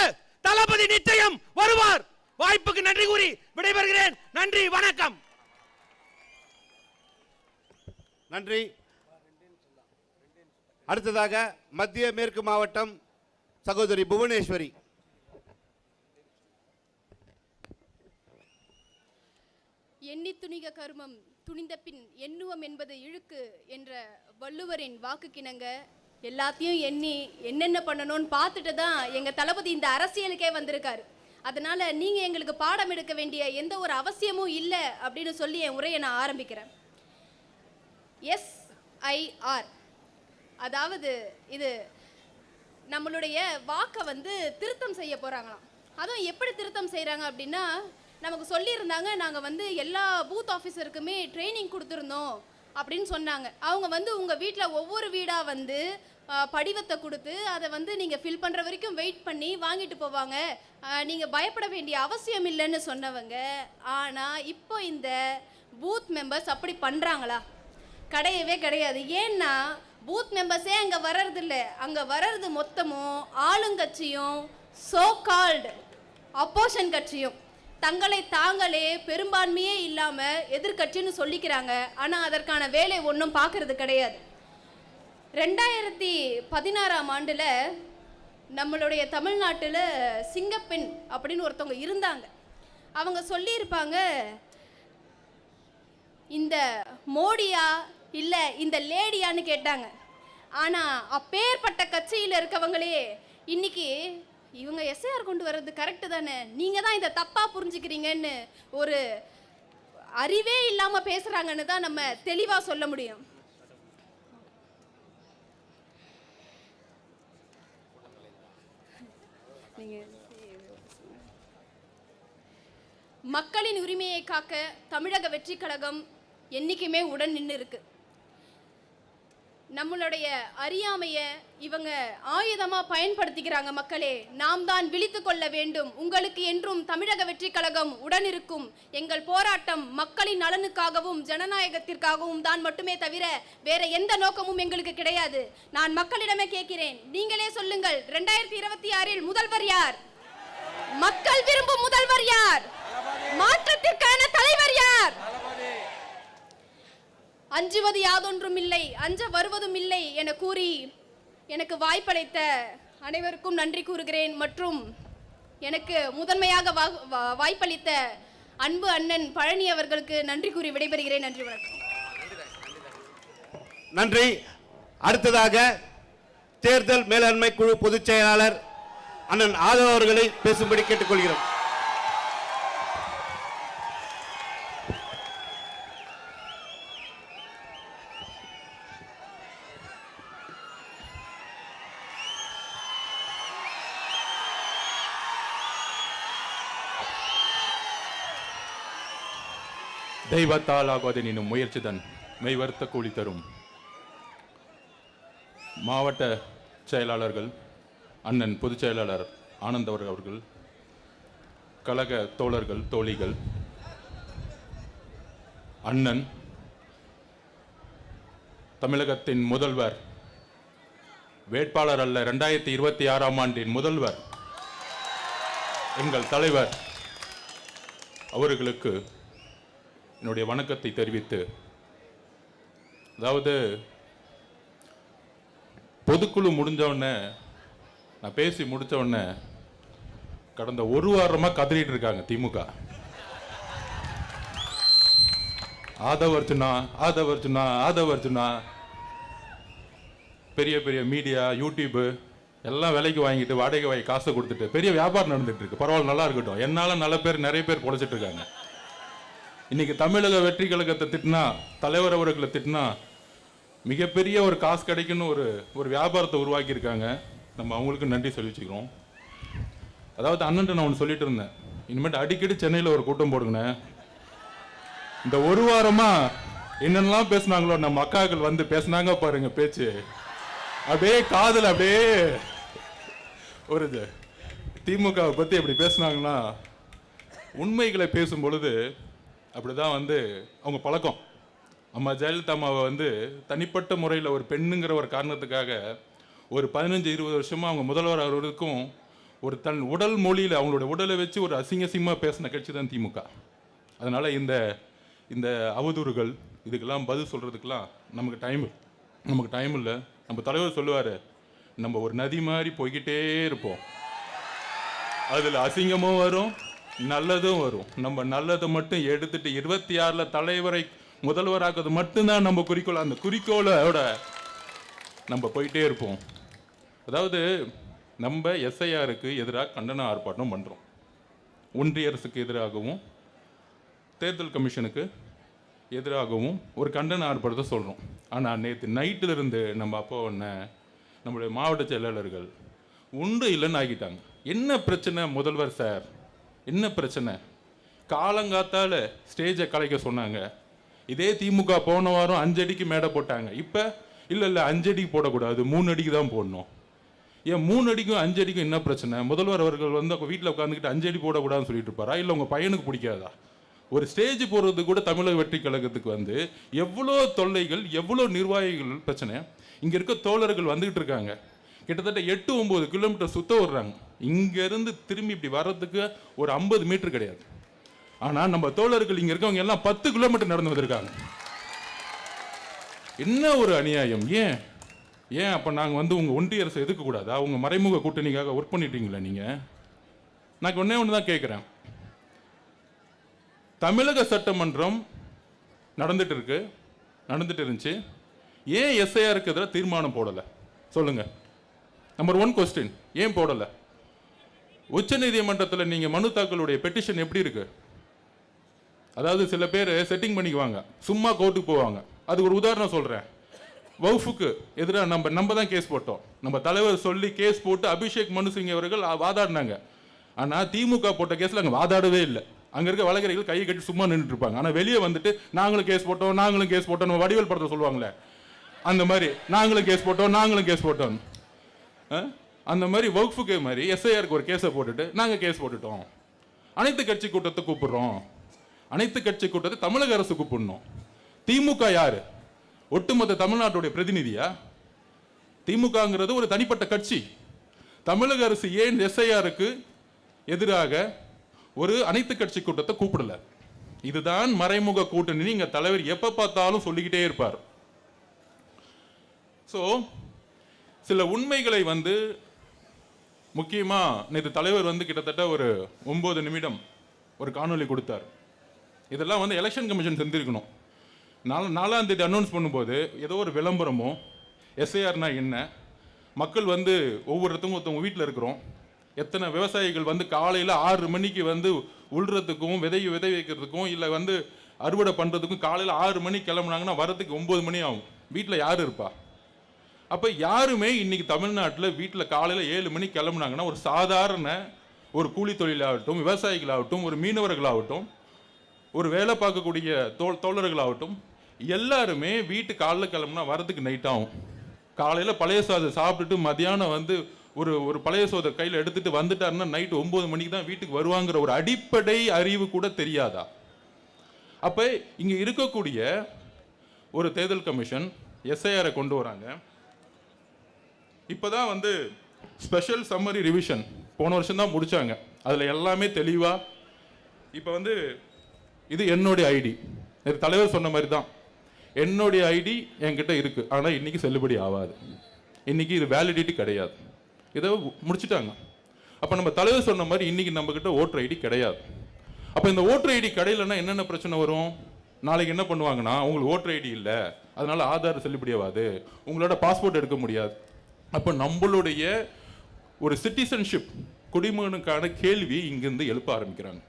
Speaker 11: தளபதி நிச்சயம் வருவார். வாய்ப்புக்கு நன்றி கூறி விடைபெறுகிறேன். நன்றி, வணக்கம்.
Speaker 2: நன்றி. அடுத்ததாக மத்திய மேற்கு மாவட்டம் சகோதரி புவனேஸ்வரி.
Speaker 8: எண்ணி துணிக கருமம் துணிந்த பின் எண்ணுவம் என்பது இழுக்கு என்ற வள்ளுவரின் வாக்குக்கிணங்க எல்லாத்தையும் எண்ணி என்னென்ன பண்ணணும்னு பார்த்துட்டு தான் எங்கள் தளபதி இந்த அரசியலுக்கே வந்திருக்காரு. அதனால் நீங்கள் எங்களுக்கு பாடம் எடுக்க வேண்டிய எந்த ஒரு அவசியமும் இல்லை அப்படின்னு சொல்லி என் உரையை நான் ஆரம்பிக்கிறேன். எஸ்ஐஆர், அதாவது இது நம்மளுடைய வாக்கை வந்து திருத்தம் செய்ய போகிறாங்களாம். அதுவும் எப்படி திருத்தம் செய்கிறாங்க அப்படின்னா, நமக்கு சொல்லியிருந்தாங்க நாங்கள் வந்து எல்லா பூத் ஆஃபீஸருக்குமே ட்ரைனிங் கொடுத்துருந்தோம் அப்படின்னு சொன்னாங்க. அவங்க வந்து உங்கள் வீட்டில் ஒவ்வொரு வீடாக வந்து படிவத்தை கொடுத்து அதை வந்து நீங்கள் ஃபில் பண்ணுற வரைக்கும் வெயிட் பண்ணி வாங்கிட்டு போவாங்க, நீங்கள் பயப்பட வேண்டிய அவசியம் இல்லைன்னு சொன்னவங்க. ஆனால் இப்போ இந்த பூத் மெம்பர்ஸ் அப்படி பண்ணுறாங்களா? கிடையவே கிடையாது. ஏன்னா பூத் மெம்பர்ஸே அங்கே வர்றதில்ல. அங்கே வர்றது மொத்தமும் ஆளுங்கட்சியும் சோ கால்டு அப்போசிஷன் கட்சியும் தங்களை தாங்களே பெரும்பான்மையே இல்லாமல் எதிர்கட்சின்னு சொல்லிக்கிறாங்க. ஆனால் அதற்கான வேலை ஒன்றும் பார்க்கறது கிடையாது. 2016ஆம் ஆண்டில் நம்மளுடைய தமிழ்நாட்டில் சிங்கப்பெண் அப்படின்னு ஒருத்தவங்க இருந்தாங்க. அவங்க சொல்லியிருப்பாங்க, இந்த மோடியா இல்லை இந்த லேடியான்னு கேட்டாங்க. ஆனால் அப்பேற்பட்ட கட்சியில் இருக்கவங்களே இன்னைக்கு இவங்க எஸ்ஐஆர் கொண்டு வர்றது கரெக்டு தானே, நீங்கள் தான் இதை தப்பாக புரிஞ்சுக்கிறீங்கன்னு ஒரு அறிவே இல்லாமல் பேசுகிறாங்கன்னு தான் நம்ம தெளிவாக சொல்ல முடியும். மக்களின் உரிமையை காக்க தமிழக வெற்றி கழகம் என்னைக்குமே உடன் நின்று இருக்கு. நம்மளுடைய அறியாமையை இவங்க ஆயுதமாக பயன்படுத்திக்கிறாங்க. மக்களே, நாம் தான் விழித்து கொள்ள வேண்டும். உங்களுக்கு என்றும் தமிழக வெற்றி கழகம் உடன் இருக்கும். எங்கள் போராட்டம் மக்களின் நலனுக்காகவும் ஜனநாயகத்திற்காகவும் தான் மட்டுமே தவிர வேற எந்த நோக்கமும் எங்களுக்கு கிடையாது. நான் மக்களிடமே கேட்கிறேன், நீங்களே சொல்லுங்கள், 2026இல் முதல்வர் யார்? மக்கள் விரும்பும் முதல்வர் யார்? மாற்றத்திற்கான தலைவர் யார்? அஞ்சுவது யாதொன்றும் இல்லை, அஞ்ச வருவதும் இல்லை என கூறி எனக்கு வாய்ப்பளித்த அனைவருக்கும் நன்றி கூறுகிறேன். மற்றும் எனக்கு முதன்மையாக வாய்ப்பளித்த அன்பு அண்ணன் பழனி அவர்களுக்கு நன்றி கூறி விடைபெறுகிறேன். நன்றி, வணக்கம்.
Speaker 2: நன்றி. அடுத்ததாக தேர்தல் மேலாண்மை குழு பொதுச் செயலாளர் அண்ணன் ஆதவ் அவர்களை பேசும்படி கேட்டுக்கொள்கிறோம்.
Speaker 12: தெய்வத்தால் ஆகாது எனும் முயற்சிதன் மெய்வர்த்த கூலி தரும். மாவட்ட செயலாளர்கள் அண்ணன் பொதுச் செயலாளர் ஆனந்த் அவர்கள், கழக தோழர்கள் தோழிகள், அண்ணன் தமிழகத்தின் முதல்வர், வேட்பாளர் அல்ல 2026ஆம் ஆண்டின் முதல்வர் எங்கள் தலைவர் அவர்களுக்கு என்னுடைய வணக்கத்தை தெரிவித்து, அதாவது பொதுக்குழு முடிஞ்ச உடனே நான் பேசி முடிச்ச உடனே கடந்த ஒரு வாரமா கதறிட்டு இருக்காங்க திமுக. ஆதவ் அர்ஜுனா, ஆதவ் அர்ஜுனா, ஆதவ் அர்ஜுனா. பெரிய பெரிய மீடியா, யூடியூப் எல்லாம் விலைக்கு வாங்கிட்டு வாடகை வாங்கி காசை கொடுத்துட்டு பெரிய வியாபாரம் நடந்துட்டு இருக்கு. பரவாயில்ல, நல்லா இருக்கட்டும். என்னால நிறைய பேர் பொழைச்சிட்டு இருக்காங்க. இன்னைக்கு தமிழக வெற்றி கழகத்தை திட்டினா, தலைவர் அவர்களை திட்டினா மிகப்பெரிய ஒரு காசு கிடைக்குன்னு ஒரு வியாபாரத்தை உருவாக்கி இருக்காங்க. நம்ம அவங்களுக்கு நன்றி சொல்லிச்சுக்கிறோம். அதாவது அண்ணன் நான் ஒன்று சொல்லிட்டு இருந்தேன், இனிமேட்டு அடிக்கடி சென்னையில் ஒரு கூட்டம் போடுங்கண்ணே. இந்த ஒரு வாரமா என்னென்னலாம் பேசினாங்களோ நம்ம அக்காக்கள் வந்து பேசினாங்க பாருங்க, பேச்சு அப்படியே காதல் அப்படியே ஒரு திமுகவை பற்றி எப்படி பேசினாங்கன்னா, உண்மைகளை பேசும் பொழுது அப்படிதான் அவங்க பழக்கம். அம்மா ஜெயலலிதா அம்மாவை தனிப்பட்ட முறையில் ஒரு பெண்ணுங்கிற ஒரு காரணத்துக்காக ஒரு 15-20 வருஷமாக அவங்க முதல்வர் அவர்களுக்கும் ஒரு தன் உடல் மொழியில் அவங்களுடைய உடலை வச்சு ஒரு அசிங்கமாக பேசின கட்சி தான் திமுக. அதனால் இந்த அவதூறுகள் இதுக்கெல்லாம் பதில் சொல்கிறதுக்கெல்லாம் நமக்கு டைம் இல்லை. நம்ம தலைவர் சொல்லுவார், நம்ம ஒரு நதி மாதிரி போய்கிட்டே இருப்போம், அதில் அசிங்கமும் வரும் நல்லதும் வரும். நம்ம நல்லதை மட்டும் எடுத்துட்டு 26ல் தலைவரை முதல்வராக்குறது மட்டும்தான் நம்ம குறிக்கோள். அந்த குறிக்கோளோட நம்ம போயிட்டே இருப்போம். அதாவது நம்ம எஸ்ஐஆருக்கு எதிராக கண்டன ஆர்ப்பாட்டம் பண்ணுறோம். ஒன்றிய அரசுக்கு எதிராகவும் தேர்தல் கமிஷனுக்கு எதிராகவும் ஒரு கண்டன ஆர்ப்பாட்டத்தை சொல்கிறோம். ஆனால் நேற்று நைட்டிலிருந்து நம்ம அப்போ நம்முடைய மாவட்ட செயலாளர்கள் உண்டு இல்லைன்னு ஆகிட்டாங்க. என்ன பிரச்சனை முதல்வர் சார், என்ன பிரச்சனை? காலங்காத்தால ஸ்டேஜை கலைக்க சொன்னாங்க. இதே திமுக போன வாரம் 5 அடிக்கு மேடை போட்டாங்க. இப்போ இல்லை 5 அடிக்கு போடக்கூடாது, 3 அடிக்கு தான் போடணும். ஏன் 3 அடிக்கும் 5 அடிக்கும் என்ன பிரச்சனை? முதல்வர் அவர்கள் அவங்க வீட்டில் உட்காந்துக்கிட்டு 5 அடி போடக்கூடாதுன்னு சொல்லிட்டு இருப்பாரா? இல்லை உங்கள் பையனுக்கு பிடிக்காதா? ஒரு ஸ்டேஜ் போடுறது கூட தமிழக வெற்றி கழகத்துக்கு எவ்வளோ தொல்லைகள், எவ்வளோ நிர்வாகிகள் பிரச்சனை. இங்கே இருக்க தோழர்கள் வந்துகிட்டு இருக்காங்க, கிட்டத்தட்ட 8-9 கிலோமீட்டர் சுத்த வர்றாங்க. இங்கேருந்து திரும்பி இப்படி வர்றதுக்கு ஒரு 50 மீட்டர் கிடையாது. ஆனால் நம்ம தோழர்கள் இங்கே இருக்கவங்க எல்லாம் 10 கிலோமீட்டர் நடந்து வந்திருக்காங்க. என்ன ஒரு அநியாயம்! ஏன் அப்போ நாங்கள் உங்கள் ஒன்றிய அரசு எதுக்கக்கூடாதா? உங்கள் மறைமுக கூட்டணிக்காக ஒர்க் பண்ணிட்டீங்களா நீங்கள்? நான் ஒன்று தான் கேட்குறேன். தமிழக சட்டமன்றம் நடந்துட்டு இருந்துச்சு. ஏன் எஸ்ஐஆருக்கு எதிராக தீர்மானம் போடலை சொல்லுங்க? நம்பர் 1 கொஸ்டின், ஏன் போடலை? உச்ச நீதிமன்றத்தில் நீங்கள் மனு தாக்கலுடைய பெட்டிஷன் எப்படி இருக்கு? அதாவது சில பேர் செட்டிங் பண்ணிக்குவாங்க, சும்மா கோர்ட்டுக்கு போவாங்க. அதுக்கு ஒரு உதாரணம் சொல்கிறேன். வவுஃபுக்கு எதிராக நம்ம தான் கேஸ் போட்டோம். நம்ம தலைவர் சொல்லி கேஸ் போட்டு அபிஷேக் மனு சிங் அவர்கள் வாதாடினாங்க. ஆனால் திமுக போட்ட கேஸில் அங்கே வாதாடவே இல்லை. அங்கே இருக்க வழக்கறிஞர்கள் கையை கட்டி சும்மா நின்றுட்டு இருப்பாங்க. ஆனால் வெளியே வந்துட்டு நாங்களும் கேஸ் போட்டோம் நம்ம வடிவேல் படத்தை சொல்லுவாங்களே, அந்த மாதிரி நாங்களும் கேஸ் போட்டோம். அந்த மாதிரி வகுப்புக்கு மாதிரி எஸ்ஐஆருக்கு ஒரு கேஸை போட்டுட்டு நாங்கள் கேஸ் போட்டுட்டோம். அனைத்து கட்சி கூட்டத்தை கூப்பிடுறோம். அனைத்து கட்சி கூட்டத்தை தமிழக அரசு கூப்பிடணும். திமுக யாரு? ஒட்டுமொத்த தமிழ்நாட்டுடைய பிரதிநிதியா? திமுகங்கிறது ஒரு தனிப்பட்ட கட்சி. தமிழக அரசு ஏன் எஸ்ஐஆருக்கு எதிராக ஒரு அனைத்து கட்சி கூட்டத்தை கூப்பிடல? இதுதான் மறைமுக கூட்டணி. இங்க தலைவர் எப்ப பார்த்தாலும் சொல்லிக்கிட்டே இருப்பார். சோ சில உண்மைகளை முக்கியமாக நேற்று தலைவர் வந்து கிட்டத்தட்ட ஒரு 9 நிமிடம் ஒரு காணொலி கொடுத்தார். இதெல்லாம் வந்து எலெக்ஷன் கமிஷன் செஞ்சிருக்கணும். 4ஆம் தேதி அனௌன்ஸ் பண்ணும்போது ஏதோ ஒரு விளம்பரமோ எஸ்ஐஆர்னா என்ன, மக்கள் வந்து ஒவ்வொருத்தவங்க வீட்டில் இருக்கிறோம், எத்தனை விவசாயிகள் வந்து காலையில் 6 மணிக்கு வந்து உள்றதுக்கும் விதை வைக்கிறதுக்கும் இல்லை வந்து அறுவடை பண்ணுறதுக்கும் காலையில் 6 மணிக்கு கிளம்புனாங்கன்னா வரதுக்கு 9 மணி ஆகும். வீட்டில் யார் இருப்பா? அப்போ யாருமே இன்னைக்கு தமிழ்நாட்டில் வீட்டில் காலையில் 7 மணிக்கு கிளம்புனாங்கன்னா ஒரு சாதாரண ஒரு கூலி தொழிலாகட்டும், விவசாயிகளாகட்டும், ஒரு மீனவர்களாகட்டும், ஒரு வேலை பார்க்கக்கூடிய தோழர்களாகட்டும், எல்லாருமே வீட்டு காலையில் கிளம்புனா வரதுக்கு நைட் ஆகும். காலையில் பழைய சாதம் சாப்பிட்டுட்டு மதியானம் வந்து ஒரு பழைய சோதை கையில் எடுத்துட்டு வந்துட்டாருன்னா நைட்டு 9 மணிக்கு தான் வீட்டுக்கு வருவாங்கிற ஒரு அடிப்படை அறிவு கூட தெரியாதா? அப்போ இங்கே இருக்கக்கூடிய ஒரு தேர்தல் கமிஷன் எஸ்ஐஆரை கொண்டு வராங்க. இப்போ தான் வந்து ஸ்பெஷல் சம்மரி ரிவிஷன் போன வருஷம் தான் முடிச்சாங்க. அதில் எல்லாமே தெளிவாக இப்போ வந்து இது என்னுடைய ஐடி, தலைவர் சொன்ன மாதிரி தான் என்னுடைய ஐடி என்கிட்ட இருக்கு, ஆனால் இன்னைக்கு செல்லுபடி ஆகாது, இன்னைக்கு இது வேலிடிட்டி கிடையாது, இதை முடிச்சுட்டாங்க. அப்போ நம்ம தலைவர் சொன்ன மாதிரி இன்னைக்கு நம்ம கிட்ட ஓட்டர் ஐடி கிடையாது. அப்போ இந்த ஓட்டர் ஐடி கிடையிலன்னா என்னென்ன பிரச்சனை வரும்? நாளைக்கு என்ன பண்ணுவாங்கன்னா, உங்களுக்கு ஓட்டர் ஐடி இல்லை, அதனால ஆதார் செல்லுபடி ஆகாது, உங்களோட பாஸ்போர்ட் எடுக்க முடியாது. அப்போ நம்மளுடைய ஒரு சிட்டிசன்ஷிப் குடிமகனுக்கான கேள்வி இங்கிருந்து எழுப்ப ஆரம்பிக்கிறாங்க.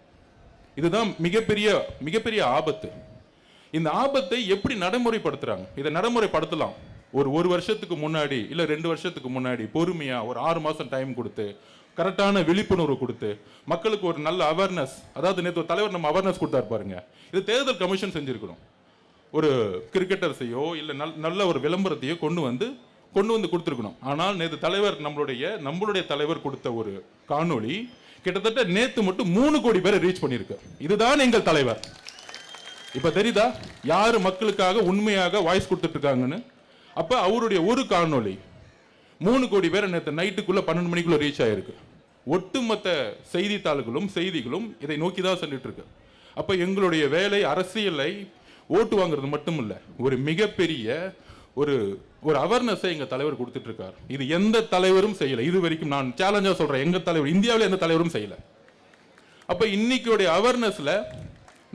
Speaker 12: இதுதான் மிகப்பெரிய ஆபத்து. இந்த ஆபத்தை எப்படி நடைமுறைப்படுத்துறாங்க? இதை நடைமுறைப்படுத்தலாம். ஒரு வருஷத்துக்கு முன்னாடி இல்லை 2 வருஷத்துக்கு முன்னாடி பொறுமையா ஒரு 6 மாசம் டைம் கொடுத்து கரெக்டான விழிப்புணர்வு கொடுத்து மக்களுக்கு ஒரு நல்ல அவேர்னஸ், அதாவது நேற்று தலைவர் நம்ம அவேர்னஸ் கொடுத்தாரு பாருங்க, இது தேர்தல் கமிஷன் செஞ்சிருக்கணும். ஒரு கிரிக்கெட்டர்ஸையோ இல்லை நல்ல ஒரு விளம்பரத்தையோ கொண்டு வந்து கொடுத்துருக்கணும். ஆனால் நேற்று தலைவர் நம்மளுடைய தலைவர் கொடுத்த ஒரு காணொளி கிட்டத்தட்ட நேற்று மட்டும் 3 கோடி பேரை ரீச் பண்ணியிருக்கு. இதுதான் எங்கள் தலைவர். இப்ப தெரியுதா யாரு மக்களுக்காக உண்மையாக வாய்ஸ் கொடுத்துட்டு இருக்காங்கன்னு? அப்ப அவருடைய ஒரு காணொளி 3 கோடி பேரை நேற்று நைட்டுக்குள்ள 12 மணிக்குள்ள ரீச் ஆயிருக்கு. ஒட்டுமொத்த செய்திகளும் இதை நோக்கி தான் சொல்லிட்டு இருக்கு. அப்ப எங்களுடைய வேலை அரசியலை ஓட்டு வாங்குறது மட்டும் இல்ல, ஒரு மிகப்பெரிய ஒரு அவேர்னஸை எங்க தலைவர் கொடுத்துட்டு இருக்காரு. இது எந்த தலைவரும் செய்யல இது வரைக்கும். நான் சேலஞ்சா சொல்றேன், எங்க தலைவர் இந்தியாவில் எந்த தலைவரும் செய்யல. அப்ப இன்னைக்கு அவேர்னஸ்ல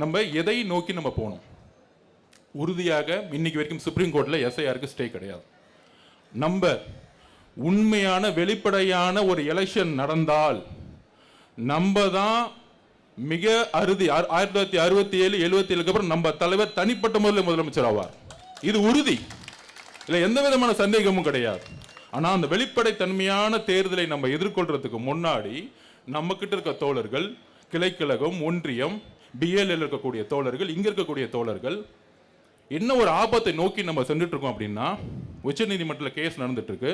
Speaker 12: நம்ம எதை நோக்கி நம்ம போனோம்? உறுதியாக இன்னைக்கு வரைக்கும் சுப்ரீம் கோர்ட்ல எஸ்ஐஆருக்கு ஸ்டே கிடையாது. நம்ம உண்மையான வெளிப்படையான ஒரு எலெக்ஷன் நடந்தால் நம்ம தான் மிக அறுதி 1967 77க்கு அப்புறம் நம்ம தலைவர் தனிப்பட்ட முறையில் முதலமைச்சர் ஆவார். இது உறுதி, இல்லை எந்த விதமான சந்தேகமும் கிடையாது. ஆனா அந்த வெளிப்படைத்தன்மையான தேர்தலை நம்ம எதிர்கொள்றதுக்கு முன்னாடி நம்ம கிட்ட இருக்க தோழர்கள், கிளைக்கழகம், ஒன்றியம், பிஎல்எல் இருக்கக்கூடிய தோழர்கள், இங்க இருக்கக்கூடிய தோழர்கள் என்ன ஒரு ஆபத்தை நோக்கி நம்ம சென்றுட்டு இருக்கோம் அப்படின்னா, உச்சநீதிமன்றத்தில் கேஸ் நடந்துட்டு இருக்கு.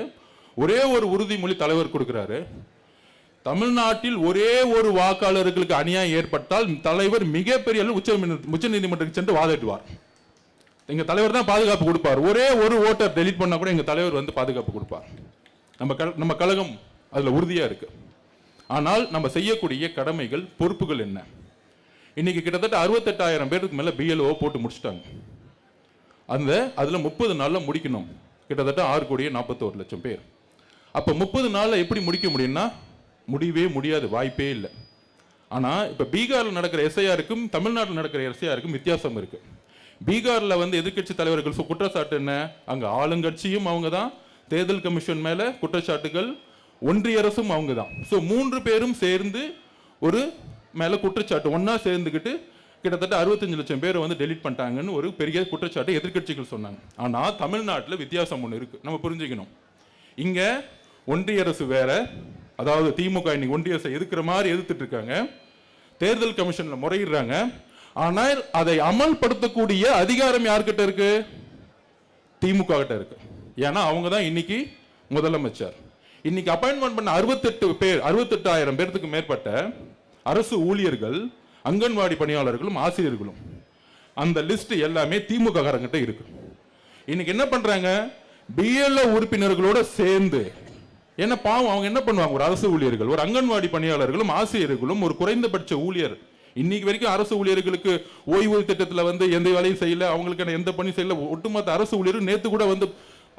Speaker 12: ஒரே ஒரு உறுதிமொழி தலைவர் கொடுக்கிறாரு, தமிழ்நாட்டில் ஒரே ஒரு வாக்காளர்களுக்கு அநியாயம் ஏற்பட்டால் தலைவர் மிகப்பெரிய உச்சநீதிமன்றத்துக்கு சென்று வாதிடுவார். எங்க தலைவர் தான் பாதுகாப்பு கொடுப்பார். ஒரே ஒரு ஓட்டர் டெலீட் பண்ணா கூட எங்க தலைவர் வந்து பாதுகாப்பு கொடுப்பார். நம்ம கழகம் அதுல உறுதியா இருக்கு. ஆனால் நம்ம செய்யக்கூடிய கடமைகள், பொறுப்புகள் என்ன? இன்னைக்கு கிட்டத்தட்ட 68,000 பேருக்கு மேல பிஎல்ஓ போட்டு முடிச்சிட்டாங்க. அதுல 30 நாள்ல முடிக்கணும். கிட்டத்தட்ட 6,41,00,000 பேர். அப்ப 30 நாள்ல எப்படி முடிக்க முடியும்னா முடியவே முடியாது, வாய்ப்பே இல்லை. ஆனா இப்ப பீகார்ல நடக்கிற எஸ்ஐஆருக்கும் தமிழ்நாட்டில் நடக்கிற எஸ்ஐஆருக்கும் வித்தியாசம் இருக்கு. பீகார்ல வந்து எதிர்கட்சி தலைவர்கள் குற்றச்சாட்டு என்ன? அங்க ஆளுங்கட்சியும் அவங்க தான், தேர்தல் கமிஷன் மேல குற்றச்சாட்டுகள், ஒன்றிய அரசும் அவங்க தான். ஸோ 3 பேரும் சேர்ந்து ஒரு மேல குற்றச்சாட்டு ஒன்னா சேர்ந்துக்கிட்டு கிட்டத்தட்ட 65 லட்சம் பேரை வந்து டெலீட் பண்ணிட்டாங்கன்னு ஒரு பெரிய குற்றச்சாட்டு எதிர்கட்சிகள் சொன்னாங்க. ஆனா தமிழ்நாட்டில் வித்தியாசம் ஒன்று இருக்கு, நம்ம புரிஞ்சுக்கணும். இங்க ஒன்றிய அரசு வேற, அதாவது திமுக இன்னைக்கு ஒன்றிய அரசை எதிர்க்கிற மாதிரி எதிர்த்துட்டு இருக்காங்க, தேர்தல் கமிஷன்ல முறையிடுறாங்க. ஆனால் அதை அமல்படுத்தக்கூடிய அதிகாரம் யார்கிட்ட இருக்கு? திமுக கிட்ட இருக்கு. ஏன்னா அவங்க தான் இன்னைக்கு முதலமைச்சர். இன்னைக்கு அப்பாயின்மெண்ட் பண்ண 68,000 பேருக்கு மேற்பட்ட அரசு ஊழியர்கள், அங்கன்வாடி பணியாளர்களும் ஆசிரியர்களும், அந்த லிஸ்ட் எல்லாமே திமுக காரங்கிட்ட இருக்கு. இன்னைக்கு என்ன பண்றாங்க? பிஎல்ஓ உறுப்பினர்களோட சேர்ந்து, என்ன பாவம் அவங்க என்ன பண்ணுவாங்க? ஒரு அரசு ஊழியர்கள், ஒரு அங்கன்வாடி பணியாளர்களும் ஆசிரியர்களும், ஒரு குறைந்தபட்ச ஊழியர், இன்னைக்கு வரைக்கும் அரசு ஊழியர்களுக்கு ஓய்வூதிய திட்டத்தில் வந்து எந்த வேலையும் செய்யல, அவங்களுக்கு எந்த பணி செய்யல. ஒட்டுமொத்த அரசு ஊழியர்கள் நேற்று கூட வந்து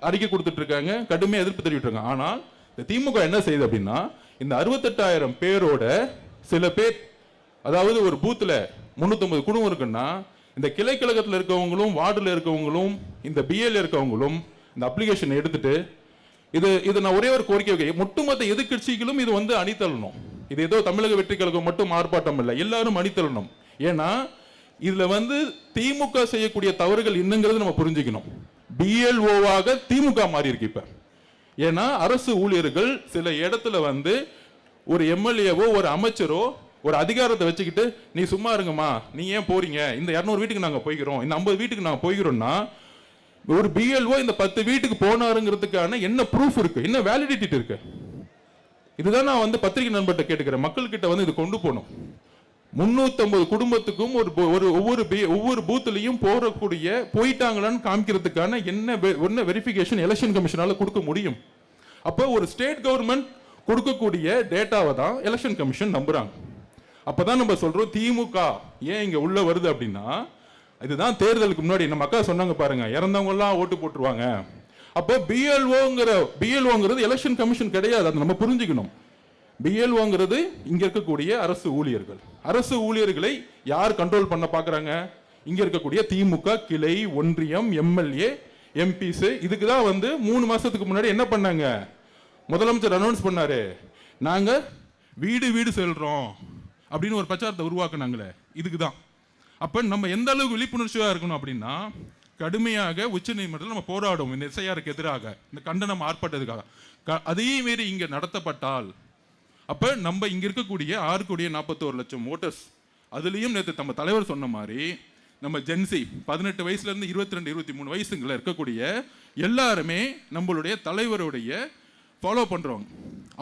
Speaker 12: அறிக்கை கொடுத்துட்டு இருக்காங்க, கடுமையாக எதிர்ப்பு தெரிவிட்டு இருக்காங்க. ஆனால் இந்த திமுக என்ன செய்யுது அப்படின்னா, இந்த 68,000 பேரோட சில பேர், அதாவது ஒரு பூத்துல 350 குடும்பம் இருக்குன்னா, இந்த கிளை கழகத்தில் இருக்கவங்களும் வார்டில் இருக்கவங்களும் இந்த பிஎல் இருக்கவங்களும் இந்த அப்ளிகேஷன் எடுத்துட்டு இது நான் ஒரே ஒரு கோரிக்கை வைக்க, ஒட்டுமொத்த எதிர்க்கட்சிகளும் இது வந்து அணித்தள்ளணும். இது ஏதோ தமிழக வெற்றி கழகம் மட்டும் ஆர்ப்பாட்டம் இல்லை, எல்லாரும் அணித்தள்ளணும். ஏன்னா இதுல வந்து திமுக செய்யக்கூடிய தவறுகள் என்னங்கிறது நம்ம புரிஞ்சுக்கணும். பிஎல்ஓவாக திமுக மாறி இருக்கு இப்ப. ஏன்னா அரசு ஊழியர்கள் சில இடத்துல வந்து ஒரு எம்எல்ஏவோ ஒரு அமைச்சரோ ஒரு அதிகாரத்தை வச்சுக்கிட்டு, நீ சும்மா இருங்கம்மா, நீ ஏன் போறீங்க, இந்த 200 வீட்டுக்கு நாங்க போய்கிறோம், இந்த 50 வீட்டுக்கு நாங்க போய்கிறோம்னா, ஒரு பிஎல்ஓ இந்த 10 வீட்டுக்கு போனாருங்கிறதுக்கான என்ன ப்ரூஃப் இருக்கு, என்ன வேலிடிட்டி இருக்கு? இதுதான் நான் வந்து பத்திரிகை நண்பர்கிட்ட கேட்டுக்கிறேன். மக்கள்கிட்ட வந்து இது கொண்டு போகணும். 350 குடும்பத்துக்கும் ஒவ்வொரு பூத்துலையும் போயிட்டாங்களான்னு காமிக்கிறதுக்கான என்ன வெரிஃபிகேஷன் எலெக்ஷன் கமிஷனால கொடுக்க முடியும்? அப்போ ஒரு ஸ்டேட் கவர்மெண்ட் கொடுக்கக்கூடிய டேட்டாவை தான் எலெக்ஷன் கமிஷன் நம்புறாங்க. அப்பதான் நம்ம சொல்றோம் திமுக ஏன் இங்க உள்ள வருது அப்படின்னா, இதுதான் தேர்தலுக்கு முன்னாடி நம்ம அக்கா சொன்னாங்க பாருங்க, இறந்தவங்க எல்லாம் ஓட்டு போட்டுருவாங்க. அப்போ பிஎல்ஓங்கிறது எலெக்ஷன் கமிஷன் கிடையாது, அதை நம்ம புரிஞ்சுக்கணும். பிஎல்ஓங்கிறது இங்க இருக்கக்கூடிய அரசு ஊழியர்கள். அரசு ஊழியர்களை யார் கண்ட்ரோல் பண்ண பாக்குறாங்க? இங்க இருக்கக்கூடிய திமுக கிளை, ஒன்றியம், எம்எல்ஏ, எம்பிஸ். இதுக்கு தான் வந்து 3 மாசத்துக்கு முன்னாடி என்ன பண்ணாங்க, முதலமைச்சர் அனௌன்ஸ் பண்ணாரு, நாங்க வீடு வீடு செல்றோம் அப்படின்னு ஒரு பிரச்சாரத்தை உருவாக்குனாங்களே, இதுக்கு தான். அப்ப நம்ம எந்த அளவுக்கு விழிப்புணர்ச்சியா இருக்கணும் அப்படின்னா, கடுமையாக உச்சநீதிமன்றத்தில் நம்ம போராடும் இந்த எஸ்ஐஆருக்கு எதிராக, இந்த கண்டனம் ஆர்ப்பாட்டத்துக்காக. அதே மாரி இங்க நடத்தப்பட்டால், அப்ப நம்ம இங்க இருக்கக்கூடிய 6,41,00,000 ஓட்டர்ஸ், அதுலயும் நேற்று நம்ம தலைவர் சொன்ன மாதிரி நம்ம ஜென்சி 18 வயசுல இருந்து 22, 23 வயசுங்கள இருக்கக்கூடிய எல்லாருமே நம்மளுடைய தலைவருடைய ஃபாலோ பண்றவங்க.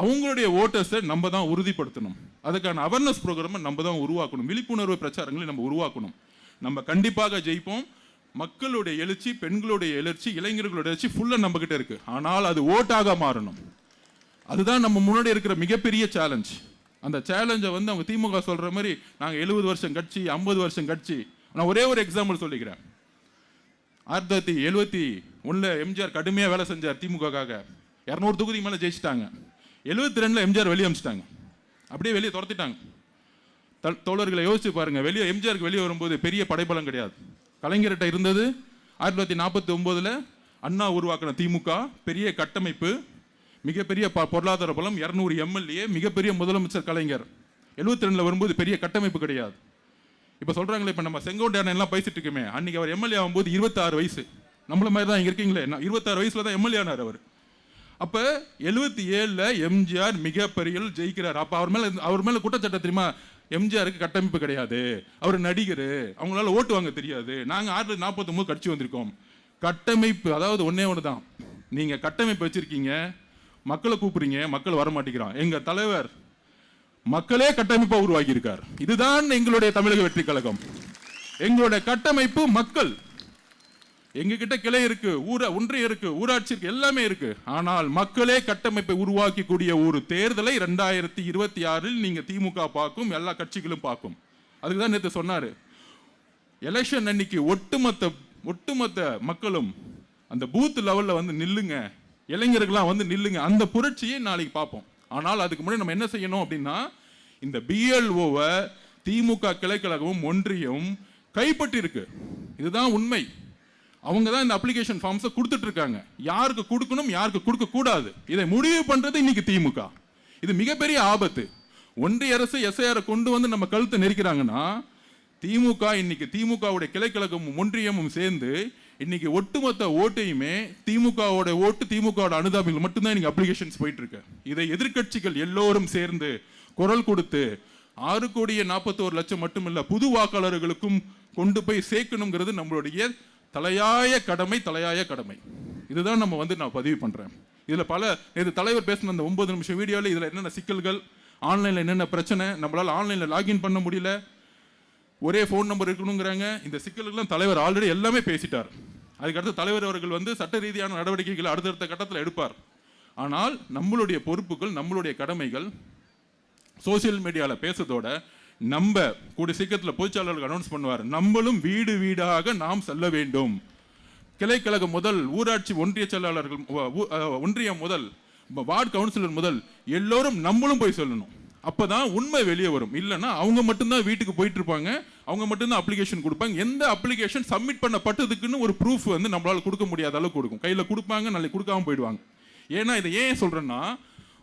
Speaker 12: அவங்களுடைய ஓட்டர்ஸை நம்ம தான் உறுதிப்படுத்தணும். அதுக்கான அவேர்னஸ் ப்ரோக்ராமை நம்ம தான் உருவாக்கணும். விழிப்புணர்வு பிரச்சாரங்களை நம்ம உருவாக்கணும். நம்ம கண்டிப்பாக ஜெயிப்போம். மக்களுடைய எழுச்சி, பெண்களுடைய எழுச்சி, இளைஞர்களுடைய எழுச்சி ஃபுல்லாக நம்ம கிட்ட இருக்கு. ஆனால் அது ஓட்டாக மாறணும். அதுதான் நம்ம முன்னாடி இருக்கிற மிகப்பெரிய சேலஞ்ச். அந்த சேலஞ்சை வந்து அவங்க திமுக சொல்ற மாதிரி நாங்கள் 70 வருஷம் கட்சி, 50 வருஷம் கட்சி. நான் ஒரே ஒரு எக்ஸாம்பிள் சொல்லிக்கிறேன். 1971 எம்ஜிஆர் கடுமையாக வேலை செஞ்சார் திமுகக்காக. 200 தொகுதி மேலே ஜெயிச்சிட்டாங்க. 72 எம்ஜிஆர் வெளியே அமிச்சிட்டாங்க, அப்படியே வெளியே துரத்திட்டாங்க. தோழர்களை யோசிச்சு பாருங்க, எம்ஜிஆருக்கு வெளியே வரும்போது பெரிய படைபலம் கிடையாது. கலைஞர்கிட்ட இருந்தது 1949 அண்ணா உருவாக்கின திமுக, பெரிய கட்டமைப்பு, மிகப்பெரிய பொருளாதார பலம், 200 எம்எல்ஏ, மிகப்பெரிய முதலமைச்சர் கலைஞர். 72 வரும்போது பெரிய கட்டமைப்பு கிடையாது. இப்போ சொல்றாங்களே, இப்போ நம்ம செங்கோட்டையன் எல்லாம் பேசிட்டு இருக்கோமே, அன்னைக்கு அவர் எம்எல்ஏ ஆகும்போது 26 வயசு. நம்மள மாதிரி தான் இங்க இருக்கீங்களே, 26 வயசுல தான் எம்எல்ஏ ஆனார் அவர். அப்ப 77 எம்ஜிஆர் மிகப்பெரிய ஜெயிக்கிறார். அப்ப அவர் மேல குற்றச்சாட்டு தெரியுமா? எம்ஜிஆருக்கு கட்டமைப்பு கிடையாது, அவர் நடிகர், அவங்களால ஓட்டு வாங்க தெரியாது. நாங்க 1949 கட்சி வந்திருக்கோம். கட்டமைப்பு அதாவது ஒன்னே ஒண்ணுதான். நீங்க கட்டமைப்பு வச்சிருக்கீங்க, மக்களை கூப்பிடுறீங்க, மக்கள் வர மாட்டேங்கிறான். எங்க தலைவர் மக்களே கட்டமைப்பா உருவாக்கி இருக்கார். இதுதான் எங்களுடைய தமிழக வெற்றி கழகம். எங்களுடைய கட்டமைப்பு மக்கள். எங்க கிட்ட கிளை இருக்கு, ஒன்றியம் இருக்கு, ஊராட்சி இருக்கு, எல்லாமே இருக்கு. ஆனால் மக்களே கட்டமைப்பை உருவாக்கி கூடிய ஒரு தேர்தலை 2026 நீங்க திமுக பார்க்கும், எல்லா கட்சிகளும் பார்க்கும். அதுக்கு தான் நேற்று சொன்னாரு, எலெக்ஷன் அன்னைக்கு ஒட்டுமொத்த மக்களும் அந்த பூத் லெவல்ல வந்து நில்லுங்க, இளைஞர்கள்லாம் வந்து நில்லுங்க. அந்த புரட்சியை நாளைக்கு பார்ப்போம். ஆனால் அதுக்கு முன்னாடி நம்ம என்ன செய்யணும் அப்படின்னா, இந்த பிஎல்ஓவை திமுக கிளைக்கழகமும் ஒன்றியம் கைப்பற்றி இருக்கு. இதுதான் உண்மை. அவங்க தான் இந்த அப்ளிகேஷன் ஃபார்ம்ஸை கொடுத்துட்டு இருக்காங்க. யாருக்கு கொடுக்கணும், யாருக்கு கொடுக்க கூடாது, இதை முடிவு பண்றது இன்னைக்கு திமுக. இது மிகப்பெரிய ஆபத்து. ஒன்றிய அரசு எஸ்ஐஆர் கொண்டு வந்து நம்ம கழுத்தை நெரிக்கிறாங்கன்னா, திமுக இன்னைக்கு திமுகவுடைய கிளைக்கழகமும் ஒன்றியமும் சேர்ந்து இன்னைக்கு ஒட்டுமொத்த ஓட்டையுமே திமுகவோட ஓட்டு, திமுகவோட அனுதாபிகள் மட்டும்தான் இன்னைக்கு அப்ளிகேஷன்ஸ் போயிட்டு இருக்கு. இதை எதிர்க்கட்சிகள் எல்லோரும் சேர்ந்து குரல் கொடுத்து 6,41,00,000 மட்டுமில்ல, புது வாக்காளர்களுக்கும் கொண்டு போய் சேர்க்கணுங்கிறது நம்மளுடைய தலையாய கடமை. இதுதான் நம்ம வந்து நான் பதிவு பண்றேன். இதுல இது தலைவர் பேசின அந்த 9 நிமிஷம் வீடியோல இதுல என்னென்ன சிக்கல்கள், ஆன்லைன்ல என்னென்ன பிரச்சனை, நம்மளால ஆன்லைன்ல லாகின் பண்ண முடியல, ஒரே ஃபோன் நம்பர் இருக்கணுங்கிறாங்க. இந்த சிக்கல்கள்லாம் தலைவர் ஆல்ரெடி எல்லாமே பேசிட்டார். அதுக்கடுத்து தலைவர் அவர்கள் வந்து சட்ட ரீதியான நடவடிக்கைகளை அடுத்தடுத்த கட்டத்தில் எடுப்பார். ஆனால் நம்மளுடைய பொறுப்புகள், நம்மளுடைய கடமைகள் சோசியல் மீடியாவில் பேசுறதோட நம்ம கூடிய சீக்கிரத்தில் பொதுச்சாளர்கள் அனௌன்ஸ் பண்ணுவார், நம்மளும் வீடு வீடாக நாம் செல்ல வேண்டும். கிளைக்கழகம் முதல் ஊராட்சி ஒன்றிய செயலாளர்கள், ஒன்றியம் முதல் வார்டு கவுன்சிலர் முதல் எல்லோரும் நம்மளும் போய் சொல்லணும். அப்பதான் உண்மை வெளியே வரும். இல்லைன்னா அவங்க மட்டும்தான் வீட்டுக்கு போயிட்டு இருப்பாங்க, அவங்க மட்டும்தான் அப்ளிகேஷன் கொடுப்பாங்க. எந்த அப்ளிகேஷன் சப்மிட் பண்ணப்பட்டதுக்குன்னு ஒரு ப்ரூஃப் வந்து நம்மளால கொடுக்க முடியாத அளவுக்கு கொடுக்கும். கையில் கொடுப்பாங்க, நாளைக்கு கொடுக்காம போயிடுவாங்க. ஏன்னா இதை ஏன் சொல்றேன்னா,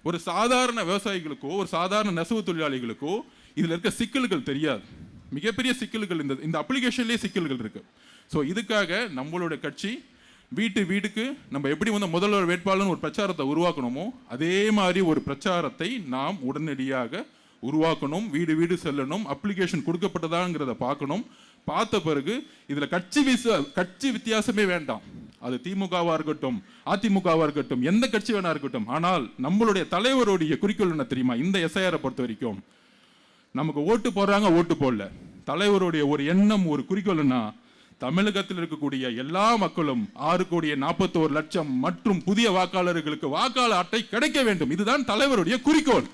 Speaker 12: ஒரு சாதாரண விவசாயிகளுக்கோ ஒரு சாதாரண நெசவு தொழிலாளிகளுக்கோ இதில் இருக்க சிக்கல்கள் தெரியாது. மிகப்பெரிய சிக்கல்கள் இந்த அப்ளிகேஷன்லேயே சிக்கல்கள் இருக்கு. ஸோ இதுக்காக நம்மளோட கட்சி வீட்டுக்கு நம்ம எப்படி வந்து முதல்வர் வேட்பாளர்னு ஒரு பிரச்சாரத்தை உருவாக்கணுமோ அதே மாதிரி ஒரு பிரச்சாரத்தை நாம் உடனடியாக உருவாக்கணும். வீடு செல்லணும், அப்ளிகேஷன் கொடுக்கப்பட்டதாங்கிறத பார்க்கணும். பார்த்த பிறகு இதில் கட்சி வித்தியாசமே வேண்டாம். அது திமுகவா இருக்கட்டும், அதிமுகவா இருக்கட்டும், எந்த கட்சி வேணா இருக்கட்டும். ஆனால் நம்மளுடைய தலைவருடைய குறிக்கோள் என்ன தெரியுமா? இந்த எஸ்ஐஆரை பொறுத்த வரைக்கும் நமக்கு ஓட்டு போடுறாங்க, ஓட்டு போடல, தலைவருடைய ஒரு எண்ணம், ஒரு குறிக்கோள்னா தமிழகத்தில் இருக்கக்கூடிய எல்லா மக்களும் 6,41,00,000 மற்றும் புதிய வாக்காளர்களுக்கு வாக்காளர் அட்டை கிடைக்க வேண்டும். இதுதான் தலைவருடைய குறிக்கோள்.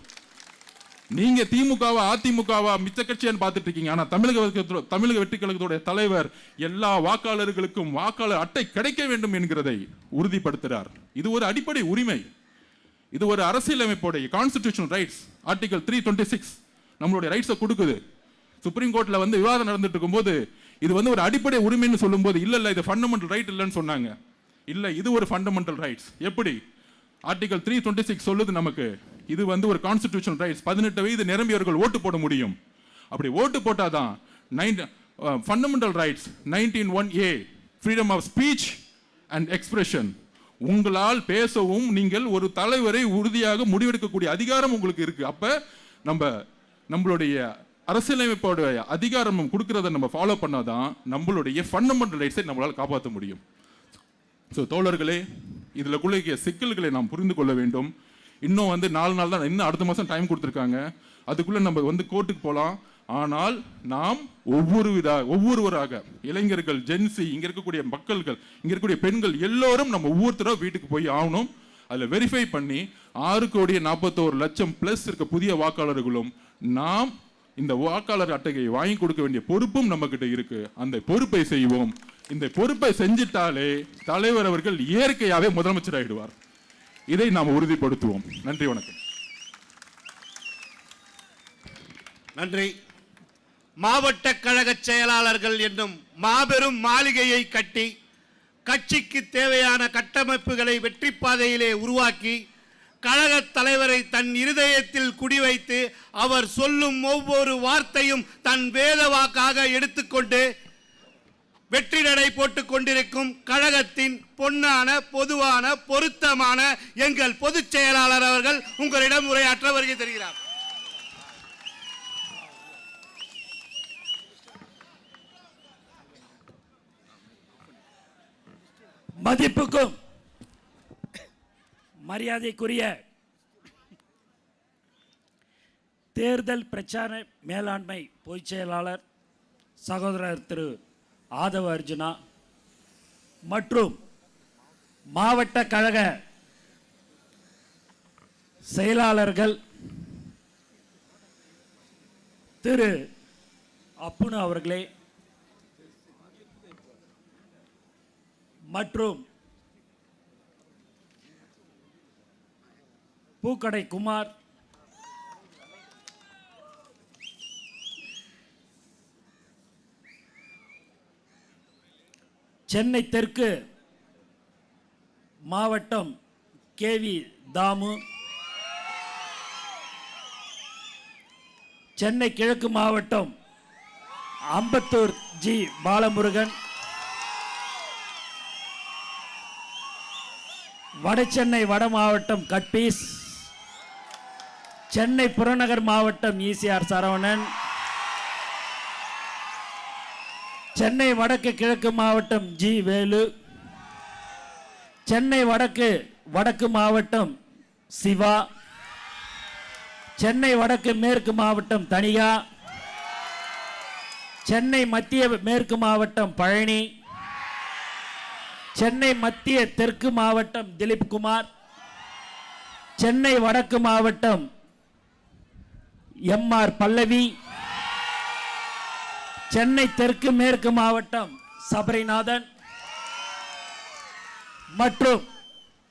Speaker 12: நீங்க திமுகவா அதிமுகவா மிச்ச கட்சியான்னு பார்த்துட்டு இருக்கீங்க. ஆனா தமிழக வெற்றி கழகத்துடைய தலைவர் எல்லா வாக்காளர்களுக்கும் வாக்காளர் அட்டை கிடைக்க வேண்டும் என்கிறதை உறுதிப்படுத்துகிறார். இது ஒரு அடிப்படை உரிமை. இது ஒரு அரசியலமைப்புடைய கான்ஸ்டிடியூஷனல் ரைட்ஸ். ஆர்டிகல் 326 நம்மளுடைய ரைட்ஸை கொடுக்குது. சுப்ரீம் கோர்ட்ல வந்து விவாதம் நடந்துட்டு இருக்கும்போது இது வந்து ஒரு அடிப்படை உரிமைன்னு சொல்லும்போது இல்ல இது ஃபண்டமெண்டல் ரைட் இல்லைன்னு சொன்னாங்க. இல்ல, இது ஒரு ஃபண்டமெண்டல் ரைட்ஸ். எப்படி? ஆர்டிகல் 326 சொல்லுது நமக்கு இது வந்து ஒரு கான்ஸ்டிடியூஷனல் ரைட்ஸ். 18 வயது நிரம்பியவர்கள் ஓட்டு போட முடியும். அப்படி ஓட்டு போட்டாதான் fundamental rights 19(1)A freedom of speech and expression. உங்களால் பேசவும் நீங்கள் ஒரு தலைவரை உறுதியாக முடிவெடுக்கக்கூடிய அதிகாரம் உங்களுக்கு இருக்கு. அப்ப நம்மளுடைய அரசியலமைப்போடைய அதிகாரம் கொடுக்கறத நம்ம ஃபாலோ பண்ணாதான் நம்மளுடைய ஃபண்டமெண்டல் ரைட்ஸை நம்மளால் காப்பாற்ற முடியும். ஸோ தோழர்களே, இதில் குள்ள சிக்கல்களை நாம் புரிந்து கொள்ள வேண்டும். இன்னும் வந்து 4 நாள் தான், இன்னும் அடுத்த மாதம் டைம் கொடுத்துருக்காங்க. அதுக்குள்ளே நம்ம வந்து கோர்ட்டுக்கு போகலாம். ஆனால் நாம் ஒவ்வொருவராக இளைஞர்கள், ஜென்சி, இங்கே இருக்கக்கூடிய மக்கள்கள், இங்கே இருக்கக்கூடிய பெண்கள் எல்லோரும் நம்ம ஒவ்வொருத்தரும் வீட்டுக்கு போய் ஆகணும். அதில் வெரிஃபை பண்ணி 6,41,00,000 ப்ளஸ் இருக்க புதிய வாக்காளர்களும் நாம் இந்த வாக்காளர் அட்டையை வாங்கி கொடுக்க வேண்டிய பொறுப்பும் நம்ம கிட்ட இருக்கு. அந்த பொறுப்பை செய்வோம். இந்த பொறுப்பை செஞ்சிட்டாலே தலைவர் அவர்கள் இயற்கையாவே முதலமைச்சர் ஆயிடுவார். இதை நாம் உறுதிப்படுத்துவோம். நன்றி, வணக்கம்.
Speaker 2: நன்றி. மாவட்ட கழக செயலாளர்கள் என்னும் மாபெரும் மாளிகையை கட்டி கட்சிக்கு தேவையான கட்டமைப்புகளை வெற்றி பாதையிலே உருவாக்கி கழக தலைவரை தன் இருதயத்தில் குடிவைத்து அவர் சொல்லும் ஒவ்வொரு வார்த்தையும் தன் வேத வாக்காக எடுத்துக்கொண்டு வெற்றி நடை போட்டுக் கொண்டிருக்கும் கழகத்தின் பொன்னான, பொதுவான, பொருத்தமான எங்கள் பொதுச் செயலாளர் அவர்கள் உங்களிடம் உரையாற்ற வருகை தருகிறார்.
Speaker 13: மதிப்புக்கும் மரியாதைக்குரிய தேர்தல் பிரச்சார மேலாண்மை பொதுச் செயலாளர் சகோதரர் திரு ஆதவ அர்ஜுனா மற்றும் மாவட்ட கழக செயலாளர்கள் திரு அப்புனு அவர்களே மற்றும் பூக்கடை குமார், சென்னை தெற்கு மாவட்டம் கேவி தாமு, சென்னை கிழக்கு மாவட்டம் அம்பத்தூர் ஜி பாலமுருகன், வடசென்னை வட மாவட்டம் கட்பீஸ், சென்னை புறநகர் மாவட்டம் ஈசிஆர் சரவணன், சென்னை வடக்கு கிழக்கு மாவட்டம் ஜி வேலு, சென்னை வடக்கு மாவட்டம் சிவா, சென்னை வடக்கு மேற்கு மாவட்டம் தனிகா, சென்னை மத்திய மேற்கு மாவட்டம் பழனி, சென்னை மத்திய தெற்கு மாவட்டம் திலீப் குமார், சென்னை வடக்கு மாவட்டம் எம்.ஆர். பல்லவி, சென்னை தெற்கு மேற்கு மாவட்டம் சபரிநாதன் மற்றும்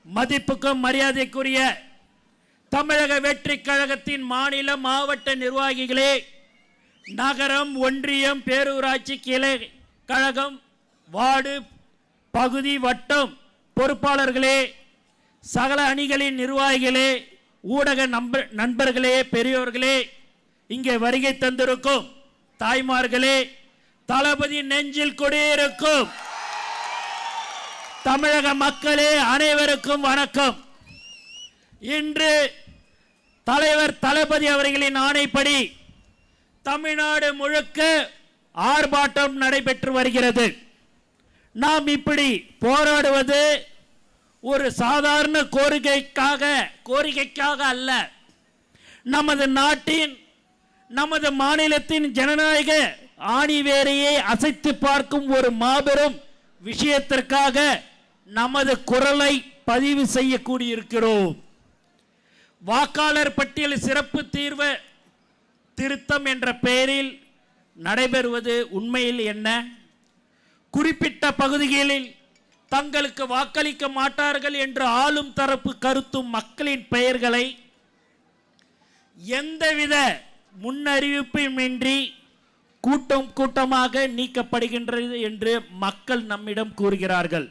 Speaker 13: மதிப்புக்கும் மரியாதைக்குரிய தமிழக வெற்றி கழகத்தின் மாநில மாவட்ட நிர்வாகிகளே, நகரம், ஒன்றியம், பேரூராட்சி, கிளை கழகம், வார்டு, பகுதி, வட்டம் பொறுப்பாளர்களே, சகல அணிகளின் நிர்வாகிகளே, ஊடக நண்பர்களே, பெரியோர்களே, இங்கே வருகை தந்திருக்கும் தாய்மார்களே, தளபதி நெஞ்சில் குடியிருக்கும் தமிழக மக்களே, அனைவருக்கும் வணக்கம். இன்று தலைவர் தளபதி அவர்களின் ஆணைப்படி தமிழ்நாடு முழுக்க ஆர்ப்பாட்டம் நடைபெற்று வருகிறது. நாம் இப்படி போராடுவது ஒரு சாதாரண கோரிக்கைக்காக அல்ல. நமது நாட்டின், நமது மாநிலத்தின் ஜனநாயக ஆணிவேரையை அசைத்து பார்க்கும் ஒரு மாபெரும் விஷயத்திற்காக நமது குரலை பதிவு செய்யக்கூடியிருக்கிறோம். வாக்காளர் பட்டியல் சிறப்பு திருத்தம் என்ற பெயரில் நடைபெறுவது உண்மையில் என்ன? குறிப்பிட்ட பகுதிகளில் தங்களுக்கு வாக்களிக்க மாட்டார்கள் என்று ஆளும் தரப்பு கருத்தும் மக்களின் பெயர்களை எந்தவித முன்னறிவிப்புமின்றி கூட்டமாக நீக்கப்படுகின்றது என்று மக்கள் நம்மிடம் கூறுகிறார்கள்.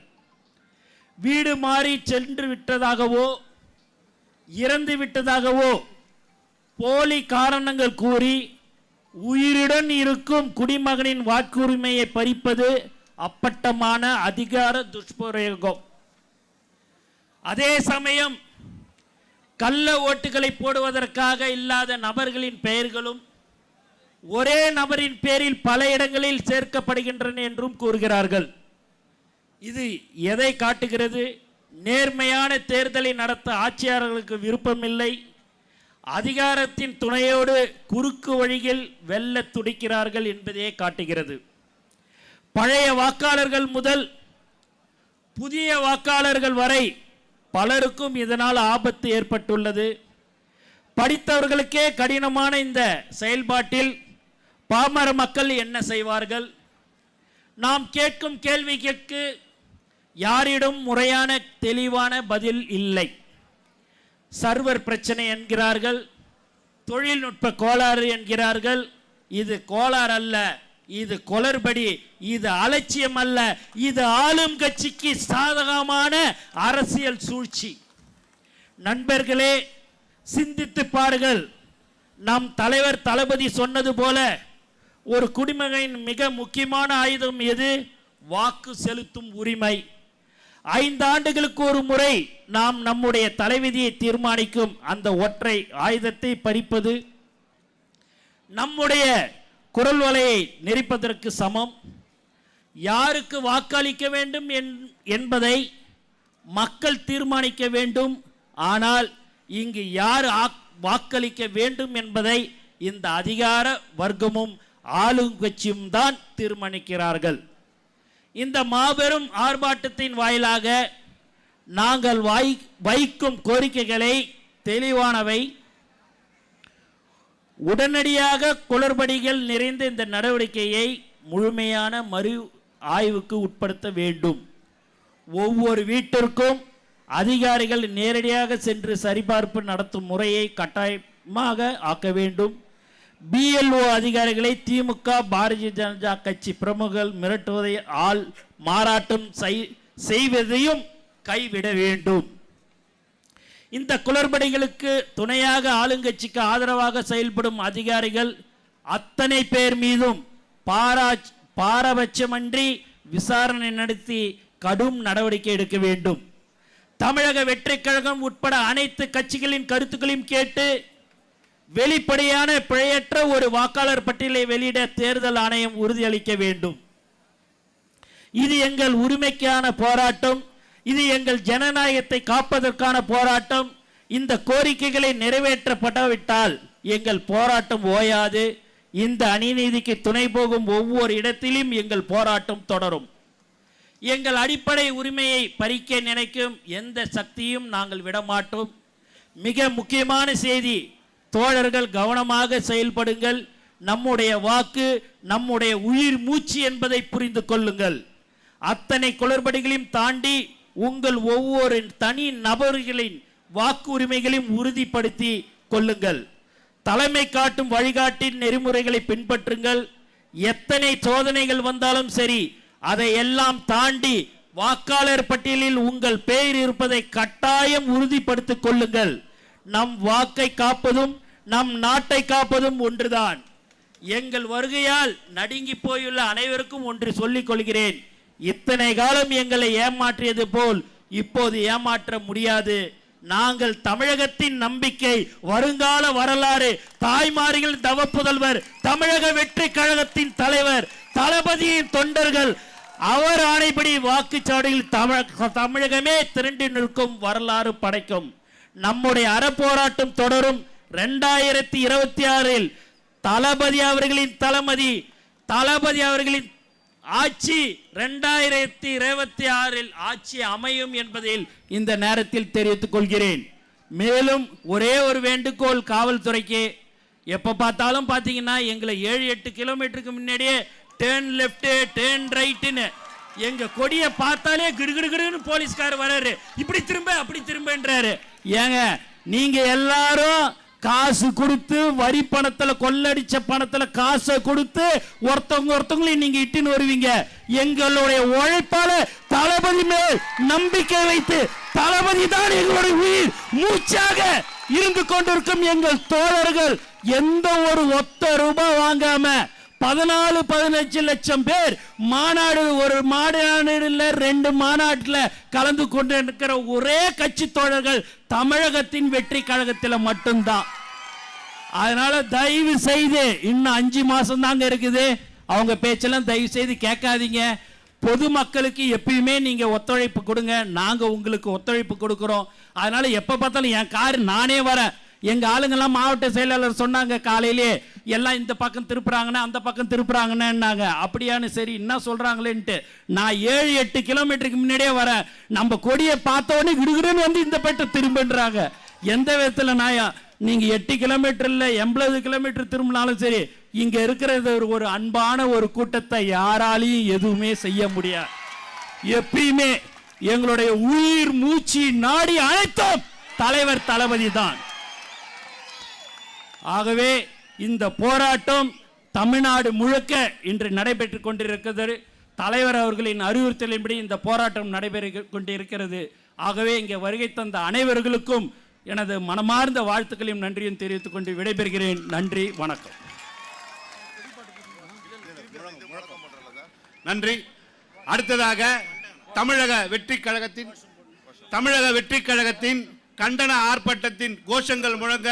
Speaker 13: வீடு மாறி சென்று விட்டதாகவோ இறந்து விட்டதாகவோ போலி காரணங்கள் கூறி உயிருடன் இருக்கும் குடிமகனின் வாக்குரிமையை பறிப்பது அப்பட்டமான அதிகார துஷ்பிரயோகம். அதே சமயம் கள்ள ஓட்டுகளை போடுவதற்காக இல்லாத நபர்களின் பெயர்களும் ஒரே நபரின் பேரில் பல இடங்களில் சேர்க்கப்படுகின்றன என்றும் கூறுகிறார்கள். இது எதை காட்டுகிறது? நேர்மையான தேர்தலை நடத்த ஆட்சியாளர்களுக்கு விருப்பமில்லை. அதிகாரத்தின் துணையோடு குறுக்கு வழியில் வெல்ல துடிக்கிறார்கள் என்பதையே காட்டுகிறது. பழைய வாக்காளர்கள் முதல் புதிய வாக்காளர்கள் வரை பலருக்கும் இதனால் ஆபத்து ஏற்பட்டுள்ளது. படித்தவர்களுக்கே கடினமான இந்த செயல்பாட்டில் பாமர மக்கள் என்ன செய்வார்கள்? நாம் கேட்கும் கேள்விக்கு யாரிடம் முறையான தெளிவான பதில் இல்லை. சர்வர் பிரச்சனை என்கிறார்கள், தொழில்நுட்ப கோளாறு என்கிறார்கள். இது கோளாறு அல்ல, இது குளறுபடி, இது அலட்சியம் அல்ல, இது ஆளும் கட்சிக்கு சாதகமான அரசியல் சூழ்ச்சி. நண்பர்களே, சிந்தித்து பாருங்கள். நம் தலைவர் தளபதி சொன்னது போல ஒரு குடிமகனின் மிக முக்கியமான ஆயுதம் எது? வாக்கு செலுத்தும் உரிமை. 5 ஆண்டுகளுக்கு ஒரு முறை நாம் நம்முடைய தலைவிதியை தீர்மானிக்கும் அந்த ஒற்றை ஆயுதத்தை பறிப்பது நம்முடைய குரல் வலையை நெரிப்பதற்கு சமம். யாருக்கு வாக்களிக்க வேண்டும் என்பதை மக்கள் தீர்மானிக்க வேண்டும். ஆனால் இங்கு யார் வாக்களிக்க வேண்டும் என்பதை இந்த அதிகார வர்க்கமும் ஆளுங்கட்சியும் தான் தீர்மானிக்கிறார்கள். இந்த மாபெரும் ஆர்ப்பாட்டத்தின் வாயிலாக நாங்கள் வைக்கும் கோரிக்கைகளை தெளிவானவை. உடனடியாக குளறுபடிகள் நிறைந்த இந்த நடவடிக்கையை முழுமையான மறு ஆய்வுக்கு உட்படுத்த வேண்டும். ஒவ்வொரு வீட்டிற்கும் அதிகாரிகள் நேரடியாக சென்று சரிபார்ப்பு நடத்தும் முறையை கட்டாயமாக ஆக்க வேண்டும். BLO அதிகாரிகளை திமுக, பாரதிய ஜனதா கட்சி பிரமுகர்கள் மிரட்டுவதை மாறாட்டம் செய்வதையும் கைவிட வேண்டும். இந்த குளறுபடிகளுக்கு துணையாக ஆளுங்கட்சிக்கு ஆதரவாக செயல்படும் அதிகாரிகள் அத்தனை பேர் மீதும் பாரபட்சமின்றி விசாரணை நடத்தி கடும் நடவடிக்கை எடுக்க வேண்டும். தமிழக வெற்றி கழகம் உட்பட அனைத்து கட்சிகளின் கருத்துக்களையும் கேட்டு வெளிப்படையான பிழையற்ற ஒரு வாக்காளர் பட்டியலை வெளியிட தேர்தல் ஆணையம் உறுதியளிக்க வேண்டும். இது எங்கள் உரிமைக்கான போராட்டம். இது எங்கள் ஜனநாயகத்தை காப்பதற்கான போராட்டம். இந்த கோரிக்கைகளை நிறைவேற்றப்படாவிட்டால் எங்கள் போராட்டம் ஓயாது. இந்த அநீதிக்கு துணை போகும் ஒவ்வொரு இடத்திலும் எங்கள் போராட்டம் தொடரும். எங்கள் அடிப்படை உரிமையை பறிக்க நினைக்கும் எந்த சக்தியும் நாங்கள் விடமாட்டோம். மிக முக்கியமான செய்தி, தோழர்கள் கவனமாக செயல்படுங்கள். நம்முடைய வாக்கு நம்முடைய உயிர் மூச்சு என்பதை புரிந்து கொள்ளுங்கள். அத்தனை குளறுபடிகளையும் தாண்டி உங்கள் ஒவ்வொரு தனி நபர்களின் வாக்குரிமைகளையும் உறுதிப்படுத்தி கொள்ளுங்கள். தலைமை காட்டும் வழிகாட்டின் நெறிமுறைகளை பின்பற்றுங்கள். எத்தனை சோதனைகள் வந்தாலும் சரி, அதை எல்லாம் தாண்டி வாக்காளர் பட்டியலில் உங்கள் பெயர் இருப்பதை கட்டாயம் உறுதிப்படுத்திக் கொள்ளுங்கள். நம் வாக்கை காப்பதும் நம் நாட்டை காப்பதும் ஒன்றுதான். எங்கள் வருகையால் நடுங்கி போயுள்ள அனைவருக்கும் ஒன்று சொல்லிக் கொள்கிறேன். இத்தனை காலம் எங்களை ஏமாற்றியது போல் இப்போது ஏமாற்ற முடியாது. நாங்கள் தமிழகத்தின் நம்பிக்கை, வருங்கால வரலாறு, தாய்மார்கள் தவப்புதல்வர், தமிழக வெற்றி கழகத்தின் தலைவர், தளபதியின் தொண்டர்கள், அவர் ஆணைப்படி வாக்குச்சாவடியில் தமிழகமே திரண்டு நிற்கும், வரலாறு படைக்கும். நம்முடைய அறப்போராட்டம் தொடரும். 2026 தளபதி அவர்களின் தளபதி அவர்களின் ஆட்சி 2026 ஆட்சி அமையும் என்பதில் இந்த நேரத்தில் தெரிவித்துக் கொள்கிறேன். மேலும் ஒரே ஒரு வேண்டுகோள் காவல்துறைக்கு, எப்ப பார்த்தாலும் பாத்தீங்கன்னா எங்களை 7-8 கிலோமீட்டருக்கு முன்னாடியே டேர்ன் லெஃப்ட் டேர்ன் ரைட்னு எங்க கொடியை பார்த்தாலே கிடுகிடுன்னு போலீஸ்கார் வராரு, இப்படி திரும்ப அப்படி திரும்பன்றாரு. ஏங்க நீங்க எல்லாரும் காசு கொடுத்து வரி பணத்துல கொள்ளடிச்ச பணத்துல காசை கொடுத்து ஒருத்தவங்களையும் நீங்க இட்டுன்னு வருவீங்க. எங்களுடைய உழைப்பால தளபதி மேல் நம்பிக்கை வைத்து, தளபதி தான் எங்களுடைய உயிர் மூச்சாக இருந்து கொண்டிருக்கும் எங்கள் தோழர்கள் எந்த ஒரு ஒத்த ரூபாய் வாங்காம 14-15 லட்சம் பேர் மாநாடு, ஒரு மாநாடுல 2 மாநாட்டில் கலந்து கொண்டு இருக்கிற ஒரே கட்சி தோழர்கள் தமிழகத்தின் வெற்றி கழகத்தில் மட்டும்தான். அதனால தயவு செய்து இன்னும் 5 மாசம் தாங்க இருக்குது, அவங்க பேச்செல்லாம் தயவு செய்து கேட்காதீங்க. பொதுமக்களுக்கு எப்பயுமே நீங்க ஒத்துழைப்பு கொடுங்க, நாங்க உங்களுக்கு ஒத்துழைப்பு கொடுக்கிறோம். அதனால எப்ப பார்த்தாலும் என் கார் நானே வரேன். எங்க ஆளுங்கெல்லாம் மாவட்ட செயலாளர் சொன்னாங்க காலையிலே, எல்லாம் இந்த பக்கம் திருப்புறாங்கன்னா அந்த பக்கம் திருப்புறாங்கன்னாங்க. அப்படியானு சரி என்ன சொல்றாங்களேன்ட்டு நான் 7-8 கிலோமீட்டருக்கு முன்னாடியே வரேன். நம்ம கொடியை பார்த்தோன்னே கிடுகிடுன்னு வந்து இந்த பேட்டை திரும்புன்றாங்க. எந்த விதத்துல நாயா? நீங்க 8 கிலோமீட்டர்ல 80 கிலோமீட்டர் திரும்பினாலும் சரி, இங்க இருக்கிறது ஒரு அன்பான ஒரு கூட்டத்தை யாராலையும் எதுவுமே செய்ய முடியாது. எப்பயுமே எங்களுடைய உயிர் மூச்சு நாடி அனைத்தும் தலைவர் தளபதி தான். ஆகவே இந்த போராட்டம் தமிழ்நாடு முழுக்க இன்று நடைபெற்றுக் கொண்டிருக்கிறது. தலைவர் அவர்களின் அறிவுறுத்தலின்படி இந்த போராட்டம் நடைபெற கொண்டிருக்கிறது. ஆகவே இங்கே வருகை தந்த அனைவர்களுக்கும் எனது மனமார்ந்த வாழ்த்துக்களையும் நன்றியும் தெரிவித்துக் கொண்டு விடைபெறுகிறேன். நன்றி, வணக்கம்.
Speaker 2: நன்றி. அடுத்ததாக தமிழக வெற்றி கழகத்தின் கண்டன ஆர்ப்பாட்டத்தின் கோஷங்கள் முழங்க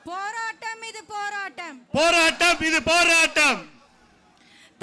Speaker 6: போராட்டம் இது போராட்டம்,
Speaker 2: போராட்டம் இது போராட்டம்,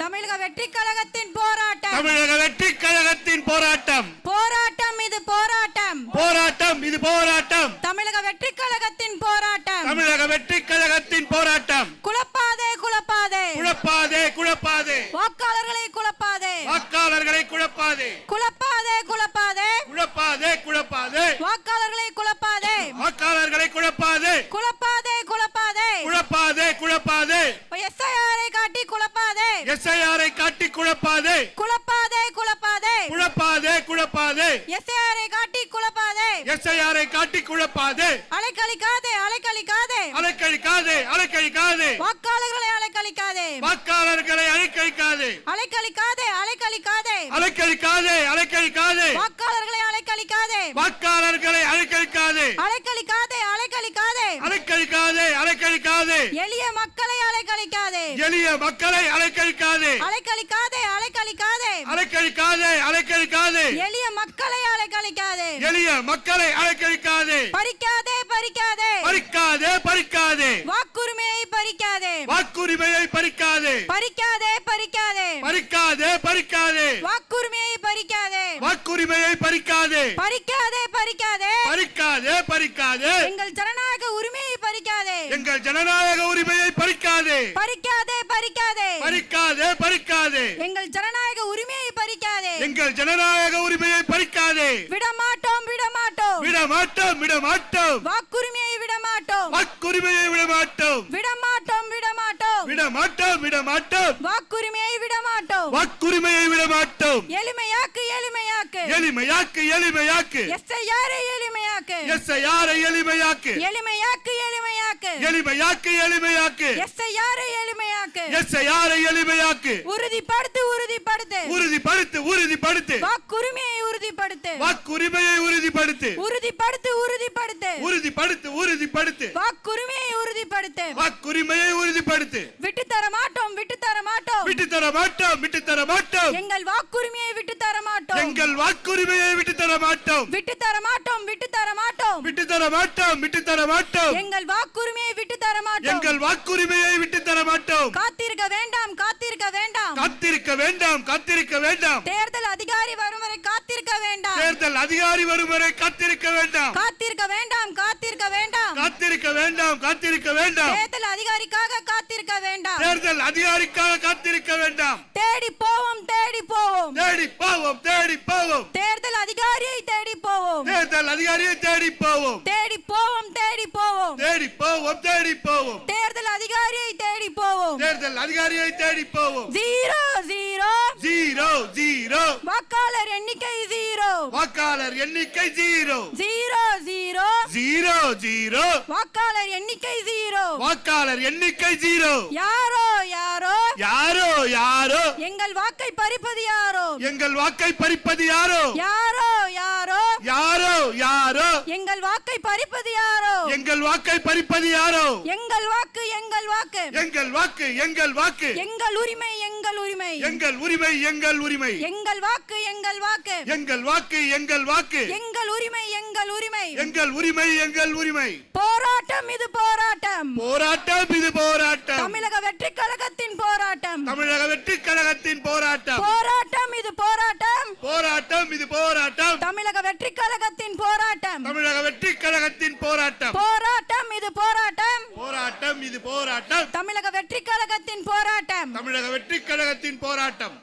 Speaker 6: தமிழக வெற்றி கழகத்தின் போராட்டம்,
Speaker 2: தமிழக வெற்றி கழகத்தின் போராட்டம்,
Speaker 6: போராட்டம் இது போராட்டம்,
Speaker 2: போராட்டம் இது போராட்டம்,
Speaker 6: தமிழக வெற்றி கழகத்தின் போராட்டம்,
Speaker 2: தமிழக வெற்றி கழகத்தின் போராட்டம்.
Speaker 6: குழப்பாதே குழப்பாதே
Speaker 2: குழப்பாதே குழப்பாதே,
Speaker 6: வாக்காளர்களை குழப்பாதே,
Speaker 2: வாக்காளர்களை குழப்பாதே,
Speaker 6: குழப்பாதே குழப்பாதே,
Speaker 2: குழப்பாதே குழப்பாதே,
Speaker 6: வாக்காளர்களை குழப்பாதே,
Speaker 2: வாக்காளர்களை குழப்பாதே,
Speaker 6: குழப்பாதே குழப்பாதே,
Speaker 2: குழப்பாதே குழப்பாதே,
Speaker 6: எஸ்ஐஆரை காட்டி குழப்பாதே,
Speaker 2: எஸ்ஐஆரை காட்டி குழப்பாதே,
Speaker 6: குழப்பாதே குழப்பாதே,
Speaker 2: குழப்பாதே குழப்பாதே,
Speaker 6: எஸ்ஐஆரை காட்டி குழப்பாதே,
Speaker 2: எஸ்ஐஆரை காட்டி குழப்பாதே,
Speaker 6: அலைக்கழிக்காதே அலைக்கழிக்காதே,
Speaker 2: அலைக்கழிக்காதே அலைக்கழிக்காதே,
Speaker 6: வாக்காளர்களை அலைக்கழிக்காதே,
Speaker 2: வாக்காளர்களை அலைக்கழிக்காதே,
Speaker 6: அலைக்கழிக்காதே அலைக்கழிக்காதே,
Speaker 2: அலைக்கழிக்காதே அலைக்கழிக்காதே,
Speaker 6: வாக்காளர்களை அலைக்கழிக்காதே,
Speaker 2: வாக்காளர்களை அலைக்கழிக்காதே,
Speaker 6: அலைக்கழிக்காதே அலைக்கழிக்காதே,
Speaker 2: அலைக்கழிக்காதே அலைக்கழிக்காதே,
Speaker 6: எளிய மக்களை அலைக்கழிக்காதே,
Speaker 2: எளிய மக்களை அலைக்கழிக்காதே,
Speaker 6: அலைக்கழிக்காதே அலைக்கழிக்காதே,
Speaker 2: அலைக்கழிக்காதே அலைக்கழிக்காதே,
Speaker 6: எளிய மக்களை அலைக்கழிக்காதே,
Speaker 2: எளிய மக்களை அலைக்கழிக்காதே,
Speaker 6: பறிக்காதே பறிக்காதே,
Speaker 2: பறிக்காதே பறிக்காதே,
Speaker 6: வாக்குரிமையை பறிக்காதே,
Speaker 2: வாக்குரிமையை பறிக்காதே,
Speaker 6: பறிக்காதே பறிக்காதே,
Speaker 2: பறிக்காதே பறிக்காதே,
Speaker 6: வாக்குரிமையை பறிக்காதே,
Speaker 2: வாக்குரிமையை பறிக்காதே,
Speaker 6: பறிக்காதே பறிக்காதே,
Speaker 2: பறிக்காதே பறிக்காதே,
Speaker 6: எங்கள் ஜனநாயக உரிமையை பறிக்காதே,
Speaker 2: எங்கள் ஜனநாயக உரிமையை பறிக்காதே,
Speaker 6: பறிக்காதே பறிக்காதே,
Speaker 2: பறிக்காதே பறிக்காதே,
Speaker 6: எங்கள் ஜனநாயக உரிமையை பறிக்காதே,
Speaker 2: எங்கள் ஜனநாயக உரிமையை பறிக்காதே,
Speaker 6: விடமாட்டோம் விடமாட்டோம்,
Speaker 2: விட விடமாட்டோம் விடமாட்டோம்
Speaker 6: வாக்குரிமையை விடமாட்டோம்
Speaker 2: வாக்குரிமையை விடமாட்டோம்
Speaker 6: விடமாட்டோம் விடமாட்டோம்
Speaker 2: விடமாட்டோம் விடமாட்டோம்
Speaker 6: வாக்குரிமையை விடமாட்டோம்
Speaker 2: வாக்குரிமையை விடமாட்டோம்
Speaker 6: எளிமையாக்கு எளிமையாக்கு
Speaker 2: எளிமையாக்கு எளிமையாக்கு
Speaker 6: எஸ்ஐஆரை எளிமையாக்கு
Speaker 2: எஸ்ஐஆரை எளிமையாக்கு
Speaker 6: எளிமையாக்கு எளிமையாக்கு
Speaker 2: எளிமையாக்கு எளிமையாக்கு
Speaker 6: எஸ்ஐஆரை எளிமையாக்கு
Speaker 2: எஸ்ஐஆரை எளிமையாக்கு
Speaker 6: உறுதிப்படுத்து உறுதிப்படுத்து
Speaker 2: உறுதிப்படுத்து உறுதிப்படுத்து
Speaker 6: வாக்குரிமையை உறுதிப்படுத்து
Speaker 2: வாக்குரிமையை உறுதிப்படுத்து
Speaker 6: உறுதிப்படுத்து உறுதிப்படுத்து
Speaker 2: உறுதிப்படுத்து உறுதிப்படுத்து
Speaker 6: வாக்குரிமையை உறுதிப்படுத்து
Speaker 2: வாக்குரிமையை உறுதிப்படுத்து
Speaker 6: விட்டு தர மாட்டோம் விட்டு தர மாட்டோம்
Speaker 2: விட்டு தர மாட்டோம் விட்டு தர மாட்டோம்
Speaker 6: எங்கள் வாக்குரிமையை விட்டு தர மாட்டோம்
Speaker 2: எங்கள் வாக்குரிமையை விட்டு தர மாட்டோம்
Speaker 6: விட்டு தர மாட்டோம் விட்டு தர மாட்டோம்
Speaker 2: விட்டு தர மாட்டோம் விட்டு தர மாட்டோம்
Speaker 6: எங்கள் வாக்குரிமையை விட்டு தர மாட்டோம்
Speaker 2: எங்கள் வாக்குரிமையை விட்டு தர மாட்டோம்
Speaker 6: காத்திருக்க வேண்டாம் காத்திருக்க வேண்டாம்
Speaker 2: காத்திருக்க வேண்டாம் காத்திருக்க வேண்டாம்
Speaker 6: தேர்தல் அதிகாரி வரும் வரை காத்திருக்க வேண்டாம்
Speaker 2: தேர்தல் அதிகாரி வரும் வரை காத்திருக்க வேண்டாம்
Speaker 6: காத்திருக்க வேண்டாம் காத்திருக்க வேண்டாம்
Speaker 2: காத்திருக்க வேண்டாம் காத்திருக்க வேண்டாம்
Speaker 6: தேர்தல் அதிகாரிக்காக காத்திருக்க வேண்டாம்
Speaker 2: தேர்தல் அதிகாரிக்காக காத்திருக்க வேண்டாம்
Speaker 6: தேடி போவோம் தேடி போவோம்
Speaker 2: தேடி போவோம் தேடி போவோம்
Speaker 6: தேர்தல் அதிகாரியை தேடி போவோம்
Speaker 2: தேர்தல் அதிகாரியை தேடி போவோம்
Speaker 6: தேடி போவோம் தேடி போவோம்
Speaker 2: தேடி போவோம் தேடி போவோம்
Speaker 6: தேர்தல் அதிகாரியை தேடி போவோம்
Speaker 2: தேர்தல் அதிகாரியை தேடி போவோம்
Speaker 6: ஜீரோ ஜீரோ
Speaker 2: ஜீரோ ஜீரோ
Speaker 6: வாக்காளர் எண்ணிக்கை ஜீரோ
Speaker 2: வாக்காளர் எண்ணிக்கை zero
Speaker 6: zero zero
Speaker 2: zero zero
Speaker 6: வாக்காளர் எண்ணிக்கை ஜீரோ
Speaker 2: வாக்காளர் எண்ணிக்கை ஜீரோ
Speaker 6: யாரோ யாரோ
Speaker 2: யாரோ யாரோ
Speaker 6: எங்கள் வாக்கை பறிப்பது யாரோ
Speaker 2: எங்கள் வாக்கை பறிப்பது யாரோ
Speaker 6: யாரோ யாரோ
Speaker 2: யாரோ யாரோ
Speaker 6: எங்கள் வாக்கை பறிப்பது யாரோ
Speaker 2: எங்கள் வாக்கை பறிப்பது யாரோ
Speaker 6: எங்கள் வாக்கு எங்கள் வாக்கு
Speaker 2: எங்கள் வாக்கு எங்கள் வாக்கு
Speaker 6: எங்கள் உரிமை எங்கள் உரிமை
Speaker 2: எங்கள் உரிமை எங்கள் உரிமை
Speaker 6: எங்கள் வாக்கு எங்கள் வாக்கு
Speaker 2: எங்கள் வாக்கு எங்கள் வாக்கு
Speaker 6: எங்கள் உரிமை எங்கள் உரிமை
Speaker 2: எங்கள் உரிமை எங்கள் உரிமை
Speaker 6: போராட்டம் இது போராட்டம்
Speaker 2: போராட்டம் இது போராட்டம்
Speaker 6: தமிழக வெற்றி கழகத்தின் போராட்டம்
Speaker 2: தமிழக வெற்றி கழகத்தின் போராட்டம்
Speaker 6: போராட்டம் இது போராட்டம்
Speaker 2: போராட்டம் இது போராட்டம்
Speaker 6: தமிழக வெற்றி கழகத்தின் போராட்டம்
Speaker 2: தமிழக வெற்றி கழகத்தின் போராட்டம்
Speaker 6: போராட்டம் இது போராட்டம்
Speaker 2: போராட்டம் இது போராட்டம்
Speaker 6: தமிழக வெற்றி கழகத்தின் போராட்டம்
Speaker 2: தமிழக வெற்றி கழகத்தின் போராட்டம்.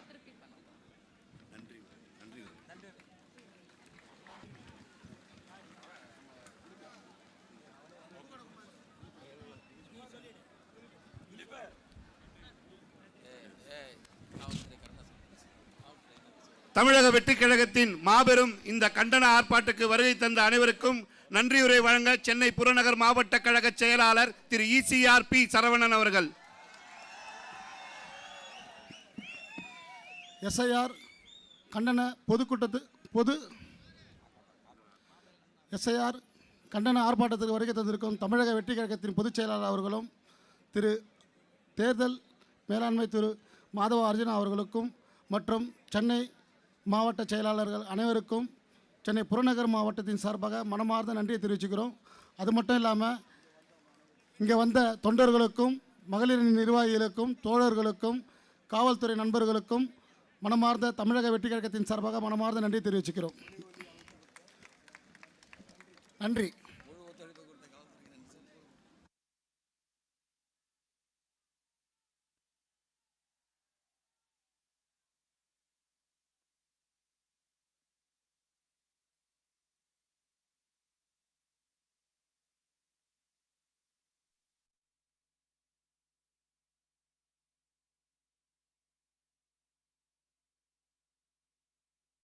Speaker 2: தமிழக வெற்றி கழகத்தின் மாபெரும் இந்த கண்டன ஆர்ப்பாட்டத்துக்கு வருகை தந்த அனைவருக்கும் நன்றியுரை வழங்க சென்னை புறநகர் மாவட்ட கழக செயலாளர் திரு ECR P சரவணன் அவர்கள்.
Speaker 14: SIR கண்டன SIR கண்டன ஆர்ப்பாட்டத்திற்கு வருகை தந்திருக்கும் தமிழக வெற்றி கழகத்தின் பொதுச் செயலாளர் அவர்களும் திரு தேர்தல் மேலாண்மை திரு மாதவ அர்ஜுனா அவர்களுக்கும் மற்றும் சென்னை மாவட்ட செயலாளர்கள் அனைவருக்கும் சென்னை புறநகர் மாவட்டத்தின் சார்பாக மனமார்ந்த நன்றியை தெரிவிச்சுக்கிறோம். அது மட்டும் இல்லாமல் இங்கே வந்த தொண்டர்களுக்கும் மகளிர் நிர்வாகிகளுக்கும் தோழர்களுக்கும் காவல்துறை நண்பர்களுக்கும் மனமார்ந்த தமிழக வெற்றி கழகத்தின் சார்பாக மனமார்ந்த நன்றி தெரிவிச்சுக்கிறோம். நன்றி.